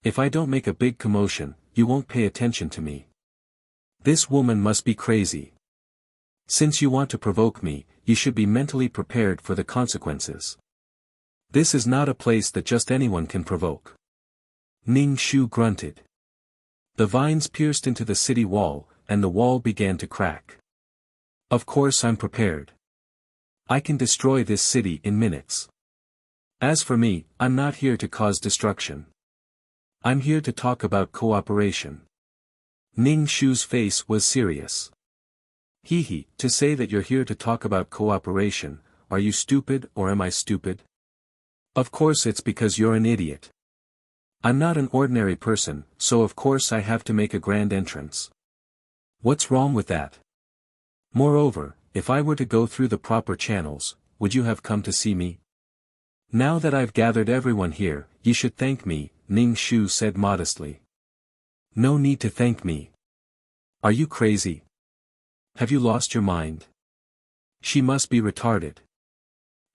If I don't make a big commotion, you won't pay attention to me. This woman must be crazy. Since you want to provoke me, you should be mentally prepared for the consequences. This is not a place that just anyone can provoke." Ning Shu grunted. The vines pierced into the city wall, and the wall began to crack. Of course I'm prepared. I can destroy this city in minutes. As for me, I'm not here to cause destruction. I'm here to talk about cooperation. Ning Shu's face was serious. Hee, to say that you're here to talk about cooperation, are you stupid or am I stupid? Of course it's because you're an idiot. I'm not an ordinary person, so of course I have to make a grand entrance. What's wrong with that? Moreover, if I were to go through the proper channels, would you have come to see me? Now that I've gathered everyone here, you should thank me, Ning Shu said modestly. No need to thank me. Are you crazy? Have you lost your mind? She must be retarded.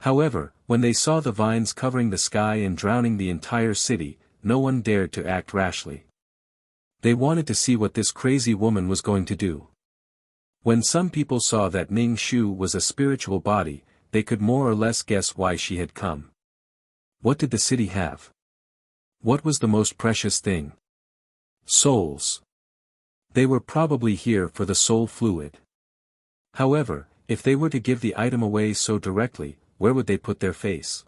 However, when they saw the vines covering the sky and drowning the entire city, no one dared to act rashly. They wanted to see what this crazy woman was going to do. When some people saw that Ning Shu was a spiritual body, they could more or less guess why she had come. What did the city have? What was the most precious thing? Souls. They were probably here for the soul fluid. However, if they were to give the item away so directly, where would they put their face?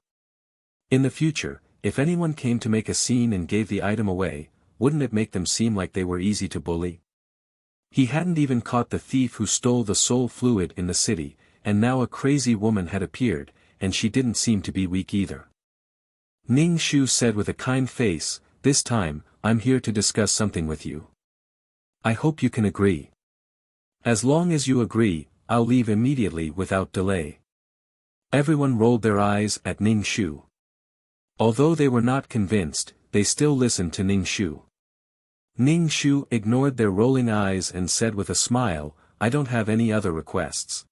In the future, if anyone came to make a scene and gave the item away, wouldn't it make them seem like they were easy to bully? He hadn't even caught the thief who stole the soul fluid in the city, and now a crazy woman had appeared, and she didn't seem to be weak either. Ning Shu said with a kind face, "This time, I'm here to discuss something with you. I hope you can agree. As long as you agree, I'll leave immediately without delay." Everyone rolled their eyes at Ning Shu. Although they were not convinced, they still listened to Ning Shu. Ning Shu ignored their rolling eyes and said with a smile, "I don't have any other requests.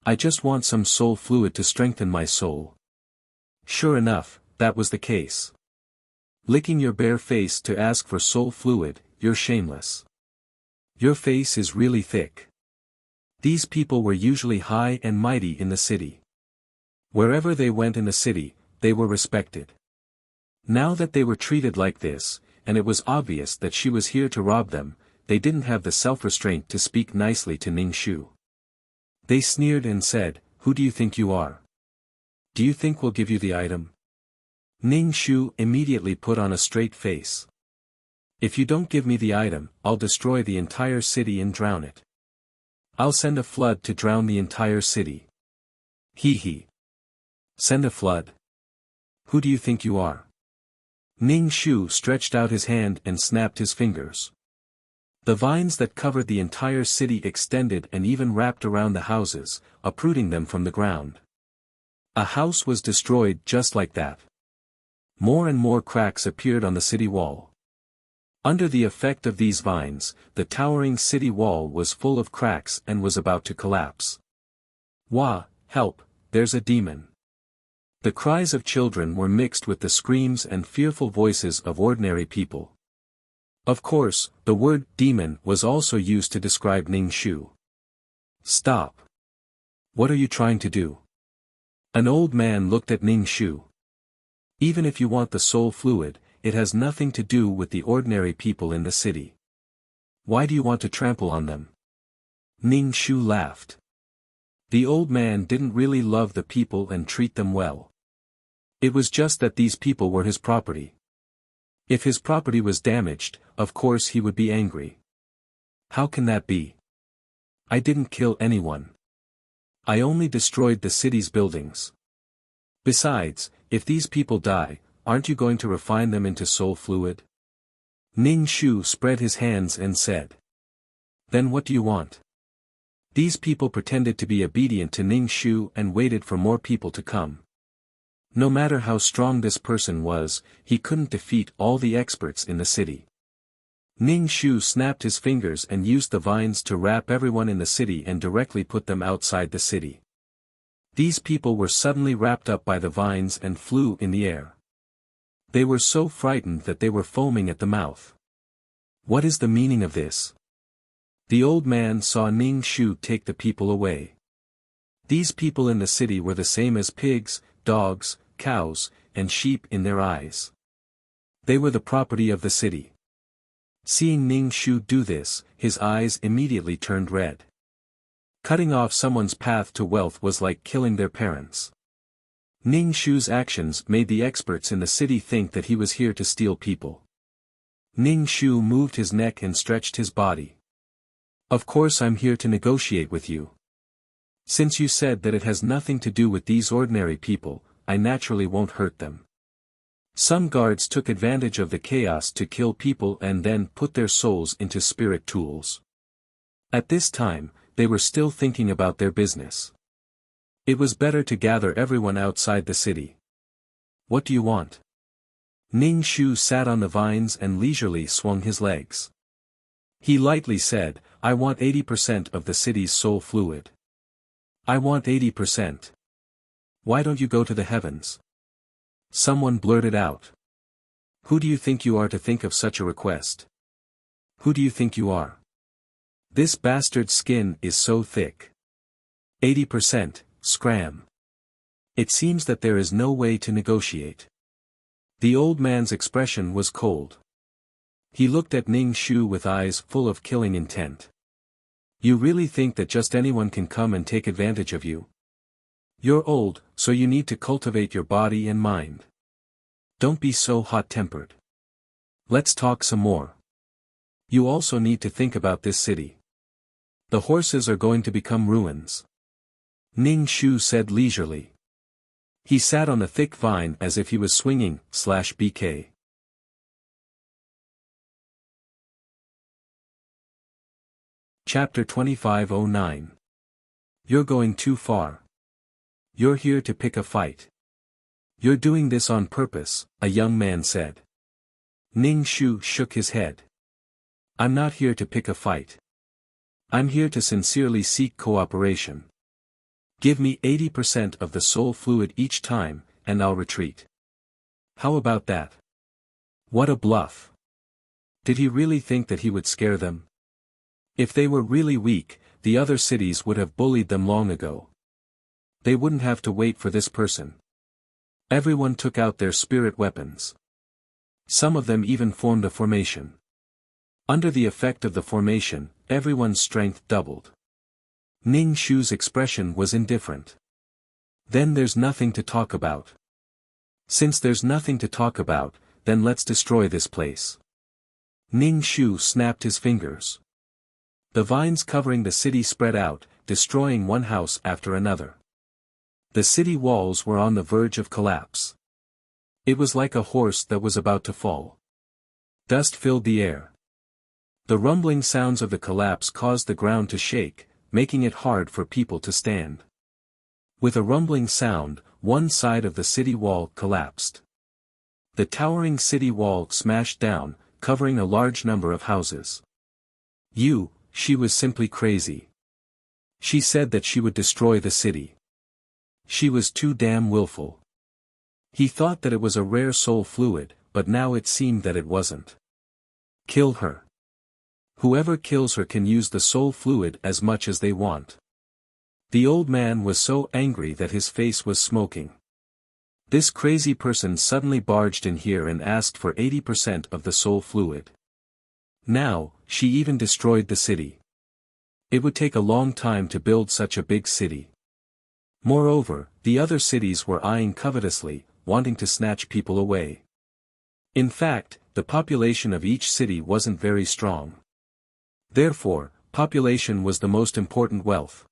I just want some soul fluid to strengthen my soul." Sure enough, that was the case. Licking your bare face to ask for soul fluid, you're shameless. Your face is really thick. These people were usually high and mighty in the city. Wherever they went in the city, they were respected. Now that they were treated like this, and it was obvious that she was here to rob them, they didn't have the self-restraint to speak nicely to Ning Shu. They sneered and said, "Who do you think you are? Do you think we'll give you the item?" Ning Shu immediately put on a straight face. "If you don't give me the item, I'll destroy the entire city and drown it. I'll send a flood to drown the entire city." Hee. Send a flood? Who do you think you are? Ning Shu stretched out his hand and snapped his fingers. The vines that covered the entire city extended and even wrapped around the houses, uprooting them from the ground. A house was destroyed just like that. More and more cracks appeared on the city wall. Under the effect of these vines, the towering city wall was full of cracks and was about to collapse. "Wah, help, there's a demon." The cries of children were mixed with the screams and fearful voices of ordinary people. Of course, the word demon was also used to describe Ning Shu. "Stop. What are you trying to do?" An old man looked at Ning Shu. "Even if you want the soul fluid, it has nothing to do with the ordinary people in the city. Why do you want to trample on them? Ning Shu laughed. The old man didn't really love the people and treat them well. It was just that these people were his property. If his property was damaged, of course he would be angry. How can that be? I didn't kill anyone. I only destroyed the city's buildings. Besides, if these people die, aren't you going to refine them into soul fluid? Ning Shu spread his hands and said. Then what do you want? These people pretended to be obedient to Ning Shu and waited for more people to come. No matter how strong this person was, he couldn't defeat all the experts in the city. Ning Shu snapped his fingers and used the vines to wrap everyone in the city and directly put them outside the city. These people were suddenly wrapped up by the vines and flew in the air. They were so frightened that they were foaming at the mouth. What is the meaning of this? The old man saw Ning Shu take the people away. These people in the city were the same as pigs, dogs, cows, and sheep in their eyes. They were the property of the city. Seeing Ning Shu do this, his eyes immediately turned red. Cutting off someone's path to wealth was like killing their parents. Ning Shu's actions made the experts in the city think that he was here to steal people. Ning Shu moved his neck and stretched his body. Of course I'm here to negotiate with you. Since you said that it has nothing to do with these ordinary people, I naturally won't hurt them. Some guards took advantage of the chaos to kill people and then put their souls into spirit tools. At this time, they were still thinking about their business. It was better to gather everyone outside the city. What do you want? Ning Shu sat on the vines and leisurely swung his legs. He lightly said, I want 80% of the city's soul fluid. I want 80%. Why don't you go to the heavens? Someone blurted out. Who do you think you are to think of such a request? Who do you think you are? This bastard's skin is so thick. 80%, scram. It seems that there is no way to negotiate. The old man's expression was cold. He looked at Ning Shu with eyes full of killing intent. You really think that just anyone can come and take advantage of you? You're old, so you need to cultivate your body and mind. Don't be so hot-tempered. Let's talk some more. You also need to think about this city. The horses are going to become ruins. Ning Shu said leisurely. He sat on a thick vine as if he was swinging, /BK. Chapter 2509. You're going too far. You're here to pick a fight. You're doing this on purpose, a young man said. Ning Shu shook his head. I'm not here to pick a fight. I'm here to sincerely seek cooperation. Give me 80% of the soul fluid each time, and I'll retreat. How about that? What a bluff. Did he really think that he would scare them? If they were really weak, the other cities would have bullied them long ago. They wouldn't have to wait for this person. Everyone took out their spirit weapons. Some of them even formed a formation. Under the effect of the formation, everyone's strength doubled. Ning Shu's expression was indifferent. Then there's nothing to talk about. Since there's nothing to talk about, then let's destroy this place. Ning Shu snapped his fingers. The vines covering the city spread out, destroying one house after another. The city walls were on the verge of collapse. It was like a horse that was about to fall. Dust filled the air. The rumbling sounds of the collapse caused the ground to shake, making it hard for people to stand. With a rumbling sound, one side of the city wall collapsed. The towering city wall smashed down, covering a large number of houses. She was simply crazy. She said that she would destroy the city. She was too damn willful. He thought that it was a rare soul fluid, but now it seemed that it wasn't. Kill her. Whoever kills her can use the soul fluid as much as they want. The old man was so angry that his face was smoking. This crazy person suddenly barged in here and asked for 80% of the soul fluid. Now, she even destroyed the city. It would take a long time to build such a big city. Moreover, the other cities were eyeing covetously, wanting to snatch people away. In fact, the population of each city wasn't very strong. Therefore, population was the most important wealth.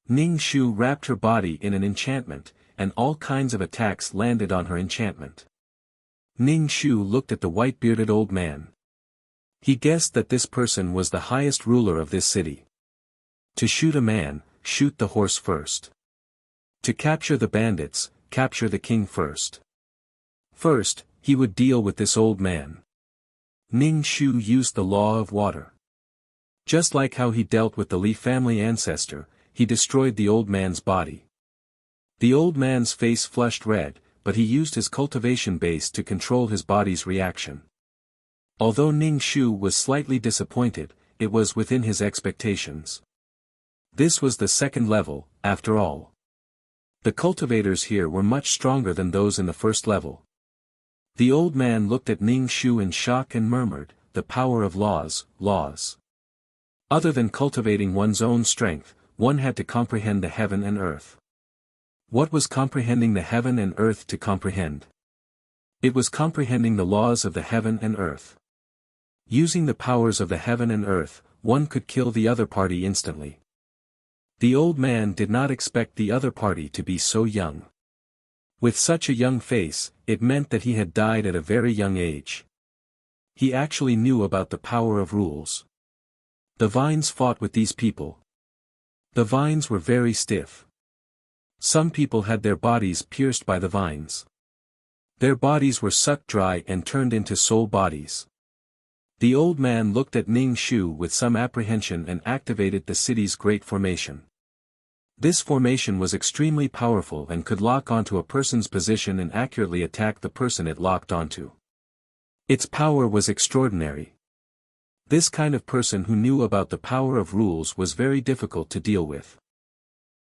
Ning Shu wrapped her body in an enchantment, and all kinds of attacks landed on her enchantment. Ning Shu looked at the white-bearded old man. He guessed that this person was the highest ruler of this city. To shoot a man, shoot the horse first. To capture the bandits, capture the king first. First, he would deal with this old man. Ning Shu used the law of water. Just like how he dealt with the Li family ancestor, he destroyed the old man's body. The old man's face flushed red, but he used his cultivation base to control his body's reaction. Although Ning Shu was slightly disappointed, it was within his expectations. This was the second level, after all. The cultivators here were much stronger than those in the first level. The old man looked at Ning Shu in shock and murmured, "The power of laws, laws." Other than cultivating one's own strength, one had to comprehend the heaven and earth. What was comprehending the heaven and earth to comprehend? It was comprehending the laws of the heaven and earth. Using the powers of the heaven and earth, one could kill the other party instantly. The old man did not expect the other party to be so young. With such a young face, it meant that he had died at a very young age. He actually knew about the power of rules. The vines fought with these people. The vines were very stiff. Some people had their bodies pierced by the vines. Their bodies were sucked dry and turned into soul bodies. The old man looked at Ning Shu with some apprehension and activated the city's great formation. This formation was extremely powerful and could lock onto a person's position and accurately attack the person it locked onto. Its power was extraordinary. This kind of person who knew about the power of rules was very difficult to deal with.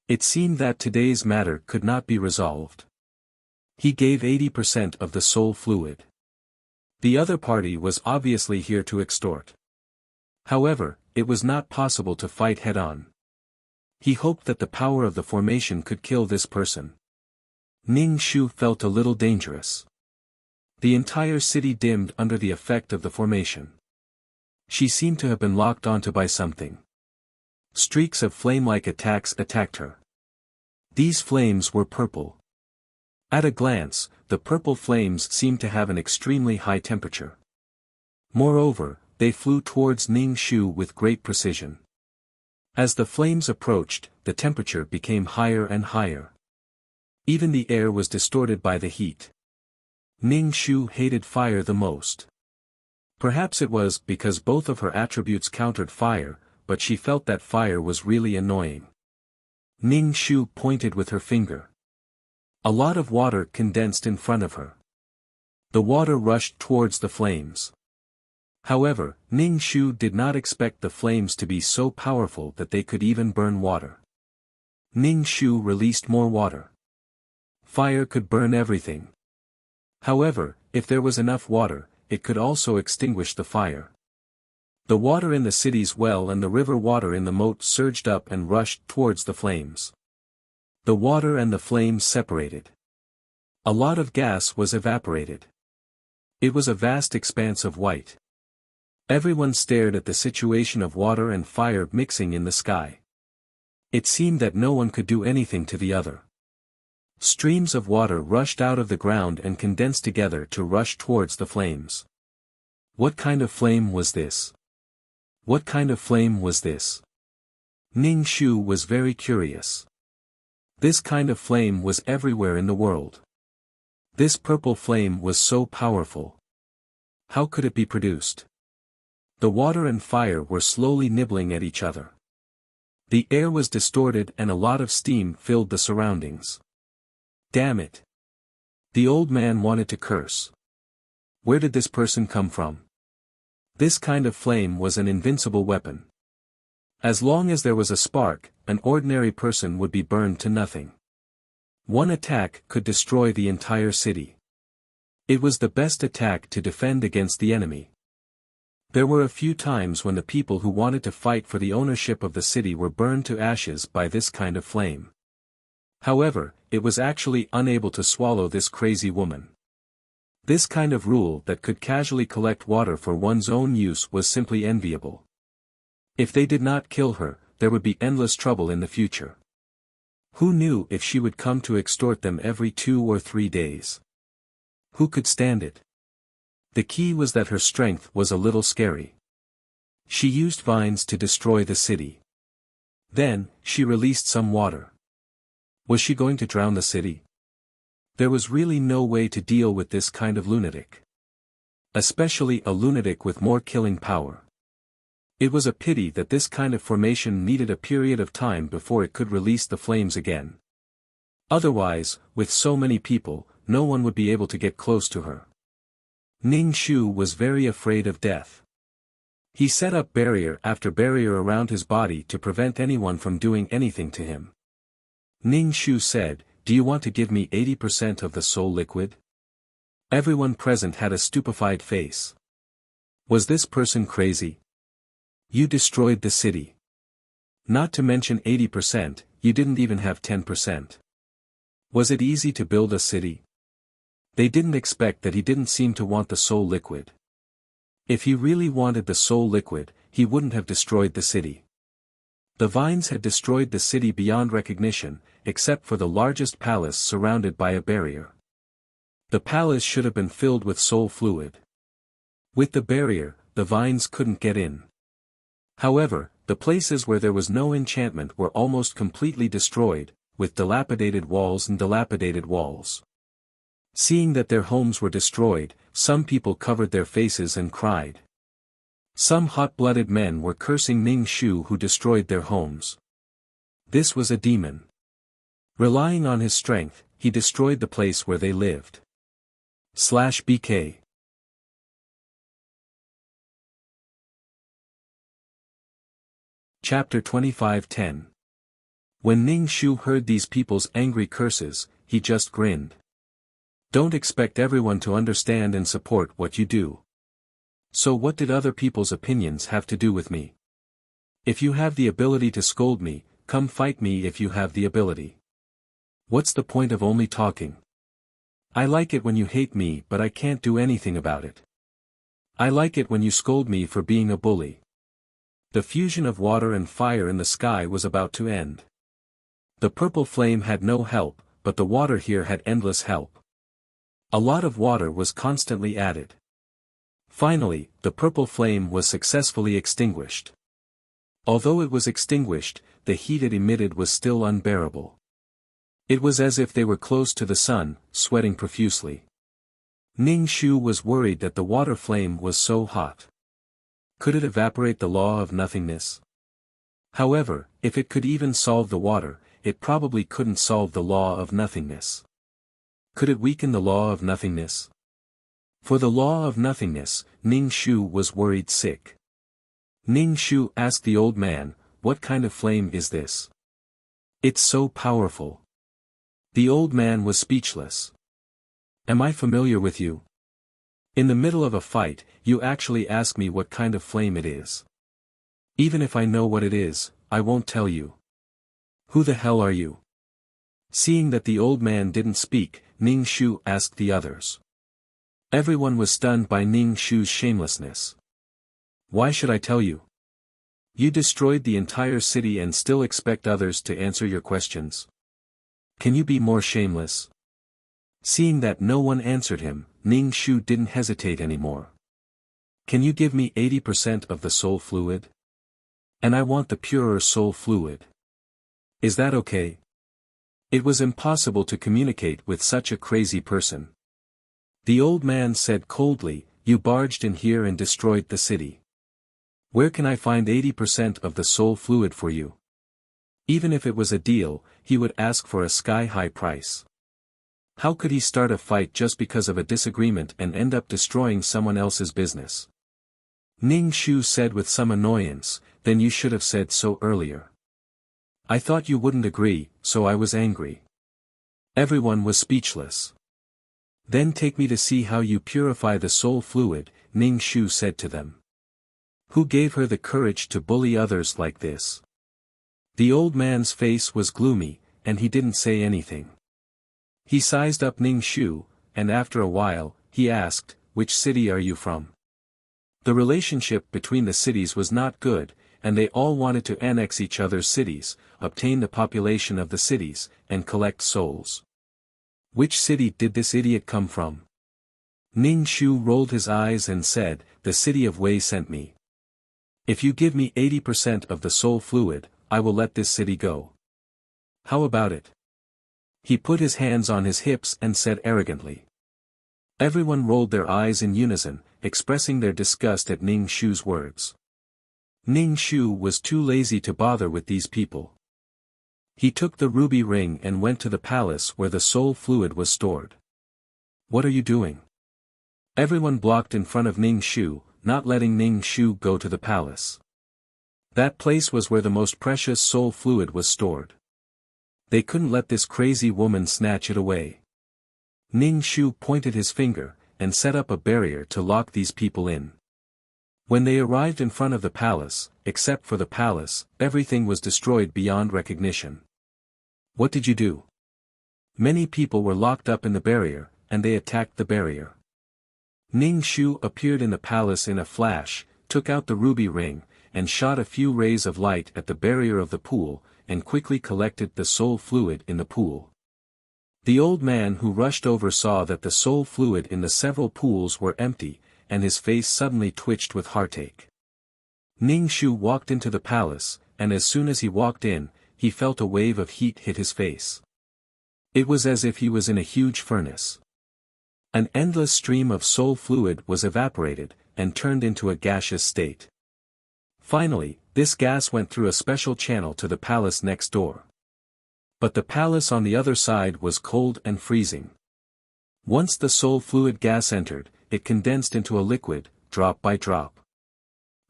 It seemed that today's matter could not be resolved. He gave 80% of the soul fluid. The other party was obviously here to extort. However, it was not possible to fight head-on. He hoped that the power of the formation could kill this person. Ning Shu felt a little dangerous. The entire city dimmed under the effect of the formation. She seemed to have been locked onto by something. Streaks of flame-like attacks attacked her. These flames were purple. At a glance, the purple flames seemed to have an extremely high temperature. Moreover, they flew towards Ning Shu with great precision. As the flames approached, the temperature became higher and higher. Even the air was distorted by the heat. Ning Shu hated fire the most. Perhaps it was because both of her attributes countered fire, but she felt that fire was really annoying. Ning Shu pointed with her finger. A lot of water condensed in front of her. The water rushed towards the flames. However, Ning Shu did not expect the flames to be so powerful that they could even burn water. Ning Shu released more water. Fire could burn everything. However, if there was enough water, it could also extinguish the fire. The water in the city's well and the river water in the moat surged up and rushed towards the flames. The water and the flames separated. A lot of gas was evaporated. It was a vast expanse of white. Everyone stared at the situation of water and fire mixing in the sky. It seemed that no one could do anything to the other. Streams of water rushed out of the ground and condensed together to rush towards the flames. What kind of flame was this? What kind of flame was this? Ning Shu was very curious. This kind of flame was everywhere in the world. This purple flame was so powerful. How could it be produced? The water and fire were slowly nibbling at each other. The air was distorted and a lot of steam filled the surroundings. Damn it! The old man wanted to curse. Where did this person come from? This kind of flame was an invincible weapon. As long as there was a spark, an ordinary person would be burned to nothing. One attack could destroy the entire city. It was the best attack to defend against the enemy. There were a few times when the people who wanted to fight for the ownership of the city were burned to ashes by this kind of flame. However, it was actually unable to swallow this crazy woman. This kind of rule that could casually collect water for one's own use was simply enviable. If they did not kill her, there would be endless trouble in the future. Who knew if she would come to extort them every 2 or 3 days? Who could stand it? The key was that her strength was a little scary. She used vines to destroy the city. Then, she released some water. Was she going to drown the city? There was really no way to deal with this kind of lunatic. Especially a lunatic with more killing power. It was a pity that this kind of formation needed a period of time before it could release the flames again. Otherwise, with so many people, no one would be able to get close to her. Ning Shu was very afraid of death. He set up barrier after barrier around his body to prevent anyone from doing anything to him. Ning Shu said, "Do you want to give me 80% of the soul liquid?" Everyone present had a stupefied face. Was this person crazy? You destroyed the city. Not to mention 80%, you didn't even have 10%. Was it easy to build a city? They didn't expect that he didn't seem to want the soul liquid. If he really wanted the soul liquid, he wouldn't have destroyed the city. The vines had destroyed the city beyond recognition, except for the largest palace surrounded by a barrier. The palace should have been filled with soul fluid. With the barrier, the vines couldn't get in. However, the places where there was no enchantment were almost completely destroyed, with dilapidated walls and dilapidated walls. Seeing that their homes were destroyed, some people covered their faces and cried. Some hot-blooded men were cursing Ning Shu who destroyed their homes. This was a demon. Relying on his strength, he destroyed the place where they lived. /BK Chapter 25:10. When Ning Shu heard these people's angry curses, he just grinned. Don't expect everyone to understand and support what you do. So what did other people's opinions have to do with me? If you have the ability to scold me, come fight me if you have the ability. What's the point of only talking? I like it when you hate me but I can't do anything about it. I like it when you scold me for being a bully. The fusion of water and fire in the sky was about to end. The purple flame had no help, but the water here had endless help. A lot of water was constantly added. Finally, the purple flame was successfully extinguished. Although it was extinguished, the heat it emitted was still unbearable. It was as if they were close to the sun, sweating profusely. Ning Shu was worried that the water flame was so hot. Could it evaporate the law of nothingness? However, if it could even solve the water, it probably couldn't solve the law of nothingness. Could it weaken the law of nothingness? For the law of nothingness, Ning Shu was worried sick. Ning Shu asked the old man, "What kind of flame is this? It's so powerful." The old man was speechless. "Am I familiar with you? In the middle of a fight, you actually ask me what kind of flame it is. Even if I know what it is, I won't tell you. Who the hell are you?" Seeing that the old man didn't speak, Ning Shu asked the others. Everyone was stunned by Ning Shu's shamelessness. "Why should I tell you? You destroyed the entire city and still expect others to answer your questions. Can you be more shameless?" Seeing that no one answered him, Ning Shu didn't hesitate anymore. "Can you give me 80% of the soul fluid? And I want the purer soul fluid. Is that okay?" It was impossible to communicate with such a crazy person. The old man said coldly, "You barged in here and destroyed the city. Where can I find 80% of the soul fluid for you?" Even if it was a deal, he would ask for a sky-high price. How could he start a fight just because of a disagreement and end up destroying someone else's business? Ning Shu said with some annoyance, "Then you should have said so earlier. I thought you wouldn't agree, so I was angry." Everyone was speechless. "Then take me to see how you purify the soul fluid," Ning Shu said to them. Who gave her the courage to bully others like this? The old man's face was gloomy, and he didn't say anything. He sized up Ning Shu, and after a while, he asked, "Which city are you from?" The relationship between the cities was not good, and they all wanted to annex each other's cities, obtain the population of the cities, and collect souls. Which city did this idiot come from? Ning Shu rolled his eyes and said, "The city of Wei sent me. If you give me 80% of the soul fluid, I will let this city go. How about it?" He put his hands on his hips and said arrogantly. Everyone rolled their eyes in unison, expressing their disgust at Ning Shu's words. Ning Shu was too lazy to bother with these people. He took the ruby ring and went to the palace where the soul fluid was stored. "What are you doing?" Everyone blocked in front of Ning Shu, not letting Ning Shu go to the palace. That place was where the most precious soul fluid was stored. They couldn't let this crazy woman snatch it away. Ning Shu pointed his finger, and set up a barrier to lock these people in. When they arrived in front of the palace, except for the palace, everything was destroyed beyond recognition. "What did you do?" Many people were locked up in the barrier, and they attacked the barrier. Ning Shu appeared in the palace in a flash, took out the ruby ring, and shot a few rays of light at the barrier of the pool, and quickly collected the soul fluid in the pool. The old man who rushed over saw that the soul fluid in the several pools were empty, and his face suddenly twitched with heartache. Ning Shu walked into the palace, and as soon as he walked in, he felt a wave of heat hit his face. It was as if he was in a huge furnace. An endless stream of soul fluid was evaporated, and turned into a gaseous state. Finally, this gas went through a special channel to the palace next door. But the palace on the other side was cold and freezing. Once the soul fluid gas entered, it condensed into a liquid, drop by drop.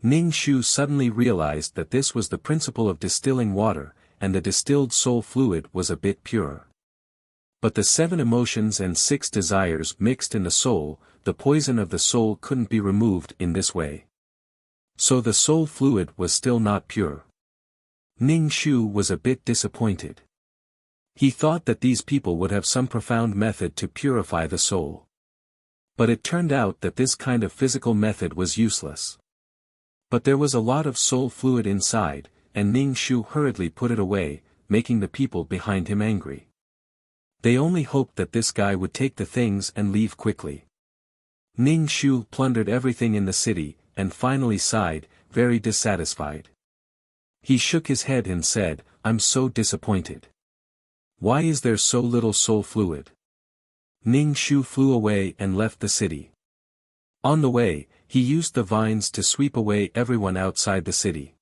Ning Shu suddenly realized that this was the principle of distilling water, and the distilled soul fluid was a bit purer. But the 7 emotions and 6 desires mixed in the soul, the poison of the soul couldn't be removed in this way. So the soul fluid was still not pure. Ning Shu was a bit disappointed. He thought that these people would have some profound method to purify the soul. But it turned out that this kind of physical method was useless. But there was a lot of soul fluid inside, and Ning Shu hurriedly put it away, making the people behind him angry. They only hoped that this guy would take the things and leave quickly. Ning Shu plundered everything in the city, and finally sighed, very dissatisfied. He shook his head and said, "I'm so disappointed. Why is there so little soul fluid?" Ning Shu flew away and left the city. On the way, he used the vines to sweep away everyone outside the city.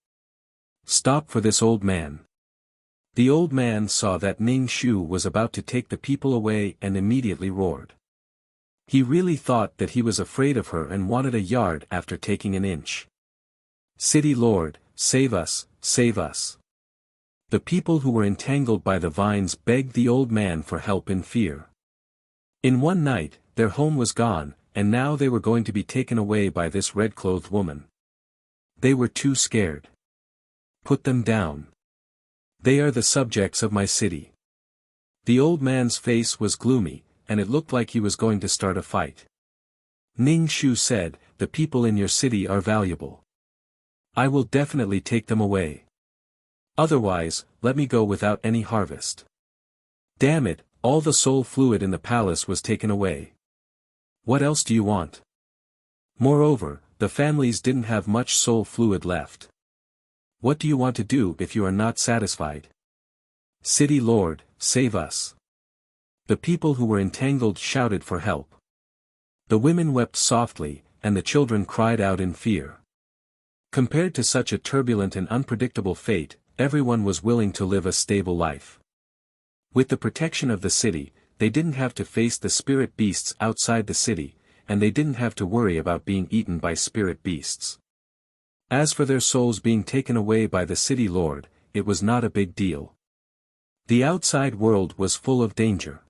"Stop for this old man." The old man saw that Ning Shu was about to take the people away and immediately roared. He really thought that he was afraid of her and wanted a yard after taking an inch. "City Lord, save us, save us." The people who were entangled by the vines begged the old man for help in fear. In one night, their home was gone, and now they were going to be taken away by this red-clothed woman. They were too scared. "Put them down. They are the subjects of my city." The old man's face was gloomy, and it looked like he was going to start a fight. Ning Shu said, "The people in your city are valuable. I will definitely take them away. Otherwise, let me go without any harvest." Damn it, all the soul fluid in the palace was taken away. What else do you want? Moreover, the families didn't have much soul fluid left. What do you want to do if you are not satisfied? "City Lord, save us." The people who were entangled shouted for help. The women wept softly, and the children cried out in fear. Compared to such a turbulent and unpredictable fate, everyone was willing to live a stable life. With the protection of the city, they didn't have to face the spirit beasts outside the city, and they didn't have to worry about being eaten by spirit beasts. As for their souls being taken away by the city lord, it was not a big deal. The outside world was full of danger.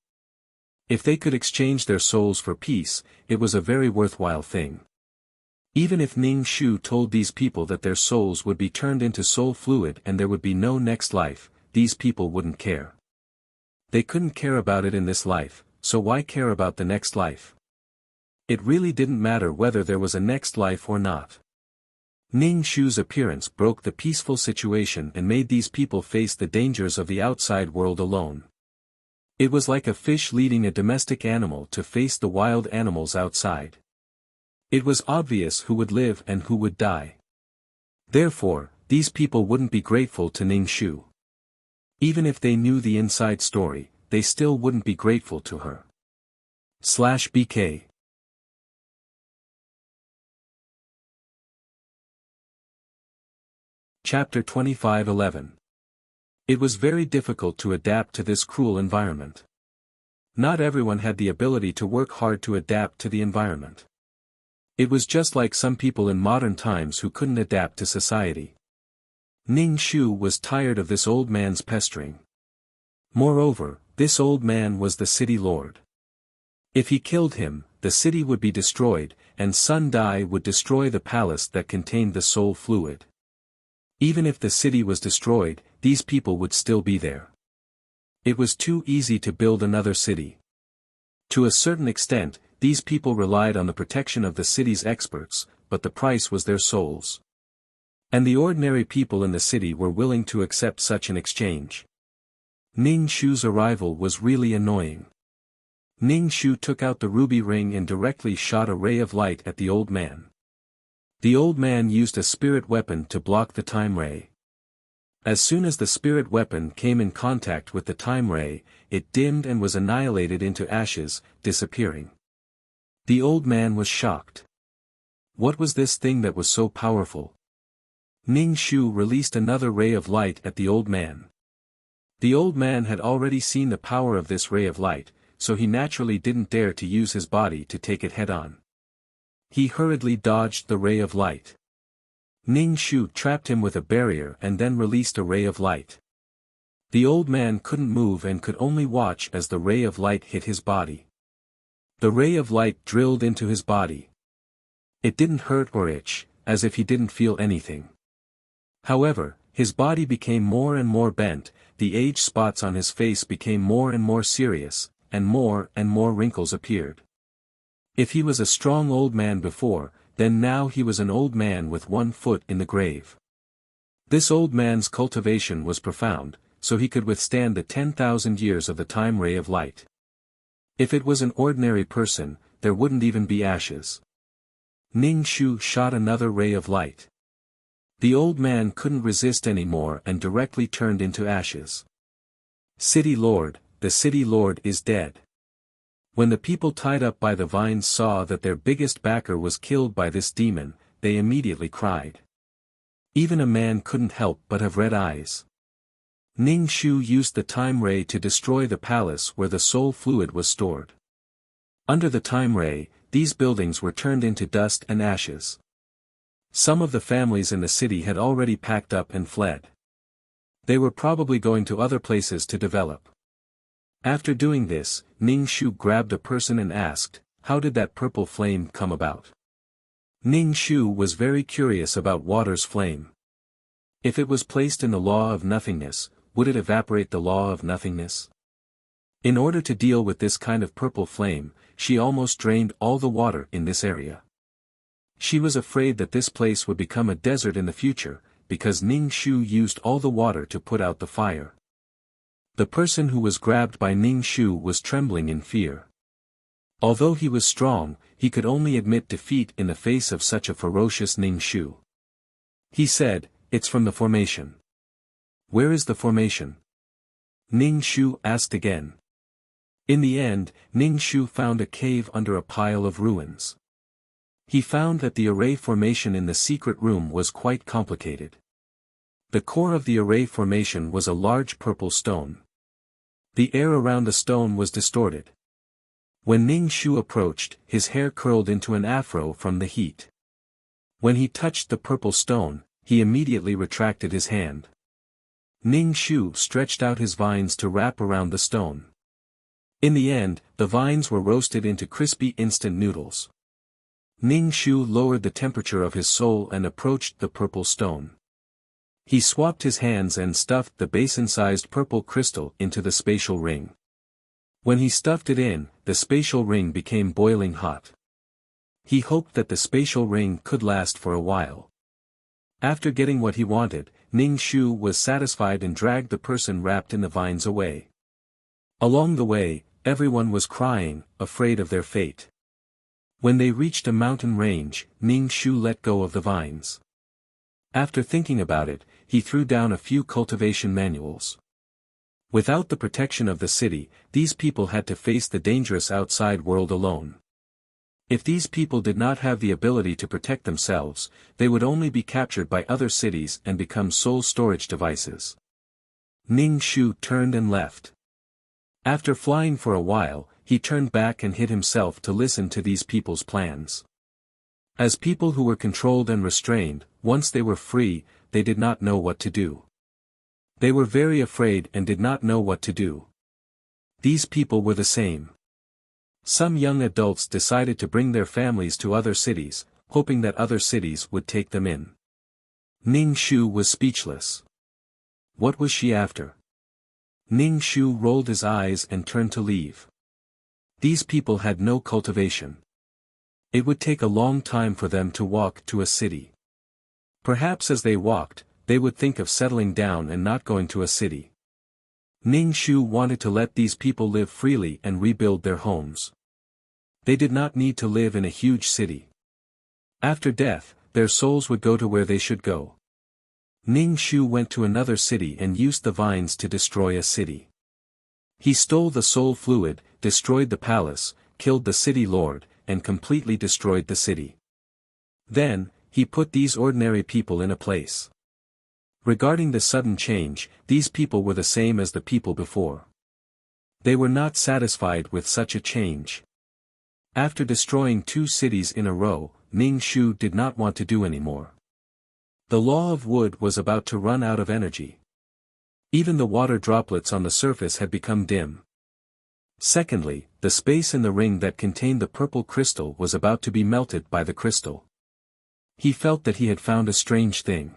If they could exchange their souls for peace, it was a very worthwhile thing. Even if Ning Shu told these people that their souls would be turned into soul fluid and there would be no next life, these people wouldn't care. They couldn't care about it in this life, so why care about the next life? It really didn't matter whether there was a next life or not. Ning Shu's appearance broke the peaceful situation and made these people face the dangers of the outside world alone. It was like a fish leading a domestic animal to face the wild animals outside. It was obvious who would live and who would die. Therefore, these people wouldn't be grateful to Ning Shu. Even if they knew the inside story, they still wouldn't be grateful to her. /BK Chapter 25:11. It was very difficult to adapt to this cruel environment. Not everyone had the ability to work hard to adapt to the environment. It was just like some people in modern times who couldn't adapt to society. Ning Shu was tired of this old man's pestering. Moreover, this old man was the city lord. If he killed him, the city would be destroyed, and Sun Dai would destroy the palace that contained the soul fluid. Even if the city was destroyed, these people would still be there. It was too easy to build another city. To a certain extent, these people relied on the protection of the city's experts, but the price was their souls. And the ordinary people in the city were willing to accept such an exchange. Ning Shu's arrival was really annoying. Ning Shu took out the ruby ring and directly shot a ray of light at the old man. The old man used a spirit weapon to block the time ray. As soon as the spirit weapon came in contact with the time ray, it dimmed and was annihilated into ashes, disappearing. The old man was shocked. What was this thing that was so powerful? Ning Shu released another ray of light at the old man. The old man had already seen the power of this ray of light, so he naturally didn't dare to use his body to take it head-on. He hurriedly dodged the ray of light. Ning Shu trapped him with a barrier and then released a ray of light. The old man couldn't move and could only watch as the ray of light hit his body. The ray of light drilled into his body. It didn't hurt or itch, as if he didn't feel anything. However, his body became more and more bent, the age spots on his face became more and more serious, and more wrinkles appeared. If he was a strong old man before, then now he was an old man with 1 foot in the grave. This old man's cultivation was profound, so he could withstand the 10,000 years of the time ray of light. If it was an ordinary person, there wouldn't even be ashes. Ning Shu shot another ray of light. The old man couldn't resist anymore and directly turned into ashes. City Lord, the city lord is dead. When the people tied up by the vines saw that their biggest backer was killed by this demon, they immediately cried. Even a man couldn't help but have red eyes. Ning Shu used the time ray to destroy the palace where the soul fluid was stored. Under the time ray, these buildings were turned into dust and ashes. Some of the families in the city had already packed up and fled. They were probably going to other places to develop. After doing this, Ning Shu grabbed a person and asked, "How did that purple flame come about?" Ning Shu was very curious about water's flame. If it was placed in the law of nothingness, would it evaporate the law of nothingness? In order to deal with this kind of purple flame, she almost drained all the water in this area. She was afraid that this place would become a desert in the future, because Ning Shu used all the water to put out the fire. The person who was grabbed by Ning Shu was trembling in fear. Although he was strong, he could only admit defeat in the face of such a ferocious Ning Shu. He said, "It's from the formation." "Where is the formation?" Ning Shu asked again. In the end, Ning Shu found a cave under a pile of ruins. He found that the array formation in the secret room was quite complicated. The core of the array formation was a large purple stone. The air around the stone was distorted. When Ning Shu approached, his hair curled into an afro from the heat. When he touched the purple stone, he immediately retracted his hand. Ning Shu stretched out his vines to wrap around the stone. In the end, the vines were roasted into crispy instant noodles. Ning Shu lowered the temperature of his soul and approached the purple stone. He swapped his hands and stuffed the basin-sized purple crystal into the spatial ring. When he stuffed it in, the spatial ring became boiling hot. He hoped that the spatial ring could last for a while. After getting what he wanted, Ning Shu was satisfied and dragged the person wrapped in the vines away. Along the way, everyone was crying, afraid of their fate. When they reached a mountain range, Ning Shu let go of the vines. After thinking about it, he threw down a few cultivation manuals. Without the protection of the city, these people had to face the dangerous outside world alone. If these people did not have the ability to protect themselves, they would only be captured by other cities and become soul storage devices. Ning Shu turned and left. After flying for a while, he turned back and hid himself to listen to these people's plans. As people who were controlled and restrained, once they were free, they did not know what to do. They were very afraid and did not know what to do. These people were the same. Some young adults decided to bring their families to other cities, hoping that other cities would take them in. Ning Shu was speechless. What was she after? Ning Shu rolled his eyes and turned to leave. These people had no cultivation. It would take a long time for them to walk to a city. Perhaps as they walked, they would think of settling down and not going to a city. Ning Shu wanted to let these people live freely and rebuild their homes. They did not need to live in a huge city. After death, their souls would go to where they should go. Ning Shu went to another city and used the vines to destroy a city. He stole the soul fluid, destroyed the palace, killed the city lord, and completely destroyed the city. Then, he put these ordinary people in a place. Regarding the sudden change, these people were the same as the people before. They were not satisfied with such a change. After destroying 2 cities in a row, Ning Shu did not want to do anymore. The law of wood was about to run out of energy. Even the water droplets on the surface had become dim. Secondly, the space in the ring that contained the purple crystal was about to be melted by the crystal. He felt that he had found a strange thing.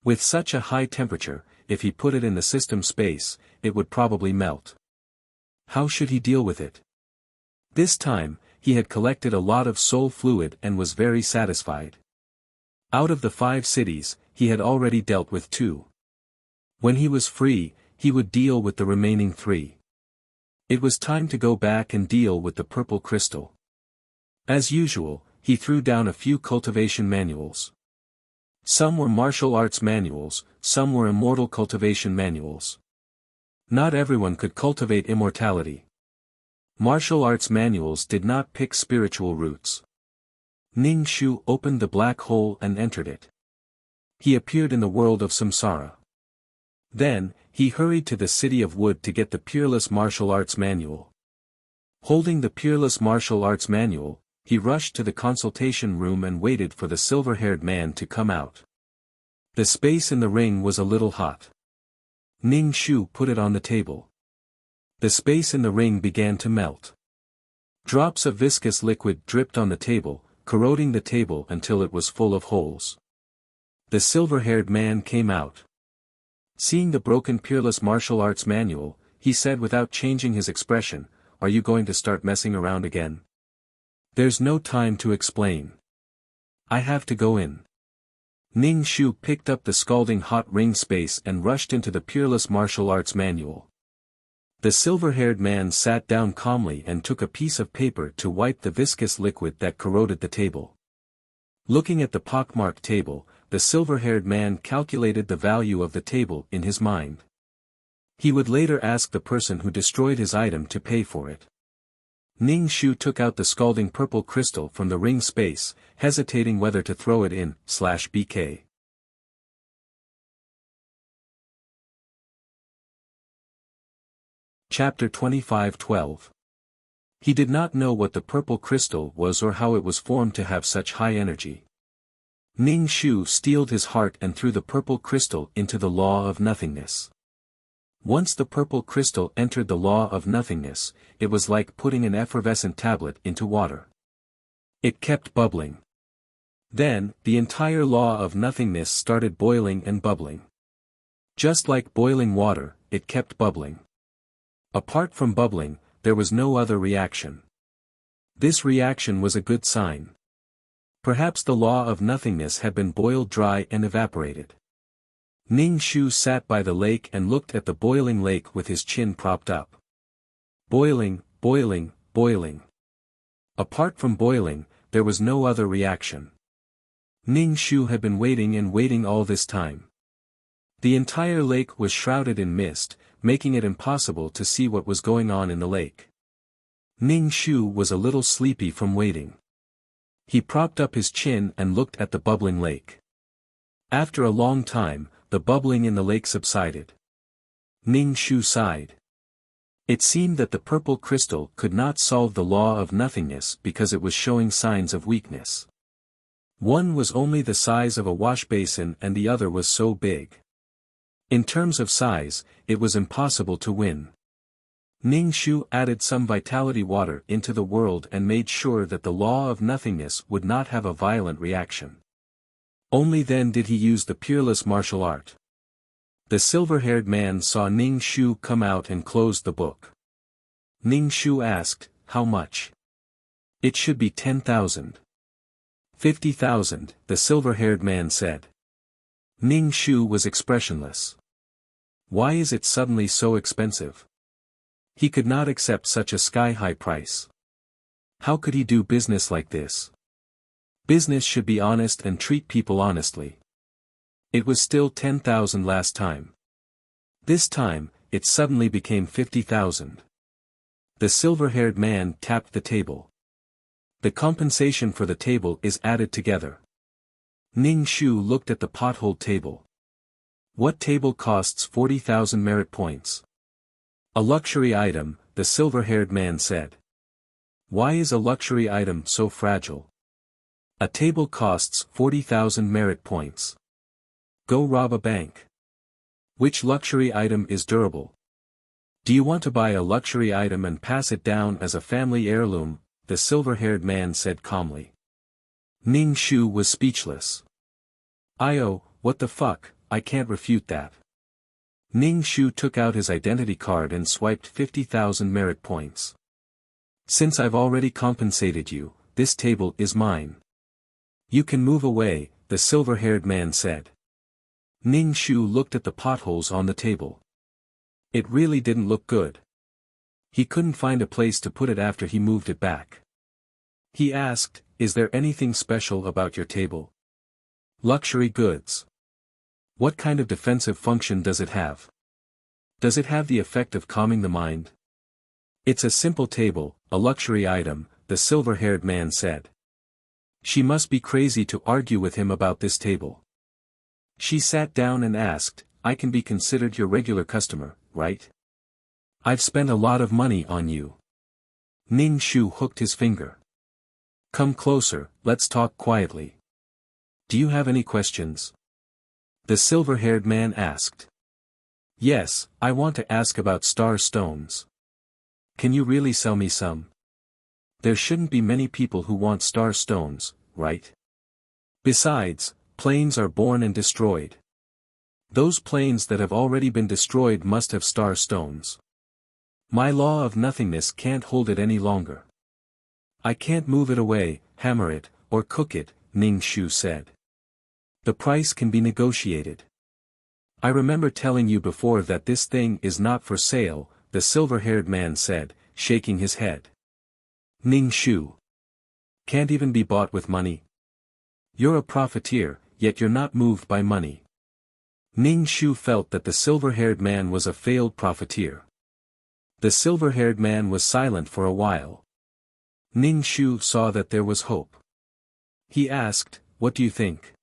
With such a high temperature, if he put it in the system space, it would probably melt. How should he deal with it? This time, he had collected a lot of soul fluid and was very satisfied. Out of the 5 cities, he had already dealt with 2. When he was free, he would deal with the remaining 3. It was time to go back and deal with the purple crystal. As usual, he threw down a few cultivation manuals. Some were martial arts manuals, some were immortal cultivation manuals. Not everyone could cultivate immortality. Martial arts manuals did not pick spiritual roots. Ning Shu opened the black hole and entered it. He appeared in the world of samsara. Then, he hurried to the city of wood to get the Peerless Martial Arts Manual. Holding the Peerless Martial Arts Manual, he rushed to the consultation room and waited for the silver-haired man to come out. The space in the ring was a little hot. Ning Shu put it on the table. The space in the ring began to melt. Drops of viscous liquid dripped on the table, corroding the table until it was full of holes. The silver-haired man came out. Seeing the broken Peerless Martial Arts Manual, he said without changing his expression, "Are you going to start messing around again? There's no time to explain. I have to go in." Ning Shu picked up the scalding hot ring space and rushed into the Peerless Martial Arts Manual. The silver-haired man sat down calmly and took a piece of paper to wipe the viscous liquid that corroded the table. Looking at the pockmarked table, the silver-haired man calculated the value of the table in his mind. He would later ask the person who destroyed his item to pay for it. Ning Shu took out the scalding purple crystal from the ring space, hesitating whether to throw it in /BK. Chapter 25:12. He did not know what the purple crystal was or how it was formed to have such high energy. Ning Shu steeled his heart and threw the purple crystal into the law of nothingness. Once the purple crystal entered the law of nothingness, it was like putting an effervescent tablet into water. It kept bubbling. Then, the entire law of nothingness started boiling and bubbling. Just like boiling water, it kept bubbling. Apart from bubbling, there was no other reaction. This reaction was a good sign. Perhaps the law of nothingness had been boiled dry and evaporated. Ning Shu sat by the lake and looked at the boiling lake with his chin propped up. Boiling, boiling, boiling. Apart from boiling, there was no other reaction. Ning Shu had been waiting and waiting all this time. The entire lake was shrouded in mist, making it impossible to see what was going on in the lake. Ning Shu was a little sleepy from waiting. He propped up his chin and looked at the bubbling lake. After a long time, the bubbling in the lake subsided. Ning Shu sighed. It seemed that the purple crystal could not solve the law of nothingness because it was showing signs of weakness. One was only the size of a wash basin and the other was so big. In terms of size, it was impossible to win. Ning Shu added some vitality water into the world and made sure that the law of nothingness would not have a violent reaction. Only then did he use the peerless martial art. The silver-haired man saw Ning Shu come out and closed the book. Ning Shu asked, "How much?" "It should be 10,000. 50,000, the silver-haired man said. Ning Shu was expressionless. Why is it suddenly so expensive? He could not accept such a sky-high price. How could he do business like this? Business should be honest and treat people honestly. It was still 10,000 last time. This time, it suddenly became 50,000. The silver-haired man tapped the table. The compensation for the table is added together. Ning Shu looked at the potholed table. What table costs 40,000 merit points? A luxury item, the silver-haired man said. Why is a luxury item so fragile? A table costs 40,000 merit points. Go rob a bank. Which luxury item is durable? Do you want to buy a luxury item and pass it down as a family heirloom? The silver-haired man said calmly. Ning Shu was speechless. What the fuck, I can't refute that. Ning Shu took out his identity card and swiped 50,000 merit points. Since I've already compensated you, this table is mine. You can move away, the silver-haired man said. Ning Shu looked at the potholes on the table. It really didn't look good. He couldn't find a place to put it after he moved it back. He asked, "Is there anything special about your table?" Luxury goods. What kind of defensive function does it have? Does it have the effect of calming the mind? It's a simple table, a luxury item, the silver-haired man said. She must be crazy to argue with him about this table. She sat down and asked, "I can be considered your regular customer, right? I've spent a lot of money on you." Ning Shu hooked his finger. "Come closer, let's talk quietly. Do you have any questions?" The silver-haired man asked. "Yes, I want to ask about star stones. Can you really sell me some? There shouldn't be many people who want star stones, right? Besides, planes are born and destroyed. Those planes that have already been destroyed must have star stones. My law of nothingness can't hold it any longer. I can't move it away, hammer it, or cook it," Ning Shu said. "The price can be negotiated. I remember telling you before that this thing is not for sale," the silver-haired man said, shaking his head. Ning Shu. "Can't even be bought with money? You're a profiteer, yet you're not moved by money." Ning Shu felt that the silver-haired man was a failed profiteer. The silver-haired man was silent for a while. Ning Shu saw that there was hope. He asked, "What do you think?"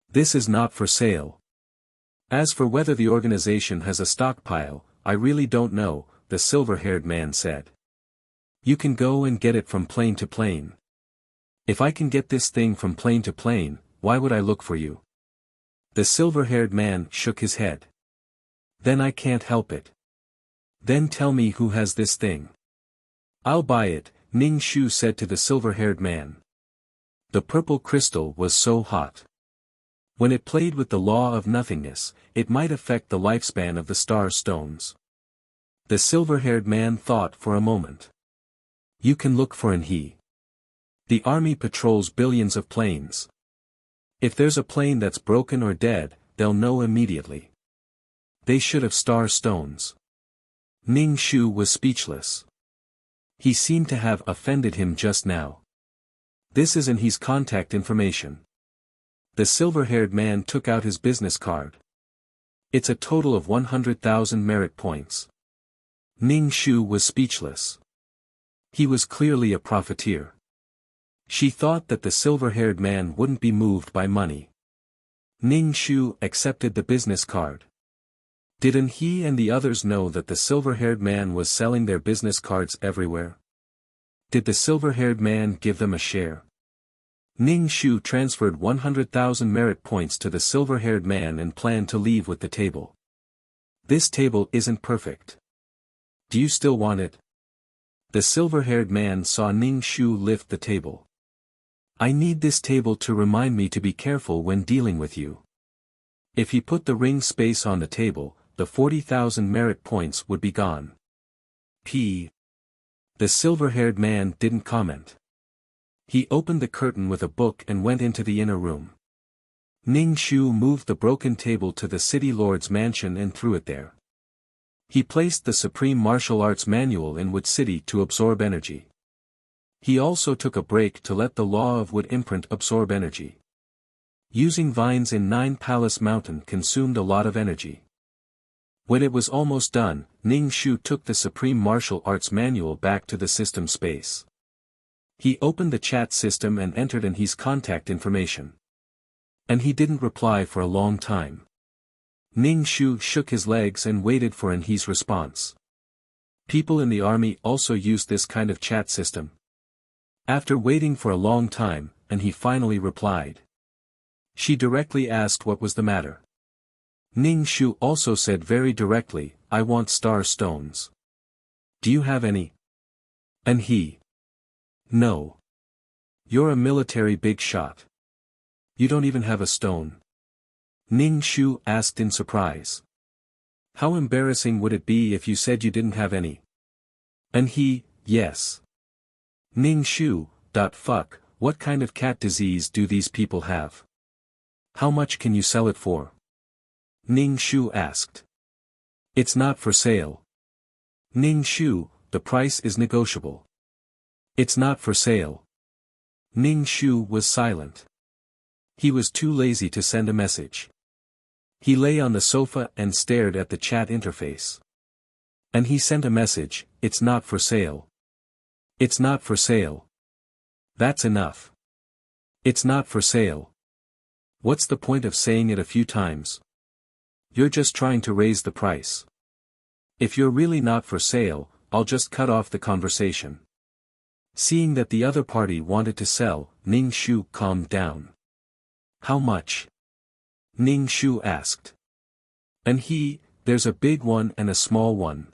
"This is not for sale. As for whether the organization has a stockpile, I really don't know," the silver-haired man said. "You can go and get it from plane to plane. If I can get this thing from plane to plane, why would I look for you?" The silver-haired man shook his head. "Then I can't help it. Then tell me who has this thing." "I'll buy it," Ning Shu said to the silver-haired man. The purple crystal was so hot. When it played with the law of nothingness, it might affect the lifespan of the star stones. The silver-haired man thought for a moment. You can look for an he. The army patrols billions of planes. If there's a plane that's broken or dead, they'll know immediately. They should have star stones. Ning Shu was speechless. He seemed to have offended him just now. This isn't his contact information. The silver-haired man took out his business card. It's a total of 100,000 merit points. Ning Shu was speechless. He was clearly a profiteer. She thought that the silver-haired man wouldn't be moved by money. Ning Shu accepted the business card. Didn't he and the others know that the silver-haired man was selling their business cards everywhere? Did the silver-haired man give them a share? Ning Shu transferred 100,000 merit points to the silver-haired man and planned to leave with the table. This table isn't perfect. Do you still want it? The silver-haired man saw Ning Shu lift the table. I need this table to remind me to be careful when dealing with you. If he put the ring space on the table, the 40,000 merit points would be gone. The silver-haired man didn't comment. He opened the curtain with a book and went into the inner room. Ning Shu moved the broken table to the city lord's mansion and threw it there. He placed the Supreme Martial Arts Manual in Wood City to absorb energy. He also took a break to let the Law of Wood imprint absorb energy. Using vines in 9 Palace Mountain consumed a lot of energy. When it was almost done, Ning Shu took the Supreme Martial Arts Manual back to the system space. He opened the chat system and entered in his contact information. And he didn't reply for a long time. Ning Shu shook his legs and waited for his response. People in the army also used this kind of chat system. After waiting for a long time, he finally replied. She directly asked what was the matter. Ning Shu also said very directly, I want star stones. Do you have any? And he. No. You're a military big shot. You don't even have a stone. Ning Shu asked in surprise. How embarrassing would it be if you said you didn't have any? And he, yes. Ning Shu, fuck, what kind of cat disease do these people have? How much can you sell it for? Ning Shu asked. It's not for sale. Ning Shu, the price is negotiable. It's not for sale. Ning Shu was silent. He was too lazy to send a message. He lay on the sofa and stared at the chat interface. And he sent a message, it's not for sale. It's not for sale. That's enough. It's not for sale. What's the point of saying it a few times? You're just trying to raise the price. If you're really not for sale, I'll just cut off the conversation. Seeing that the other party wanted to sell, Ning Shu calmed down. How much? Ning Shu asked. And he, there's a big one and a small one.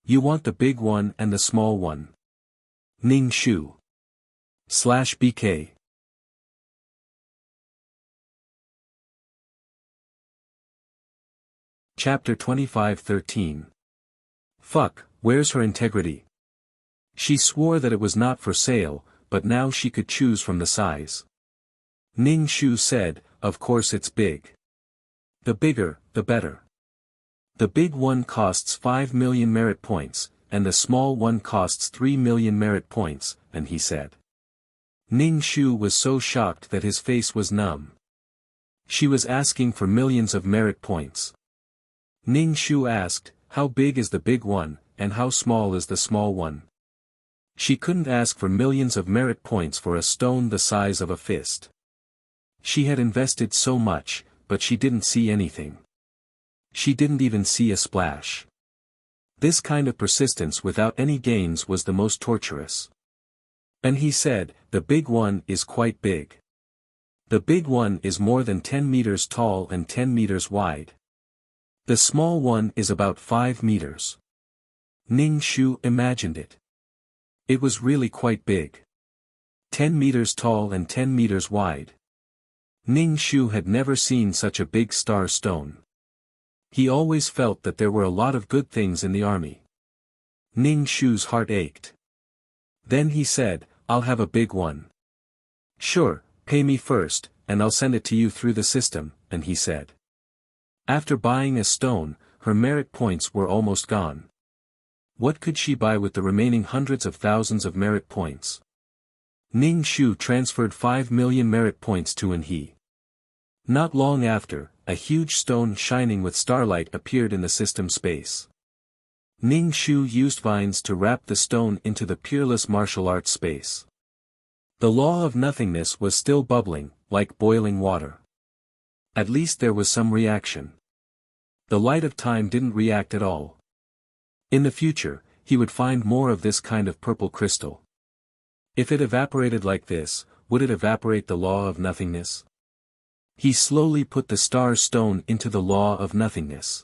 You want the big one and the small one. Ning Shu. /BK. Chapter 25:13. Fuck, where's her integrity? She swore that it was not for sale, but now she could choose from the size. Ning Shu said, of course it's big. The bigger, the better. The big one costs 5 million merit points, and the small one costs 3 million merit points, and he said. Ning Shu was so shocked that his face was numb. She was asking for millions of merit points. Ning Shu asked, how big is the big one, and how small is the small one? She couldn't ask for millions of merit points for a stone the size of a fist. She had invested so much, but she didn't see anything. She didn't even see a splash. This kind of persistence without any gains was the most torturous. And he said, the big one is quite big. The big one is more than 10 meters tall and 10 meters wide. The small one is about 5 meters. Ning Shu imagined it. It was really quite big. 10 meters tall and 10 meters wide. Ning Shu had never seen such a big star stone. He always felt that there were a lot of good things in the army. Ning Shu's heart ached. Then he said, "I'll have a big one." "Sure, pay me first, and I'll send it to you through the system," and he said. After buying a stone, her merit points were almost gone. What could she buy with the remaining hundreds of thousands of merit points? Ning Shu transferred 5 million merit points to he. Not long after, a huge stone shining with starlight appeared in the system space. Ning Shu used vines to wrap the stone into the peerless martial arts space. The law of nothingness was still bubbling, like boiling water. At least there was some reaction. The light of time didn't react at all. In the future, he would find more of this kind of purple crystal. If it evaporated like this, would it evaporate the law of nothingness? He slowly put the star stone into the law of nothingness.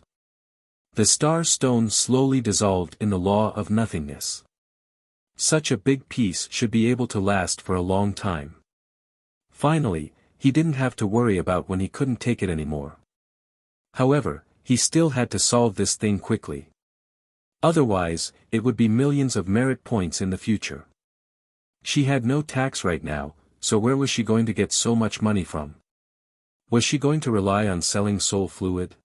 The star stone slowly dissolved in the law of nothingness. Such a big piece should be able to last for a long time. Finally, he didn't have to worry about when he couldn't take it anymore. However, he still had to solve this thing quickly. Otherwise, it would be millions of merit points in the future. She had no tax right now, so where was she going to get so much money from? Was she going to rely on selling soul fluid?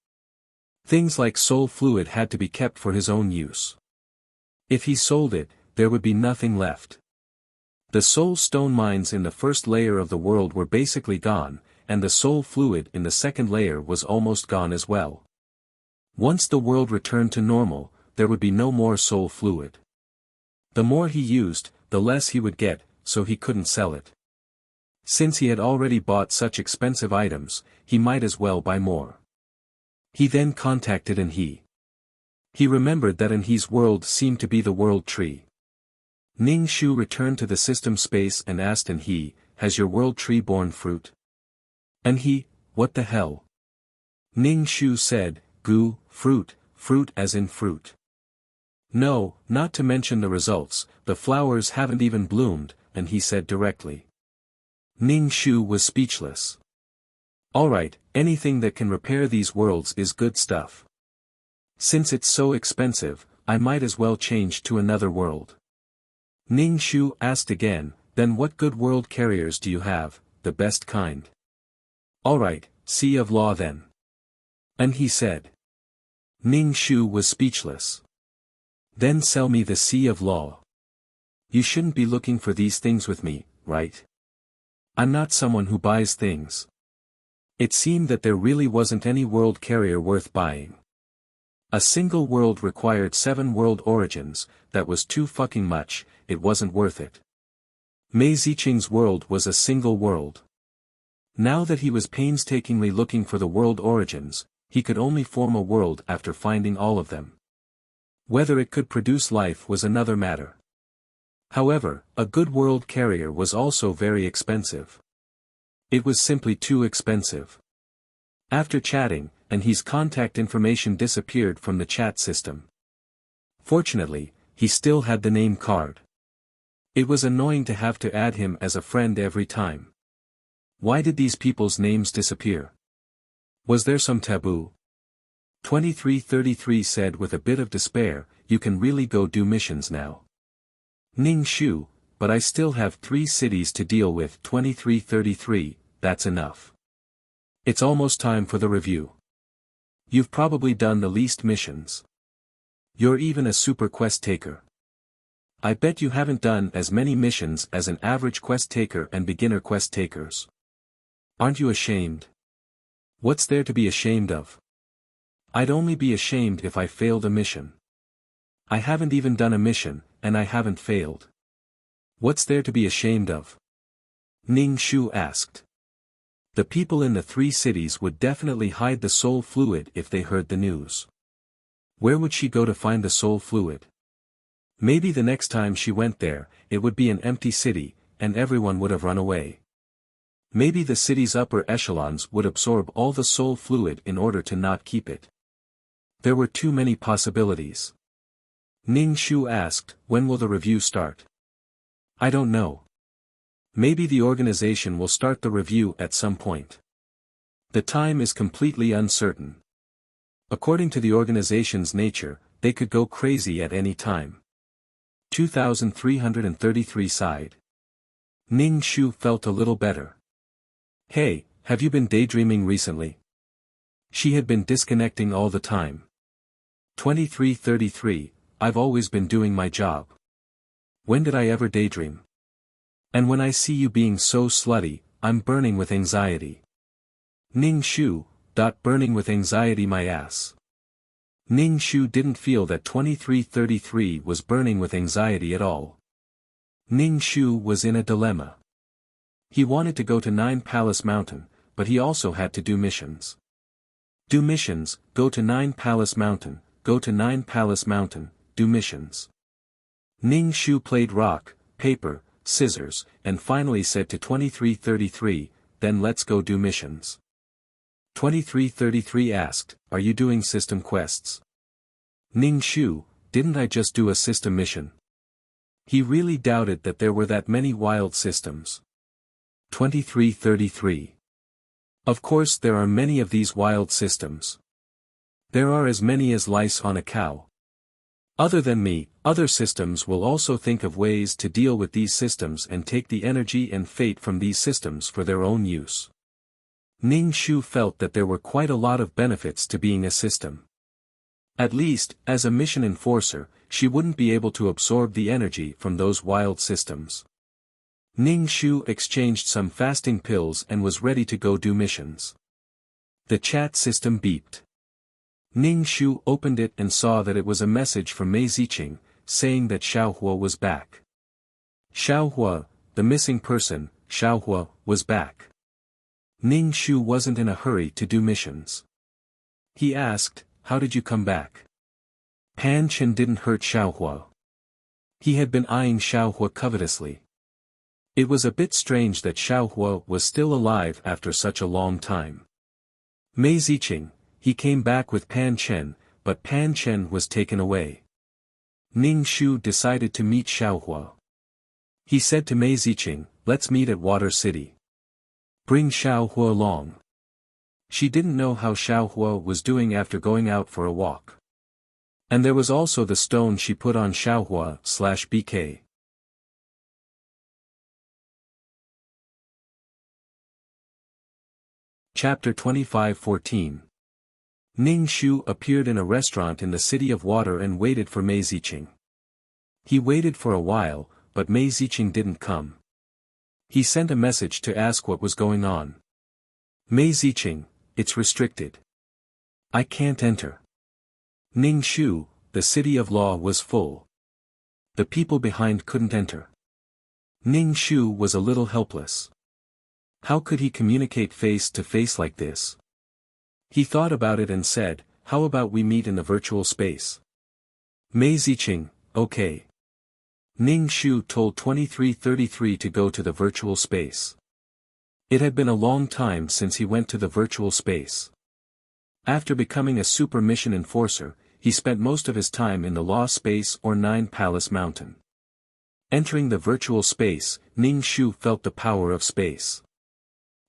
Things like soul fluid had to be kept for his own use. If he sold it, there would be nothing left. The soul stone mines in the first layer of the world were basically gone, and the soul fluid in the second layer was almost gone as well. Once the world returned to normal, there would be no more soul fluid. The more he used, the less he would get, so he couldn't sell it. Since he had already bought such expensive items, he might as well buy more. He then contacted he. He remembered that he's world seemed to be the world tree. Ning Shu returned to the system space and asked he, "Has your world tree borne fruit?" he, "What the hell?" Ning Shu said, "Goo, fruit as in fruit. No, not to mention the results, the flowers haven't even bloomed," he said directly. Ning Shu was speechless. "Alright, anything that can repair these worlds is good stuff. Since it's so expensive, I might as well change to another world." Ning Shu asked again, "Then what good world carriers do you have, the best kind?" "Alright, Sea of Law then." he said. Ning Shu was speechless. "Then sell me the Sea of Law. You shouldn't be looking for these things with me, right? I'm not someone who buys things." It seemed that there really wasn't any world carrier worth buying. A single world required 7 world origins, that was too fucking much, it wasn't worth it. Mei Ziqing's world was a single world. Now that he was painstakingly looking for the world origins, he could only form a world after finding all of them. Whether it could produce life was another matter. However, a good world carrier was also very expensive. It was simply too expensive. After chatting, his contact information disappeared from the chat system. Fortunately, he still had the name card. It was annoying to have to add him as a friend every time. Why did these people's names disappear? Was there some taboo? 2333 said with a bit of despair, "You can really go do missions now." Ning Shu, "But I still have 3 cities to deal with." 2333, "That's enough. It's almost time for the review. You've probably done the least missions. You're even a super quest taker. I bet you haven't done as many missions as an average quest taker and beginner quest takers. Aren't you ashamed? What's there to be ashamed of? I'd only be ashamed if I failed a mission. I haven't even done a mission, and I haven't failed. What's there to be ashamed of?" Ning Shu asked. The people in the 3 cities would definitely hide the soul fluid if they heard the news. Where would she go to find the soul fluid? Maybe the next time she went there, it would be an empty city, and everyone would have run away. Maybe the city's upper echelons would absorb all the soul fluid in order to not keep it. There were too many possibilities. Ning Shu asked, "When will the review start?" "I don't know. Maybe the organization will start the review at some point. The time is completely uncertain. According to the organization's nature, they could go crazy at any time. 2333 sighed. Ning Shu felt a little better. Hey, have you been daydreaming recently? She had been disconnecting all the time. 2333, I've always been doing my job. When did I ever daydream? And when I see you being so slutty, I'm burning with anxiety. Ning Shu, burning with anxiety my ass. Ning Shu didn't feel that 2333 was burning with anxiety at all. Ning Shu was in a dilemma. He wanted to go to 9 Palace Mountain, but he also had to do missions. Do missions, go to 9 Palace Mountain, go to 9 Palace Mountain, do missions. Ning Shu played rock, paper, scissors, and finally said to 2333, then let's go do missions. 2333 asked, are you doing system quests? Ning Shu, didn't I just do a system mission? He really doubted that there were that many wild systems. 2333. Of course there are many of these wild systems. There are as many as lice on a cow. Other than me, other systems will also think of ways to deal with these systems and take the energy and fate from these systems for their own use. Ning Shu felt that there were quite a lot of benefits to being a system. At least, as a mission enforcer, she wouldn't be able to absorb the energy from those wild systems. Ning Shu exchanged some fasting pills and was ready to go do missions. The chat system beeped. Ning Shu opened it and saw that it was a message from Mei Ziqing, saying that Xiaohua was back. Xiaohua, the missing person, Xiaohua, was back. Ning Shu wasn't in a hurry to do missions. He asked, how did you come back? Pan Chen didn't hurt Xiaohua. He had been eyeing Xiaohua covetously. It was a bit strange that Xiaohua was still alive after such a long time. Mei Ziqing, he came back with Pan Chen, but Pan Chen was taken away. Ning Shu decided to meet Xiaohua. He said to Mei Ziqing, let's meet at Water City. Bring Xiaohua along. She didn't know how Xiaohua was doing after going out for a walk. And there was also the stone she put on Xiaohua/BK. Chapter 25:14. Ning Shu appeared in a restaurant in the City of Water and waited for Mei Ziqing. He waited for a while, but Mei Ziqing didn't come. He sent a message to ask what was going on. Mei Ziqing, it's restricted. I can't enter. Ning Shu, the City of Law was full. The people behind couldn't enter. Ning Shu was a little helpless. How could he communicate face to face like this? He thought about it and said, how about we meet in the virtual space? Mei Ziqing, okay. Ning Shu told 2333 to go to the virtual space. It had been a long time since he went to the virtual space. After becoming a super mission enforcer, he spent most of his time in the Law Space or 9 Palace Mountain. Entering the virtual space, Ning Shu felt the power of space.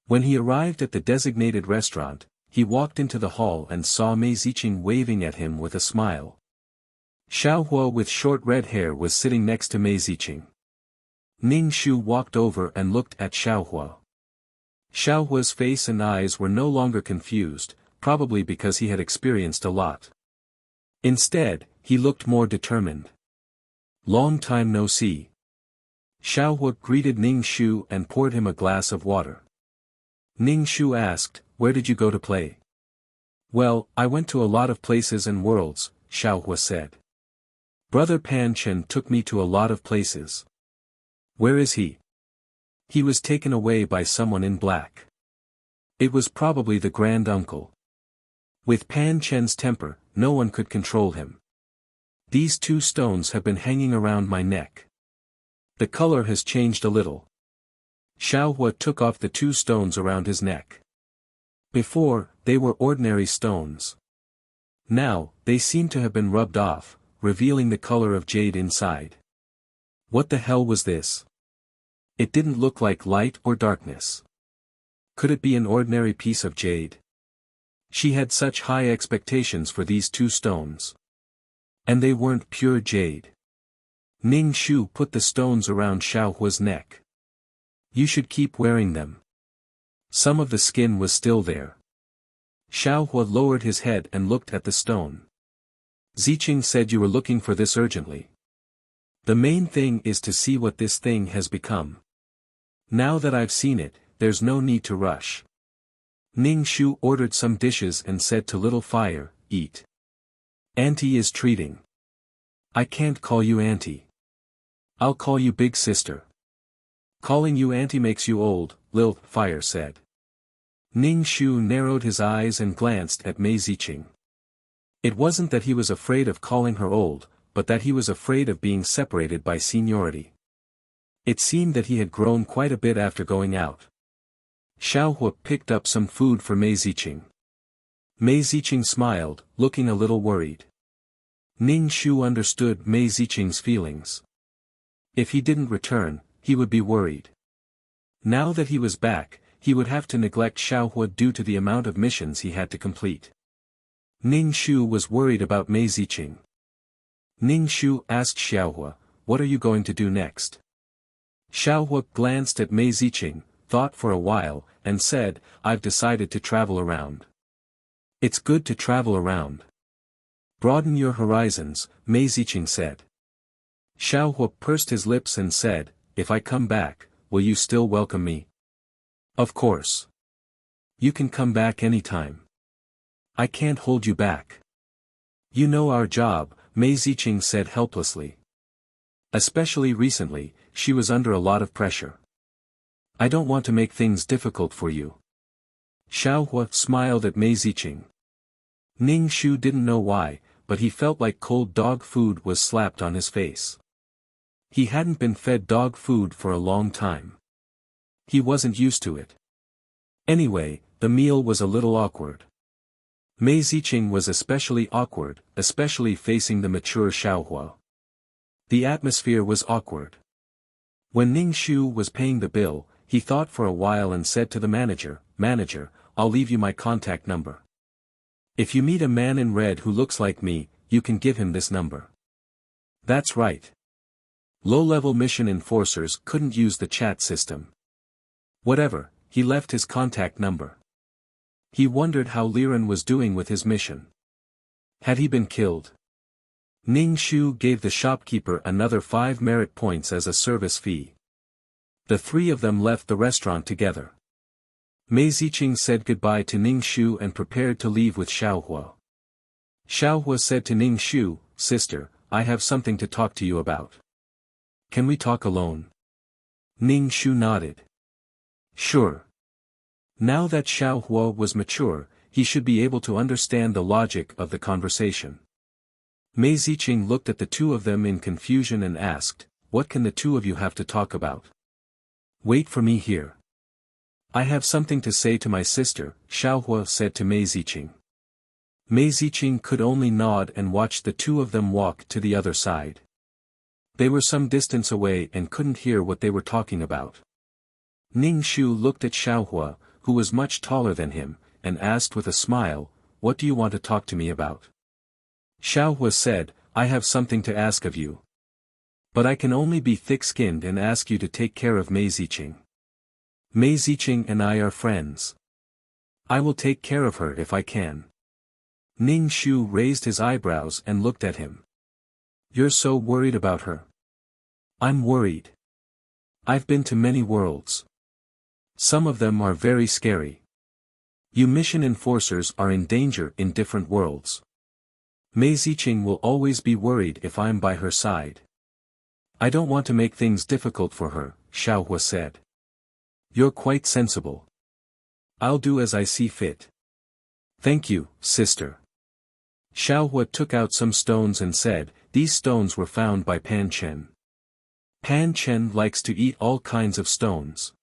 When he arrived at the designated restaurant, he walked into the hall and saw Mei Ziqing waving at him with a smile. Xiaohua with short red hair was sitting next to Mei Ziqing. Ning Shu walked over and looked at Xiaohua. Xiaohua's face and eyes were no longer confused, probably because he had experienced a lot. Instead, he looked more determined. Long time no see. Xiaohua greeted Ning Shu and poured him a glass of water. Ning Shu asked, where did you go to play? Well, I went to a lot of places and worlds, Xiaohua said. Brother Pan Chen took me to a lot of places. Where is he? He was taken away by someone in black. It was probably the grand uncle. With Pan Chen's temper, no one could control him. These 2 stones have been hanging around my neck. The color has changed a little. Xiaohua took off the 2 stones around his neck. Before, they were ordinary stones. Now, they seem to have been rubbed off, revealing the color of jade inside. What the hell was this? It didn't look like light or darkness. Could it be an ordinary piece of jade? She had such high expectations for these two stones. And they weren't pure jade. Ning Shu put the stones around Xiaohua's neck. You should keep wearing them. Some of the skin was still there. Xiaohua lowered his head and looked at the stone. Ziqing said you were looking for this urgently. The main thing is to see what this thing has become. Now that I've seen it, there's no need to rush. Ning Shu ordered some dishes and said to Little Fire, eat. Auntie is treating. I can't call you auntie. I'll call you big sister. Calling you auntie makes you old, Lil Fire said. Ning Shu narrowed his eyes and glanced at Mei Ziqing. It wasn't that he was afraid of calling her old, but that he was afraid of being separated by seniority. It seemed that he had grown quite a bit after going out. Xiaohua picked up some food for Mei Ziqing. Mei Ziqing smiled, looking a little worried. Ning Shu understood Mei Ziqing's feelings. If he didn't return, he would be worried. Now that he was back, he would have to neglect Xiaohua due to the amount of missions he had to complete. Ning Shu was worried about Mei Ziqing. Ning Shu asked Xiaohua, what are you going to do next? Xiaohua glanced at Mei Ziqing, thought for a while, and said, I've decided to travel around. It's good to travel around. Broaden your horizons, Mei Ziqing said. Xiaohua pursed his lips and said, if I come back, will you still welcome me? Of course. You can come back anytime. I can't hold you back. You know our job, Mei Ziqing said helplessly. Especially recently, she was under a lot of pressure. I don't want to make things difficult for you. Xiaohua smiled at Mei Ziqing. Ning Shu didn't know why, but he felt like cold dog food was slapped on his face. He hadn't been fed dog food for a long time. He wasn't used to it. Anyway, the meal was a little awkward. Mei Ziqing was especially awkward, especially facing the mature Xiaohua. The atmosphere was awkward. When Ning Shu was paying the bill, he thought for a while and said to the manager, Manager, I'll leave you my contact number. If you meet a man in red who looks like me, you can give him this number. That's right. Low-level mission enforcers couldn't use the chat system. Whatever, he left his contact number. He wondered how Liren was doing with his mission. Had he been killed? Ning Shu gave the shopkeeper another 5 merit points as a service fee. The three of them left the restaurant together. Mei Ziqing said goodbye to Ning Shu and prepared to leave with Xiaohua. Xiaohua said to Ning Shu, Sister, I have something to talk to you about. Can we talk alone? Ning Shu nodded. Sure. Now that Xiaohua was mature, he should be able to understand the logic of the conversation. Mei Ziqing looked at the two of them in confusion and asked, What can the two of you have to talk about? Wait for me here. I have something to say to my sister, Xiaohua said to Mei Ziqing. Mei Ziqing could only nod and watch the two of them walk to the other side. They were some distance away and couldn't hear what they were talking about. Ning Shu looked at Xiaohua, who was much taller than him, and asked with a smile, What do you want to talk to me about? Xiaohua said, I have something to ask of you. But I can only be thick-skinned and ask you to take care of Mei Ziqing. Mei Ziqing and I are friends. I will take care of her if I can. Ning Shu raised his eyebrows and looked at him. You're so worried about her. I'm worried. I've been to many worlds. Some of them are very scary. You mission enforcers are in danger in different worlds. Mei Ziqing will always be worried if I'm by her side. I don't want to make things difficult for her, Xiaohua said. You're quite sensible. I'll do as I see fit. Thank you, sister. Xiaohua took out some stones and said, These stones were found by Pan Chen. Pan Chen likes to eat all kinds of stones.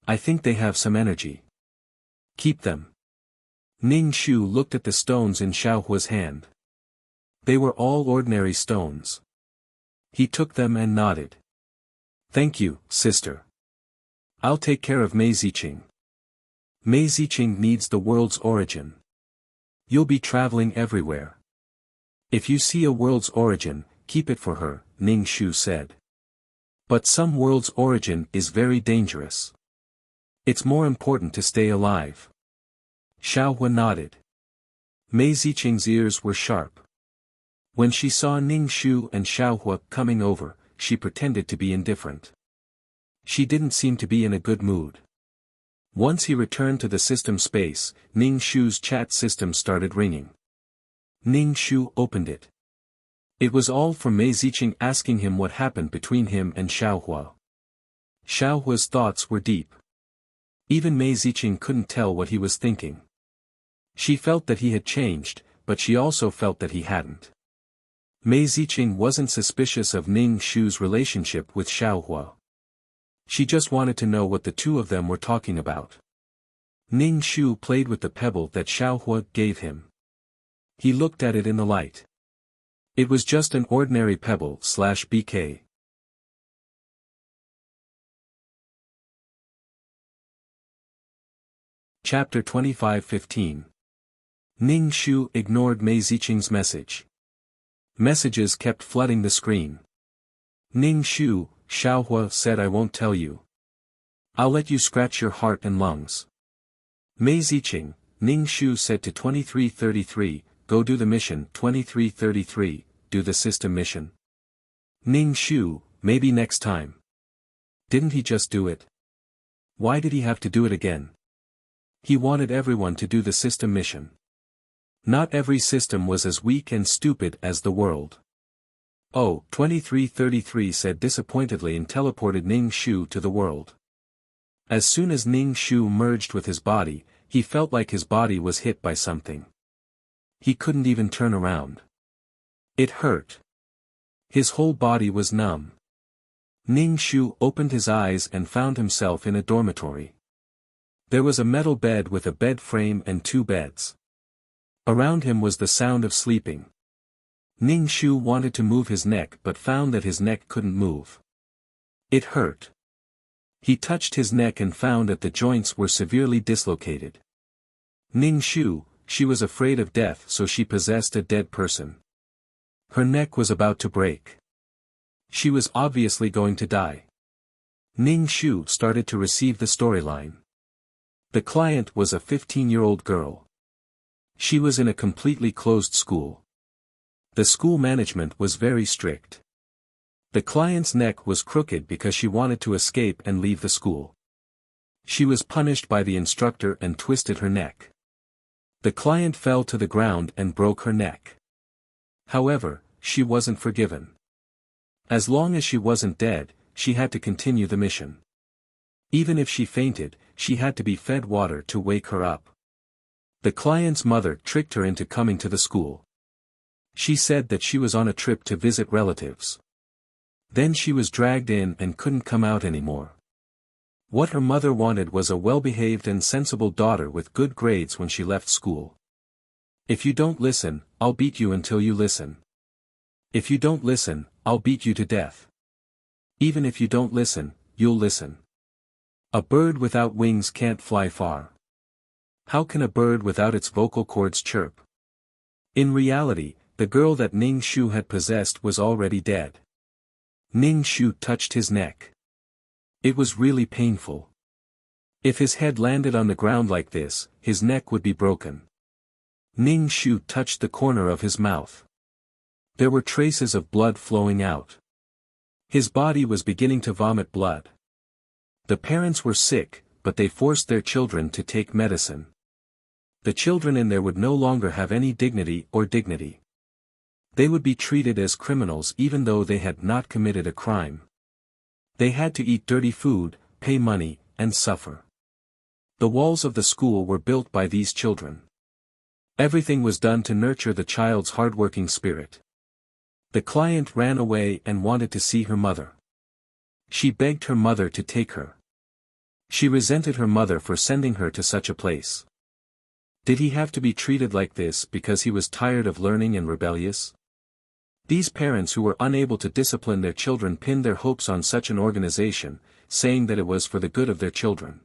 I think they have some energy. Keep them. Ning Shu looked at the stones in Xiaohua's hand. They were all ordinary stones. He took them and nodded. Thank you, sister. I'll take care of Mei Ziqing. Mei Ziqing needs the world's origin. You'll be traveling everywhere. If you see a world's origin, keep it for her, Ning Shu said. But some world's origin is very dangerous. It's more important to stay alive. Xiaohua nodded. Mei Ziqing's ears were sharp. When she saw Ning Shu and Xiaohua coming over, she pretended to be indifferent. She didn't seem to be in a good mood. Once he returned to the system space, Ning Shu's chat system started ringing. Ning Shu opened it. It was all from Mei Ziqing asking him what happened between him and Xiaohua. Xiaohua's thoughts were deep. Even Mei Ziqing couldn't tell what he was thinking. She felt that he had changed, but she also felt that he hadn't. Mei Ziqing wasn't suspicious of Ning Shu's relationship with Xiaohua. She just wanted to know what the two of them were talking about. Ning Shu played with the pebble that Xiaohua gave him. He looked at it in the light. It was just an ordinary pebble/BK. Chapter 25:15. Ning Shu ignored Mei Ziqing's message. Messages kept flooding the screen. Ning Shu, Xiaohua said I won't tell you. I'll let you scratch your heart and lungs. Mei Ziqing, Ning Shu said to 2333, go do the mission. 2333, do the system mission. Ning Shu, maybe next time. Didn't he just do it? Why did he have to do it again? He wanted everyone to do the system mission. Not every system was as weak and stupid as the world. Oh, 2333 said disappointedly and teleported Ning Shu to the world. As soon as Ning Shu merged with his body, he felt like his body was hit by something. He couldn't even turn around. It hurt. His whole body was numb. Ning Shu opened his eyes and found himself in a dormitory. There was a metal bed with a bed frame and 2 beds. Around him was the sound of sleeping. Ning Shu wanted to move his neck but found that his neck couldn't move. It hurt. He touched his neck and found that the joints were severely dislocated. Ning Shu, she was afraid of death, so she possessed a dead person. Her neck was about to break. She was obviously going to die. Ning Shu started to receive the storyline. The client was a 15-year-old girl. She was in a completely closed school. The school management was very strict. The client's neck was crooked because she wanted to escape and leave the school. She was punished by the instructor and twisted her neck. The client fell to the ground and broke her neck. However, she wasn't forgiven. As long as she wasn't dead, she had to continue the mission. Even if she fainted, she had to be fed water to wake her up. The client's mother tricked her into coming to the school. She said that she was on a trip to visit relatives. Then she was dragged in and couldn't come out anymore. What her mother wanted was a well-behaved and sensible daughter with good grades when she left school. If you don't listen, I'll beat you until you listen. If you don't listen, I'll beat you to death. Even if you don't listen, you'll listen. A bird without wings can't fly far. How can a bird without its vocal cords chirp? In reality, the girl that Ning Shu had possessed was already dead. Ning Shu touched his neck. It was really painful. If his head landed on the ground like this, his neck would be broken. Ning Shu touched the corner of his mouth. There were traces of blood flowing out. His body was beginning to vomit blood. The parents were sick, but they forced their children to take medicine. The children in there would no longer have any dignity or dignity. They would be treated as criminals even though they had not committed a crime. They had to eat dirty food, pay money, and suffer. The walls of the school were built by these children. Everything was done to nurture the child's hardworking spirit. The client ran away and wanted to see her mother. She begged her mother to take her. She resented her mother for sending her to such a place. Did he have to be treated like this because he was tired of learning and rebellious? These parents who were unable to discipline their children pinned their hopes on such an organization, saying that it was for the good of their children.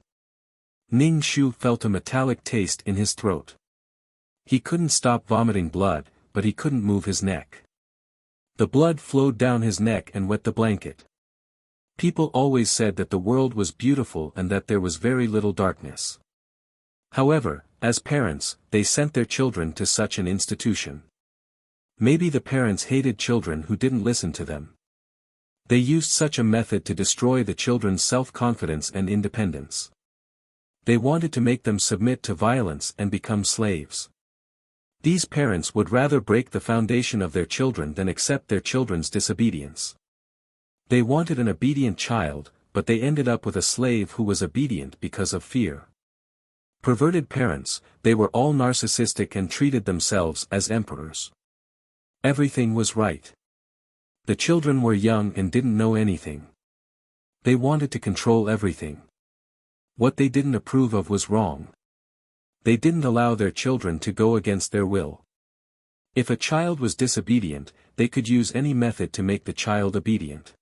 Ning Shu felt a metallic taste in his throat. He couldn't stop vomiting blood, but he couldn't move his neck. The blood flowed down his neck and wet the blanket. People always said that the world was beautiful and that there was very little darkness. However, as parents, they sent their children to such an institution. Maybe the parents hated children who didn't listen to them. They used such a method to destroy the children's self-confidence and independence. They wanted to make them submit to violence and become slaves. These parents would rather break the foundation of their children than accept their children's disobedience. They wanted an obedient child, but they ended up with a slave who was obedient because of fear. Perverted parents, they were all narcissistic and treated themselves as emperors. Everything was right. The children were young and didn't know anything. They wanted to control everything. What they didn't approve of was wrong. They didn't allow their children to go against their will. If a child was disobedient, they could use any method to make the child obedient.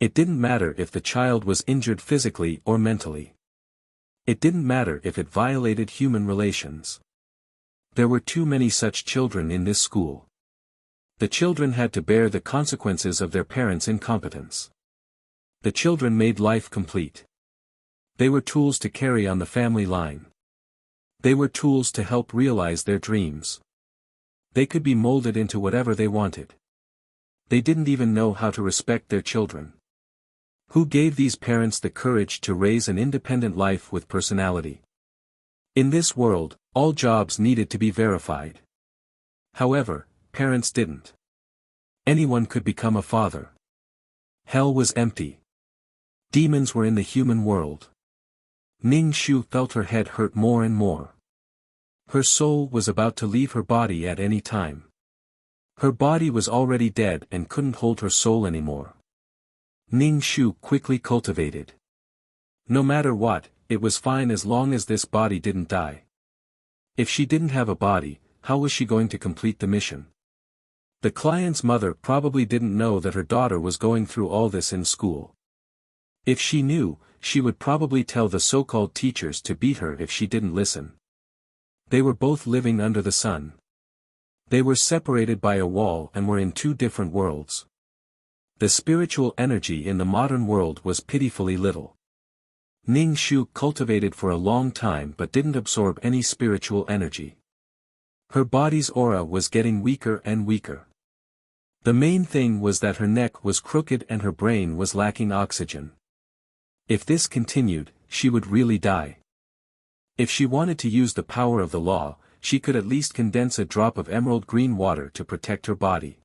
It didn't matter if the child was injured physically or mentally. It didn't matter if it violated human relations. There were too many such children in this school. The children had to bear the consequences of their parents' incompetence. The children made life complete. They were tools to carry on the family line. They were tools to help realize their dreams. They could be molded into whatever they wanted. They didn't even know how to respect their children. Who gave these parents the courage to raise an independent life with personality? In this world, all jobs needed to be verified. However, parents didn't. Anyone could become a father. Hell was empty. Demons were in the human world. Ning Shu felt her head hurt more and more. Her soul was about to leave her body at any time. Her body was already dead and couldn't hold her soul anymore. Ning Shu quickly cultivated. No matter what, it was fine as long as this body didn't die. If she didn't have a body, how was she going to complete the mission? The client's mother probably didn't know that her daughter was going through all this in school. If she knew, she would probably tell the so-called teachers to beat her if she didn't listen. They were both living under the sun. They were separated by a wall and were in two different worlds. The spiritual energy in the modern world was pitifully little. Ning Shu cultivated for a long time but didn't absorb any spiritual energy. Her body's aura was getting weaker and weaker. The main thing was that her neck was crooked and her brain was lacking oxygen. If this continued, she would really die. If she wanted to use the power of the law, she could at least condense a drop of emerald green water to protect her body.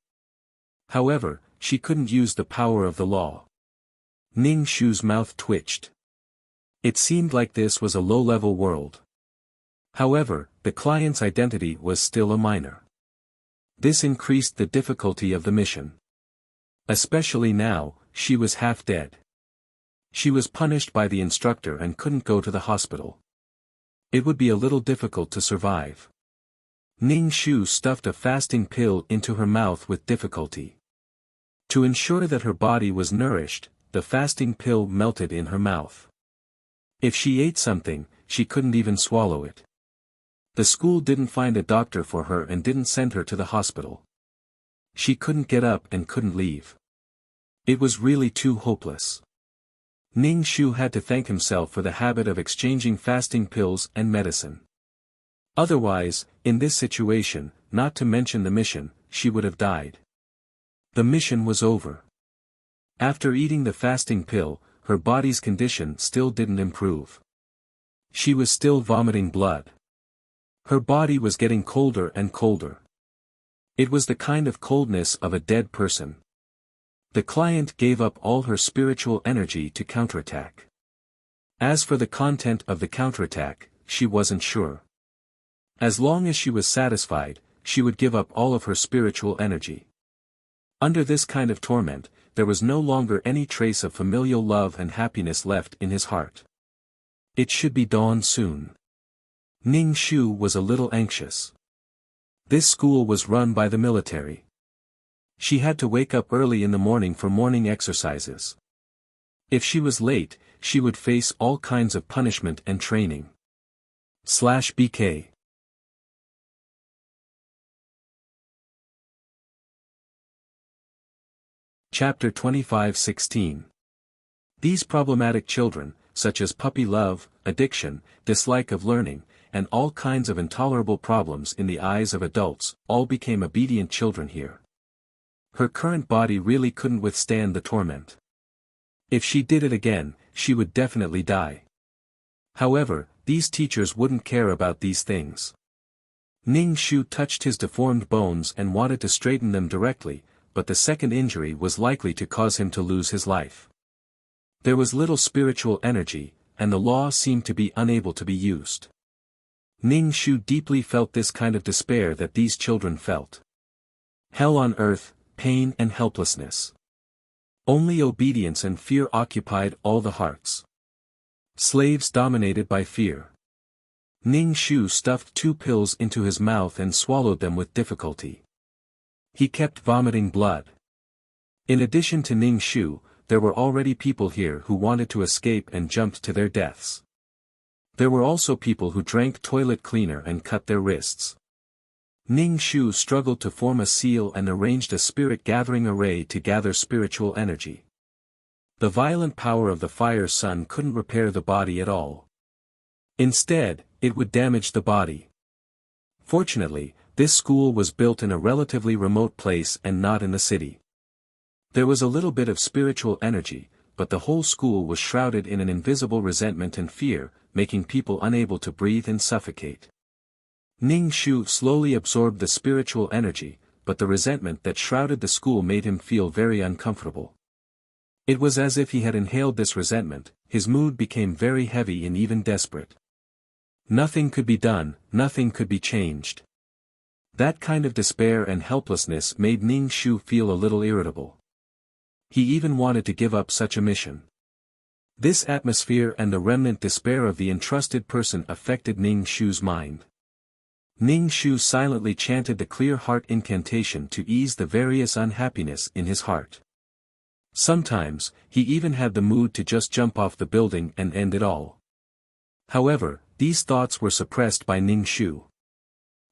However, she couldn't use the power of the law. Ning Shu's mouth twitched. It seemed like this was a low-level world. However, the client's identity was still a minor. This increased the difficulty of the mission. Especially now, she was half dead. She was punished by the instructor and couldn't go to the hospital. It would be a little difficult to survive. Ning Shu stuffed a fasting pill into her mouth with difficulty. To ensure that her body was nourished, the fasting pill melted in her mouth. If she ate something, she couldn't even swallow it. The school didn't find a doctor for her and didn't send her to the hospital. She couldn't get up and couldn't leave. It was really too hopeless. Ning Shu had to thank himself for the habit of exchanging fasting pills and medicine. Otherwise, in this situation, not to mention the mission, she would have died. The mission was over. After eating the fasting pill, her body's condition still didn't improve. She was still vomiting blood. Her body was getting colder and colder. It was the kind of coldness of a dead person. The client gave up all her spiritual energy to counterattack. As for the content of the counterattack, she wasn't sure. As long as she was satisfied, she would give up all of her spiritual energy. Under this kind of torment, there was no longer any trace of familial love and happiness left in his heart. It should be dawn soon. Ning Shu was a little anxious. This school was run by the military. She had to wake up early in the morning for morning exercises. If she was late, she would face all kinds of punishment and training. /BK. Chapter 25:16. These problematic children, such as puppy love, addiction, dislike of learning, and all kinds of intolerable problems in the eyes of adults, all became obedient children here. Her current body really couldn't withstand the torment. If she did it again, she would definitely die. However, these teachers wouldn't care about these things. Ning Shu touched his deformed bones and wanted to straighten them directly, but the second injury was likely to cause him to lose his life. There was little spiritual energy, and the law seemed to be unable to be used. Ning Shu deeply felt this kind of despair that these children felt. Hell on earth, pain and helplessness. Only obedience and fear occupied all the hearts. Slaves dominated by fear. Ning Shu stuffed 2 pills into his mouth and swallowed them with difficulty. He kept vomiting blood. In addition to Ning Shu, there were already people here who wanted to escape and jumped to their deaths. There were also people who drank toilet cleaner and cut their wrists. Ning Shu struggled to form a seal and arranged a spirit-gathering array to gather spiritual energy. The violent power of the fire sun couldn't repair the body at all. Instead, it would damage the body. Fortunately, this school was built in a relatively remote place and not in the city. There was a little bit of spiritual energy, but the whole school was shrouded in an invisible resentment and fear, making people unable to breathe and suffocate. Ning Shu slowly absorbed the spiritual energy, but the resentment that shrouded the school made him feel very uncomfortable. It was as if he had inhaled this resentment. His mood became very heavy and even desperate. Nothing could be done, nothing could be changed. That kind of despair and helplessness made Ning Shu feel a little irritable. He even wanted to give up such a mission. This atmosphere and the remnant despair of the entrusted person affected Ning Shu's mind. Ning Shu silently chanted the clear heart incantation to ease the various unhappiness in his heart. Sometimes, he even had the mood to just jump off the building and end it all. However, these thoughts were suppressed by Ning Shu.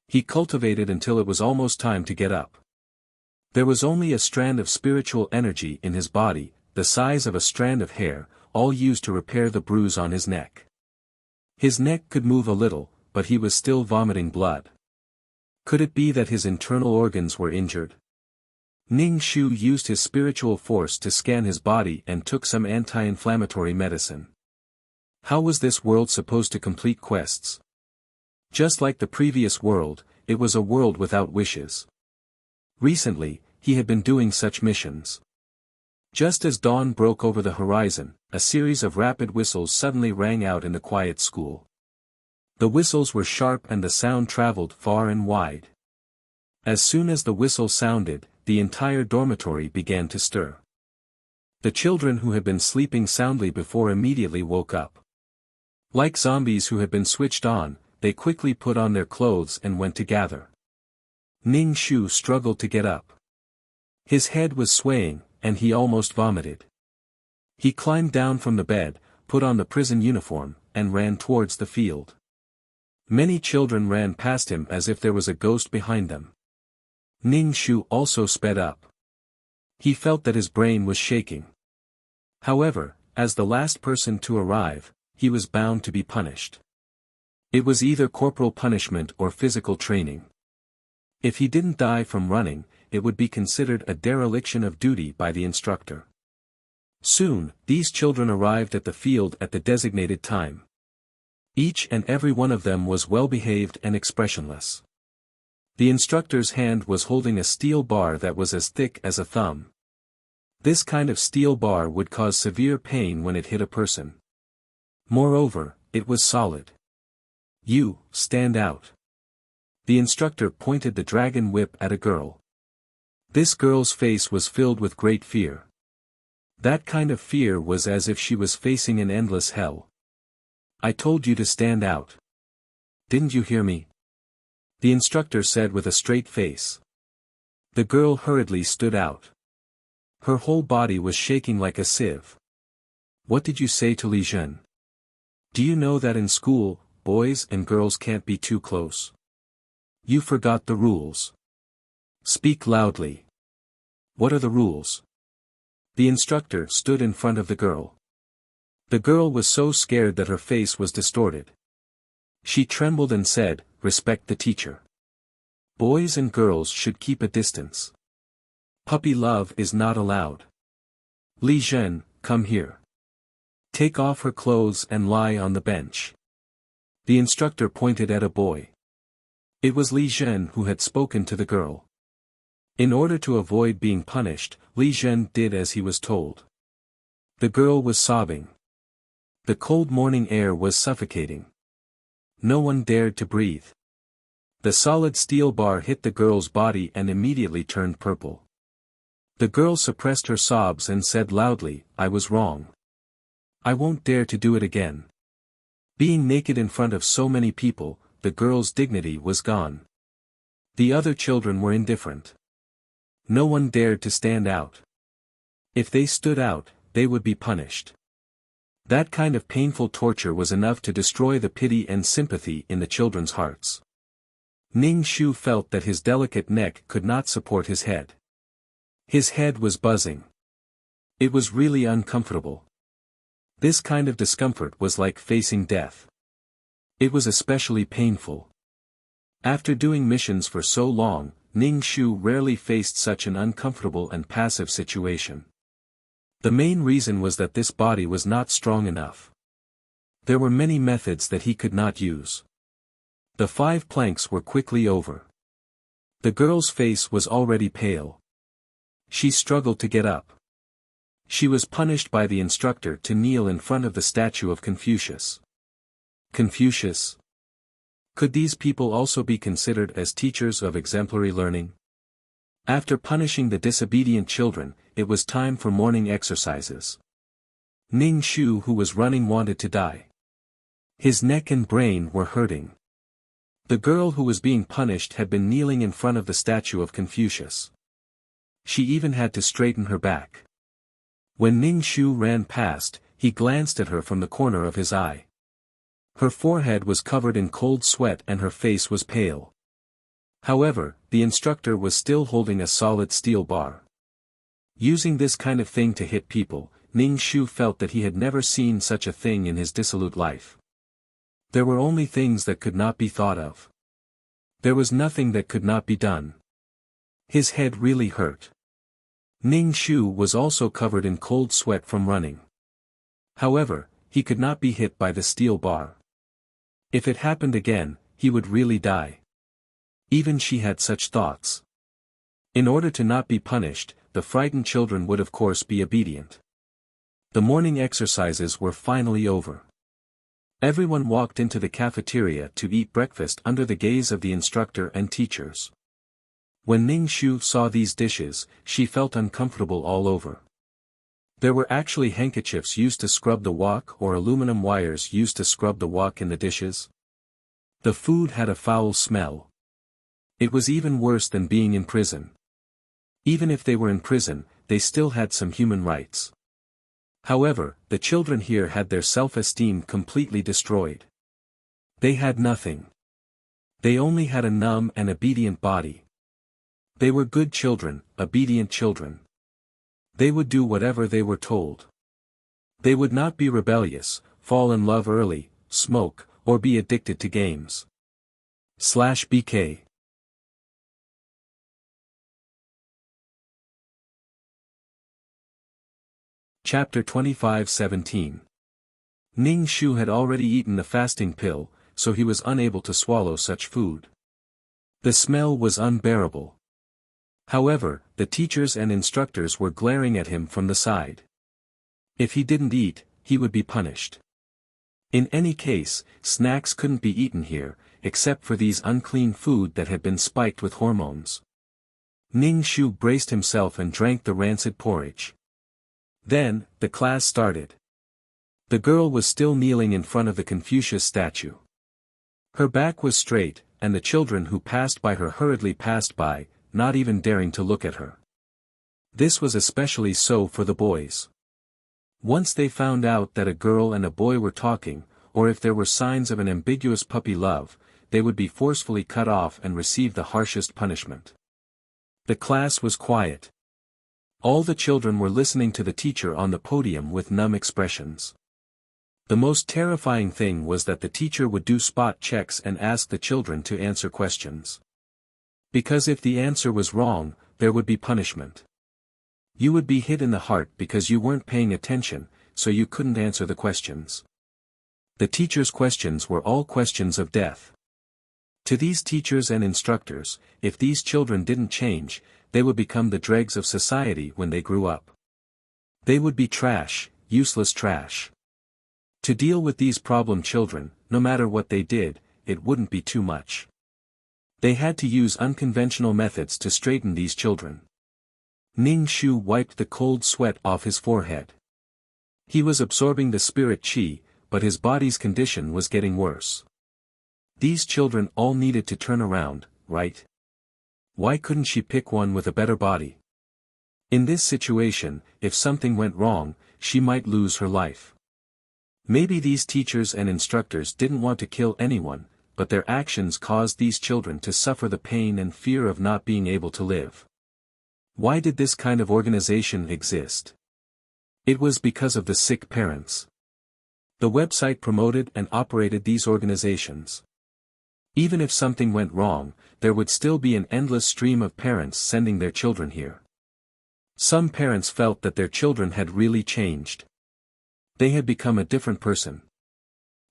He cultivated until it was almost time to get up. There was only a strand of spiritual energy in his body, the size of a strand of hair, all used to repair the bruise on his neck. His neck could move a little, but he was still vomiting blood. Could it be that his internal organs were injured? Ning Shu used his spiritual force to scan his body and took some anti-inflammatory medicine. How was this world supposed to complete quests? Just like the previous world, it was a world without wishes. Recently, he had been doing such missions. Just as dawn broke over the horizon, a series of rapid whistles suddenly rang out in the quiet school. The whistles were sharp and the sound traveled far and wide. As soon as the whistle sounded, the entire dormitory began to stir. The children who had been sleeping soundly before immediately woke up. Like zombies who had been switched on, they quickly put on their clothes and went to gather. Ning Shu struggled to get up. His head was swaying, and he almost vomited. He climbed down from the bed, put on the prison uniform, and ran towards the field. Many children ran past him as if there was a ghost behind them. Ning Shu also sped up. He felt that his brain was shaking. However, as the last person to arrive, he was bound to be punished. It was either corporal punishment or physical training. If he didn't die from running, it would be considered a dereliction of duty by the instructor. Soon, these children arrived at the field at the designated time. Each and every one of them was well-behaved and expressionless. The instructor's hand was holding a steel bar that was as thick as a thumb. This kind of steel bar would cause severe pain when it hit a person. Moreover, it was solid. You, stand out. The instructor pointed the dragon whip at a girl. This girl's face was filled with great fear. That kind of fear was as if she was facing an endless hell. I told you to stand out. Didn't you hear me? The instructor said with a straight face. The girl hurriedly stood out. Her whole body was shaking like a sieve. What did you say to Li Zhen? Do you know that in school, boys and girls can't be too close? You forgot the rules. Speak loudly. What are the rules? The instructor stood in front of the girl. The girl was so scared that her face was distorted. She trembled and said, "Respect the teacher. Boys and girls should keep a distance. Puppy love is not allowed. Li Zhen, come here. Take off her clothes and lie on the bench." The instructor pointed at a boy. It was Li Zhen who had spoken to the girl. In order to avoid being punished, Li Zhen did as he was told. The girl was sobbing. The cold morning air was suffocating. No one dared to breathe. The solid steel bar hit the girl's body and immediately turned purple. The girl suppressed her sobs and said loudly, "I was wrong. I won't dare to do it again." Being naked in front of so many people, the girl's dignity was gone. The other children were indifferent. No one dared to stand out. If they stood out, they would be punished. That kind of painful torture was enough to destroy the pity and sympathy in the children's hearts. Ning Shu felt that his delicate neck could not support his head. His head was buzzing. It was really uncomfortable. This kind of discomfort was like facing death. It was especially painful. After doing missions for so long, Ning Shu rarely faced such an uncomfortable and passive situation. The main reason was that this body was not strong enough. There were many methods that he could not use. The 5 planks were quickly over. The girl's face was already pale. She struggled to get up. She was punished by the instructor to kneel in front of the statue of Confucius. Confucius? Could these people also be considered as teachers of exemplary learning? After punishing the disobedient children, it was time for morning exercises. Ning Shu, who was running, wanted to die. His neck and brain were hurting. The girl who was being punished had been kneeling in front of the statue of Confucius. She even had to straighten her back. When Ning Shu ran past, he glanced at her from the corner of his eye. Her forehead was covered in cold sweat and her face was pale. However, the instructor was still holding a solid steel bar. Using this kind of thing to hit people, Ning Shu felt that he had never seen such a thing in his dissolute life. There were only things that could not be thought of. There was nothing that could not be done. His head really hurt. Ning Shu was also covered in cold sweat from running. However, he could not be hit by the steel bar. If it happened again, he would really die. Even she had such thoughts. In order to not be punished, the frightened children would of course be obedient. The morning exercises were finally over. Everyone walked into the cafeteria to eat breakfast under the gaze of the instructor and teachers. When Ning Shu saw these dishes, she felt uncomfortable all over. There were actually handkerchiefs used to scrub the wok or aluminum wires used to scrub the wok in the dishes. The food had a foul smell. It was even worse than being in prison. Even if they were in prison, they still had some human rights. However, the children here had their self-esteem completely destroyed. They had nothing. They only had a numb and obedient body. They were good children, obedient children. They would do whatever they were told. They would not be rebellious, fall in love early, smoke, or be addicted to games. /BK Chapter 25:17. Ning Shu had already eaten the fasting pill, so he was unable to swallow such food. The smell was unbearable. However, the teachers and instructors were glaring at him from the side. If he didn't eat, he would be punished. In any case, snacks couldn't be eaten here, except for these unclean food that had been spiked with hormones. Ning Shu braced himself and drank the rancid porridge. Then, the class started. The girl was still kneeling in front of the Confucius statue. Her back was straight, and the children who passed by her hurriedly passed by, not even daring to look at her. This was especially so for the boys. Once they found out that a girl and a boy were talking, or if there were signs of an ambiguous puppy love, they would be forcefully cut off and receive the harshest punishment. The class was quiet. All the children were listening to the teacher on the podium with numb expressions. The most terrifying thing was that the teacher would do spot checks and ask the children to answer questions. Because if the answer was wrong, there would be punishment. You would be hit in the heart because you weren't paying attention, so you couldn't answer the questions. The teacher's questions were all questions of death. To these teachers and instructors, if these children didn't change, they would become the dregs of society when they grew up. They would be trash, useless trash. To deal with these problem children, no matter what they did, it wouldn't be too much. They had to use unconventional methods to straighten these children. Ning Shu wiped the cold sweat off his forehead. He was absorbing the spirit qi, but his body's condition was getting worse. These children all needed to turn around, right? Why couldn't she pick one with a better body? In this situation, if something went wrong, she might lose her life. Maybe these teachers and instructors didn't want to kill anyone, but their actions caused these children to suffer the pain and fear of not being able to live. Why did this kind of organization exist? It was because of the sick parents. The website promoted and operated these organizations. Even if something went wrong, there would still be an endless stream of parents sending their children here. Some parents felt that their children had really changed. They had become a different person.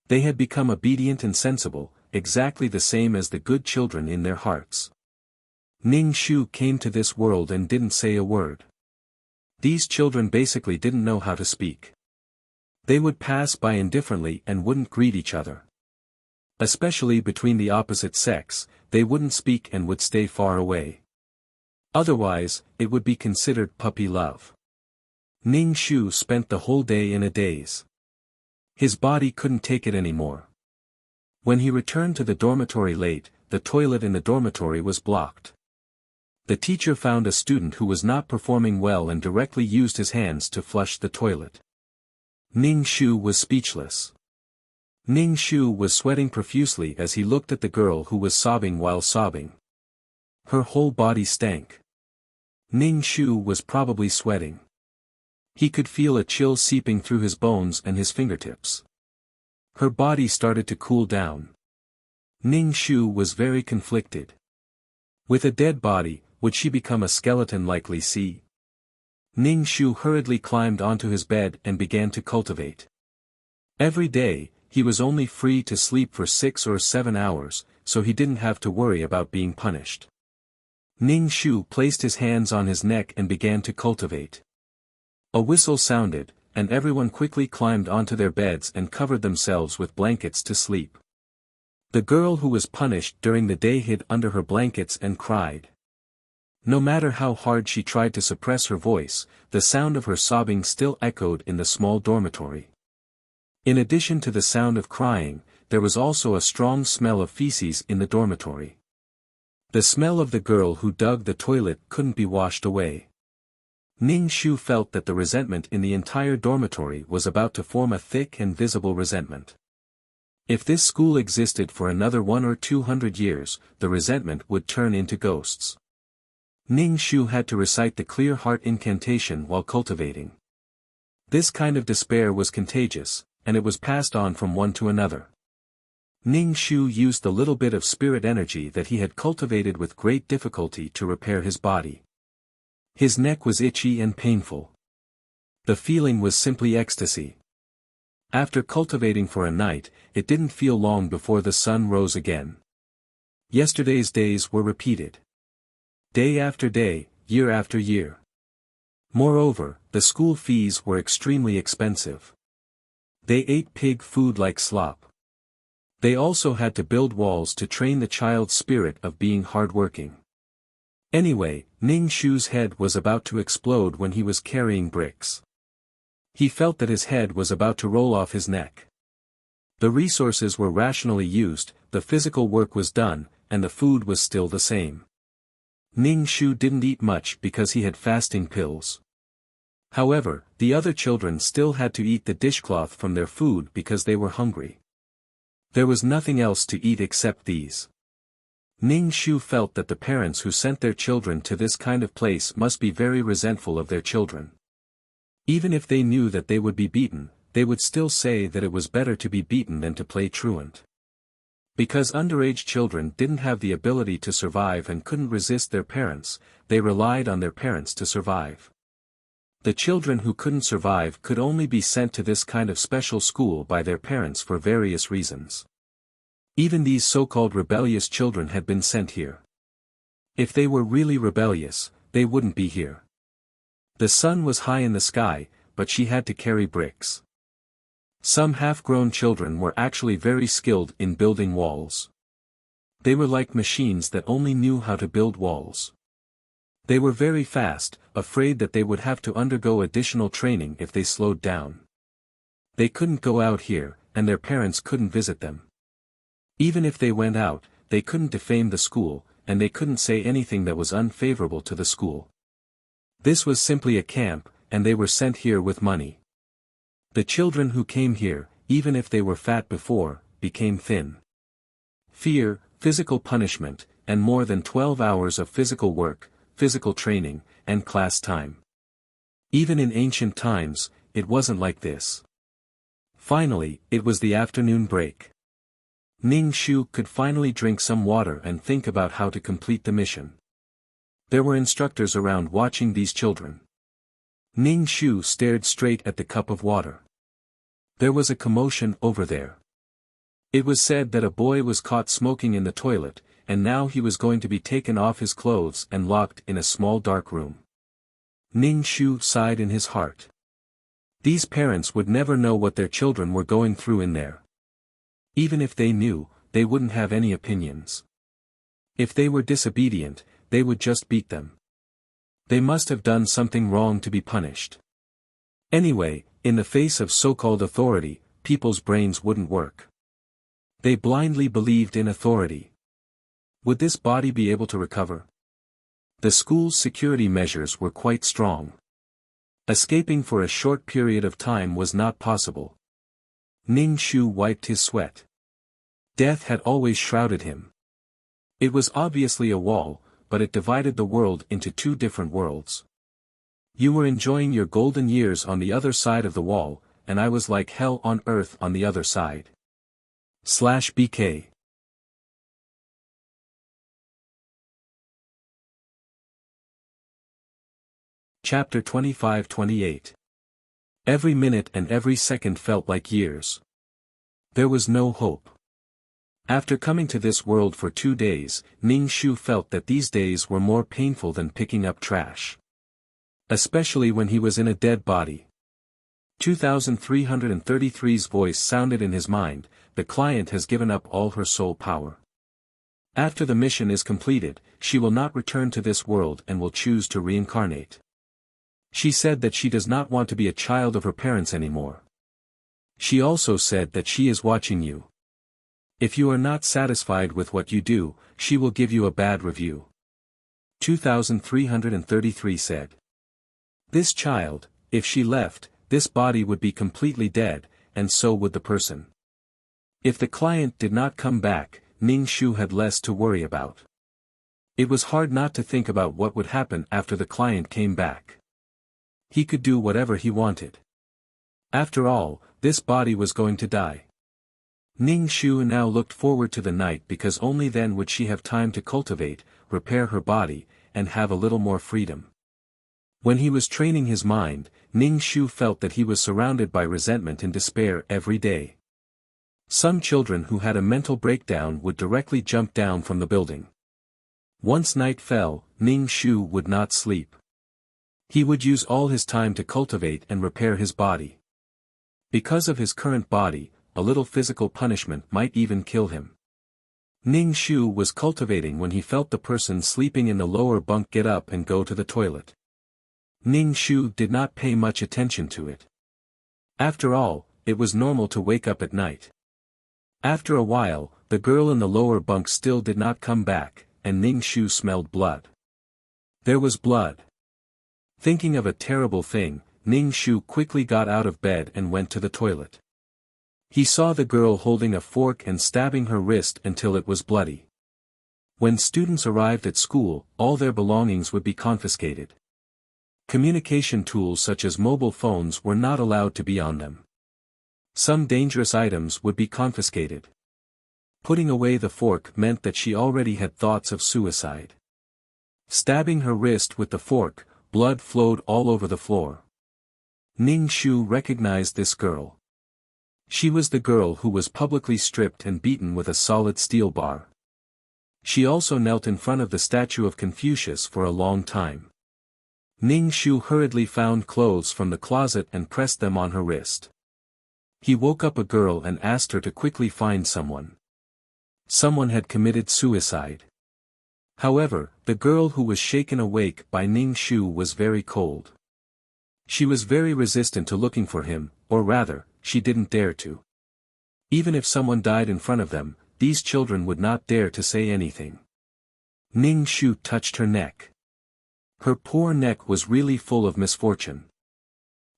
They had become obedient and sensible, exactly the same as the good children in their hearts. Ning Shu came to this world and didn't say a word. These children basically didn't know how to speak. They would pass by indifferently and wouldn't greet each other. Especially between the opposite sex, they wouldn't speak and would stay far away. Otherwise, it would be considered puppy love. Ning Shu spent the whole day in a daze. His body couldn't take it anymore. When he returned to the dormitory late, the toilet in the dormitory was blocked. The teacher found a student who was not performing well and directly used his hands to flush the toilet. Ning Shu was speechless. Ning Shu was sweating profusely as he looked at the girl who was sobbing while sobbing. Her whole body stank. Ning Shu was probably sweating. He could feel a chill seeping through his bones and his fingertips. Her body started to cool down. Ning Shu was very conflicted. With a dead body, would she become a skeleton like Li Si? Ning Shu hurriedly climbed onto his bed and began to cultivate. Every day, he was only free to sleep for 6 or 7 hours, so he didn't have to worry about being punished. Ning Shu placed his hands on his neck and began to cultivate. A whistle sounded, and everyone quickly climbed onto their beds and covered themselves with blankets to sleep. The girl who was punished during the day hid under her blankets and cried. No matter how hard she tried to suppress her voice, the sound of her sobbing still echoed in the small dormitory. In addition to the sound of crying, there was also a strong smell of feces in the dormitory. The smell of the girl who dug the toilet couldn't be washed away. Ning Shu felt that the resentment in the entire dormitory was about to form a thick and visible resentment. If this school existed for another 100 or 200 years, the resentment would turn into ghosts. Ning Shu had to recite the clear heart incantation while cultivating. This kind of despair was contagious, and it was passed on from one to another. Ning Shu used the little bit of spirit energy that he had cultivated with great difficulty to repair his body. His neck was itchy and painful. The feeling was simply ecstasy. After cultivating for a night, it didn't feel long before the sun rose again. Yesterday's days were repeated. Day after day, year after year. Moreover, the school fees were extremely expensive. They ate pig food like slop. They also had to build walls to train the child's spirit of being hardworking. Anyway, Ning Shu's head was about to explode when he was carrying bricks. He felt that his head was about to roll off his neck. The resources were rationally used, the physical work was done, and the food was still the same. Ning Shu didn't eat much because he had fasting pills. However, the other children still had to eat the dishcloth from their food because they were hungry. There was nothing else to eat except these. Ning Shu felt that the parents who sent their children to this kind of place must be very resentful of their children. Even if they knew that they would be beaten, they would still say that it was better to be beaten than to play truant. Because underage children didn't have the ability to survive and couldn't resist their parents, they relied on their parents to survive. The children who couldn't survive could only be sent to this kind of special school by their parents for various reasons. Even these so-called rebellious children had been sent here. If they were really rebellious, they wouldn't be here. The sun was high in the sky, but she had to carry bricks. Some half-grown children were actually very skilled in building walls. They were like machines that only knew how to build walls. They were very fast, afraid that they would have to undergo additional training if they slowed down. They couldn't go out here, and their parents couldn't visit them. Even if they went out, they couldn't defame the school, and they couldn't say anything that was unfavorable to the school. This was simply a camp, and they were sent here with money. The children who came here, even if they were fat before, became thin. Fear, physical punishment, and more than 12 hours of physical work, physical training, and class time. Even in ancient times, it wasn't like this. Finally, it was the afternoon break. Ning Shu could finally drink some water and think about how to complete the mission. There were instructors around watching these children. Ning Shu stared straight at the cup of water. There was a commotion over there. It was said that a boy was caught smoking in the toilet, and now he was going to be taken off his clothes and locked in a small dark room. Ning Shu sighed in his heart. These parents would never know what their children were going through in there. Even if they knew, they wouldn't have any opinions. If they were disobedient, they would just beat them. They must have done something wrong to be punished. Anyway, in the face of so-called authority, people's brains wouldn't work. They blindly believed in authority. Would this body be able to recover? The school's security measures were quite strong. Escaping for a short period of time was not possible. Ning Shu wiped his sweat. Death had always shrouded him. It was obviously a wall, but it divided the world into two different worlds. You were enjoying your golden years on the other side of the wall, and I was like hell on earth on the other side. /BK Chapter 25-28. Every minute and every second felt like years. There was no hope. After coming to this world for 2 days, Ning Shu felt that these days were more painful than picking up trash. Especially when he was in a dead body. 2333's voice sounded in his mind, the client has given up all her soul power. After the mission is completed, she will not return to this world and will choose to reincarnate. She said that she does not want to be a child of her parents anymore. She also said that she is watching you. If you are not satisfied with what you do, she will give you a bad review. 2333 said. This child, if she left, this body would be completely dead, and so would the person. If the client did not come back, Ning Shu had less to worry about. It was hard not to think about what would happen after the client came back. He could do whatever he wanted. After all, this body was going to die. Ning Shu now looked forward to the night because only then would she have time to cultivate, repair her body, and have a little more freedom. When he was training his mind, Ning Shu felt that he was surrounded by resentment and despair every day. Some children who had a mental breakdown would directly jump down from the building. Once night fell, Ning Shu would not sleep. He would use all his time to cultivate and repair his body. Because of his current body, a little physical punishment might even kill him. Ning Shu was cultivating when he felt the person sleeping in the lower bunk get up and go to the toilet. Ning Shu did not pay much attention to it. After all, it was normal to wake up at night. After a while, the girl in the lower bunk still did not come back, and Ning Shu smelled blood. There was blood. Thinking of a terrible thing, Ning Shu quickly got out of bed and went to the toilet. He saw the girl holding a fork and stabbing her wrist until it was bloody. When students arrived at school, all their belongings would be confiscated. Communication tools such as mobile phones were not allowed to be on them. Some dangerous items would be confiscated. Putting away the fork meant that she already had thoughts of suicide. Stabbing her wrist with the fork, blood flowed all over the floor. Ning Shu recognized this girl. She was the girl who was publicly stripped and beaten with a solid steel bar. She also knelt in front of the statue of Confucius for a long time. Ning Shu hurriedly found clothes from the closet and pressed them on her wrist. He woke up a girl and asked her to quickly find someone. Someone had committed suicide. However, the girl who was shaken awake by Ning Shu was very cold. She was very resistant to looking for him, or rather, she didn't dare to. Even if someone died in front of them, these children would not dare to say anything. Ning Shu touched her neck. Her poor neck was really full of misfortune.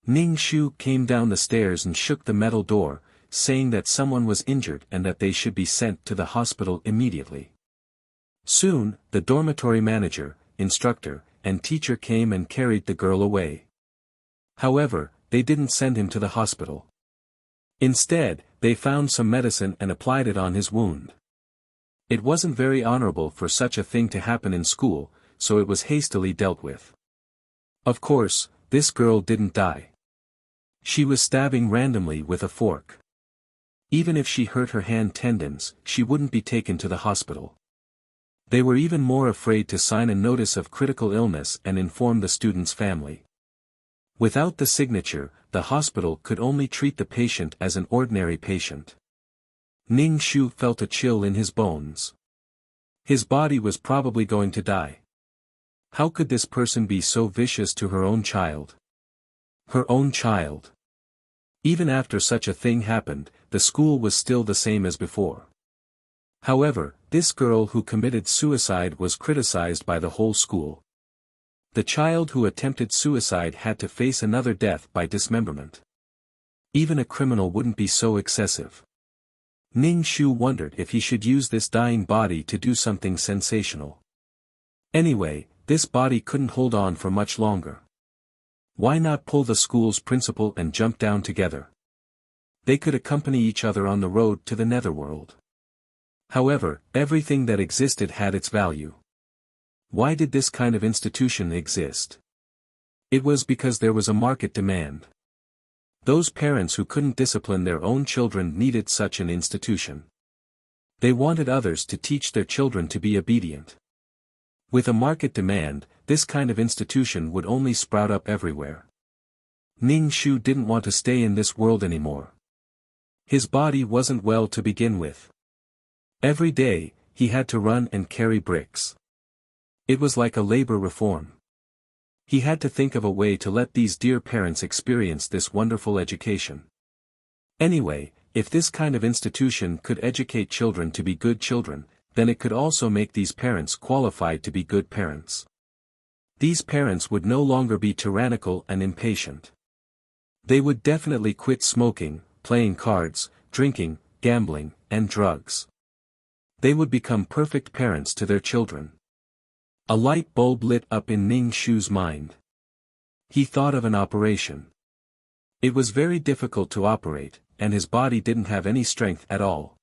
Ning Shu came down the stairs and shook the metal door, saying that someone was injured and that they should be sent to the hospital immediately. Soon, the dormitory manager, instructor, and teacher came and carried the girl away. However, they didn't send him to the hospital. Instead, they found some medicine and applied it on his wound. It wasn't very honorable for such a thing to happen in school, so it was hastily dealt with. Of course, this girl didn't die. She was stabbing randomly with a fork. Even if she hurt her hand tendons, she wouldn't be taken to the hospital. They were even more afraid to sign a notice of critical illness and inform the student's family. Without the signature, the hospital could only treat the patient as an ordinary patient. Ning Shu felt a chill in his bones. His body was probably going to die. How could this person be so vicious to her own child? Her own child. Even after such a thing happened, the school was still the same as before. However, this girl who committed suicide was criticized by the whole school. The child who attempted suicide had to face another death by dismemberment. Even a criminal wouldn't be so excessive. Ning Shu wondered if he should use this dying body to do something sensational. Anyway, this body couldn't hold on for much longer. Why not pull the school's principal and jump down together? They could accompany each other on the road to the netherworld. However, everything that existed had its value. Why did this kind of institution exist? It was because there was a market demand. Those parents who couldn't discipline their own children needed such an institution. They wanted others to teach their children to be obedient. With a market demand, this kind of institution would only sprout up everywhere. Ning Shu didn't want to stay in this world anymore. His body wasn't well to begin with. Every day, he had to run and carry bricks. It was like a labor reform. He had to think of a way to let these dear parents experience this wonderful education. Anyway, if this kind of institution could educate children to be good children, then it could also make these parents qualified to be good parents. These parents would no longer be tyrannical and impatient. They would definitely quit smoking, playing cards, drinking, gambling, and drugs. They would become perfect parents to their children. A light bulb lit up in Ning Shu's mind. He thought of an operation. It was very difficult to operate, and his body didn't have any strength at all.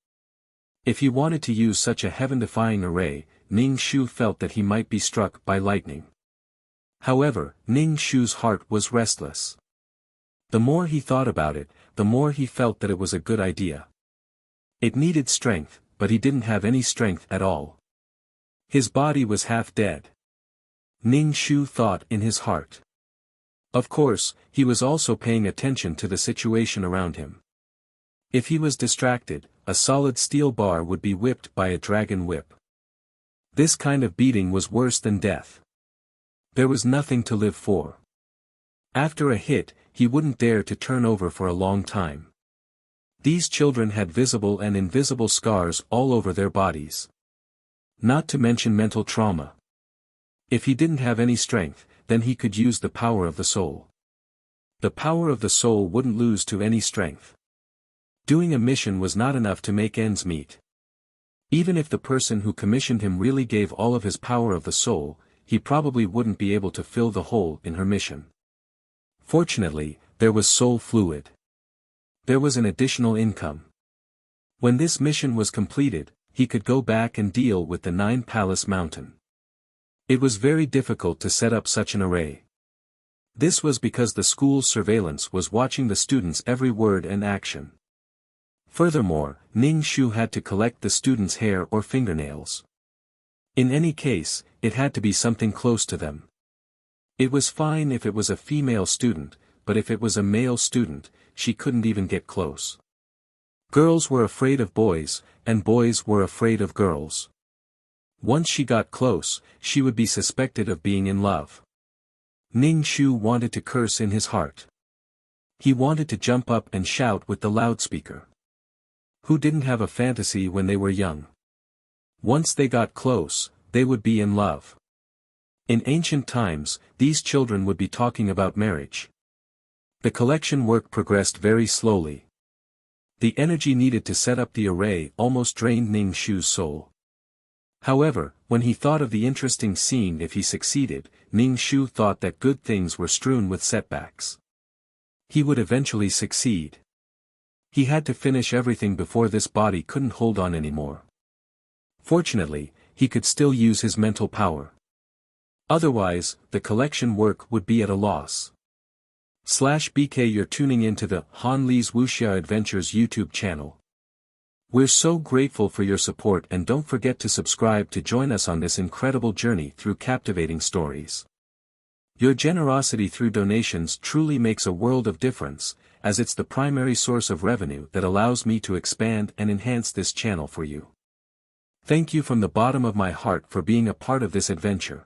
If he wanted to use such a heaven-defying array, Ning Shu felt that he might be struck by lightning. However, Ning Shu's heart was restless. The more he thought about it, the more he felt that it was a good idea. It needed strength, but he didn't have any strength at all. His body was half dead. Ning Shu thought in his heart. Of course, he was also paying attention to the situation around him. If he was distracted, a solid steel bar would be whipped by a dragon whip. This kind of beating was worse than death. There was nothing to live for. After a hit, he wouldn't dare to turn over for a long time. These children had visible and invisible scars all over their bodies. Not to mention mental trauma. If he didn't have any strength, then he could use the power of the soul. The power of the soul wouldn't lose to any strength. Doing a mission was not enough to make ends meet. Even if the person who commissioned him really gave all of his power of the soul, he probably wouldn't be able to fill the hole in her mission. Fortunately, there was soul fluid. There was an additional income. When this mission was completed, he could go back and deal with the 9-palace mountain. It was very difficult to set up such an array. This was because the school's surveillance was watching the students' every word and action. Furthermore, Ning Shu had to collect the students' hair or fingernails. In any case, it had to be something close to them. It was fine if it was a female student, but if it was a male student, she couldn't even get close. Girls were afraid of boys, and boys were afraid of girls. Once she got close, she would be suspected of being in love. Ning Shu wanted to curse in his heart. He wanted to jump up and shout with the loudspeaker. Who didn't have a fantasy when they were young? Once they got close, they would be in love. In ancient times, these children would be talking about marriage. The collection work progressed very slowly. The energy needed to set up the array almost drained Ning Shu's soul. However, when he thought of the interesting scene if he succeeded, Ning Shu thought that good things were strewn with setbacks. He would eventually succeed. He had to finish everything before this body couldn't hold on anymore. Fortunately, he could still use his mental power. Otherwise, the collection work would be at a loss. /BK You're tuning into the Han Li's Wuxia Adventures YouTube channel. We're so grateful for your support and don't forget to subscribe to join us on this incredible journey through captivating stories. Your generosity through donations truly makes a world of difference, as it's the primary source of revenue that allows me to expand and enhance this channel for you. Thank you from the bottom of my heart for being a part of this adventure.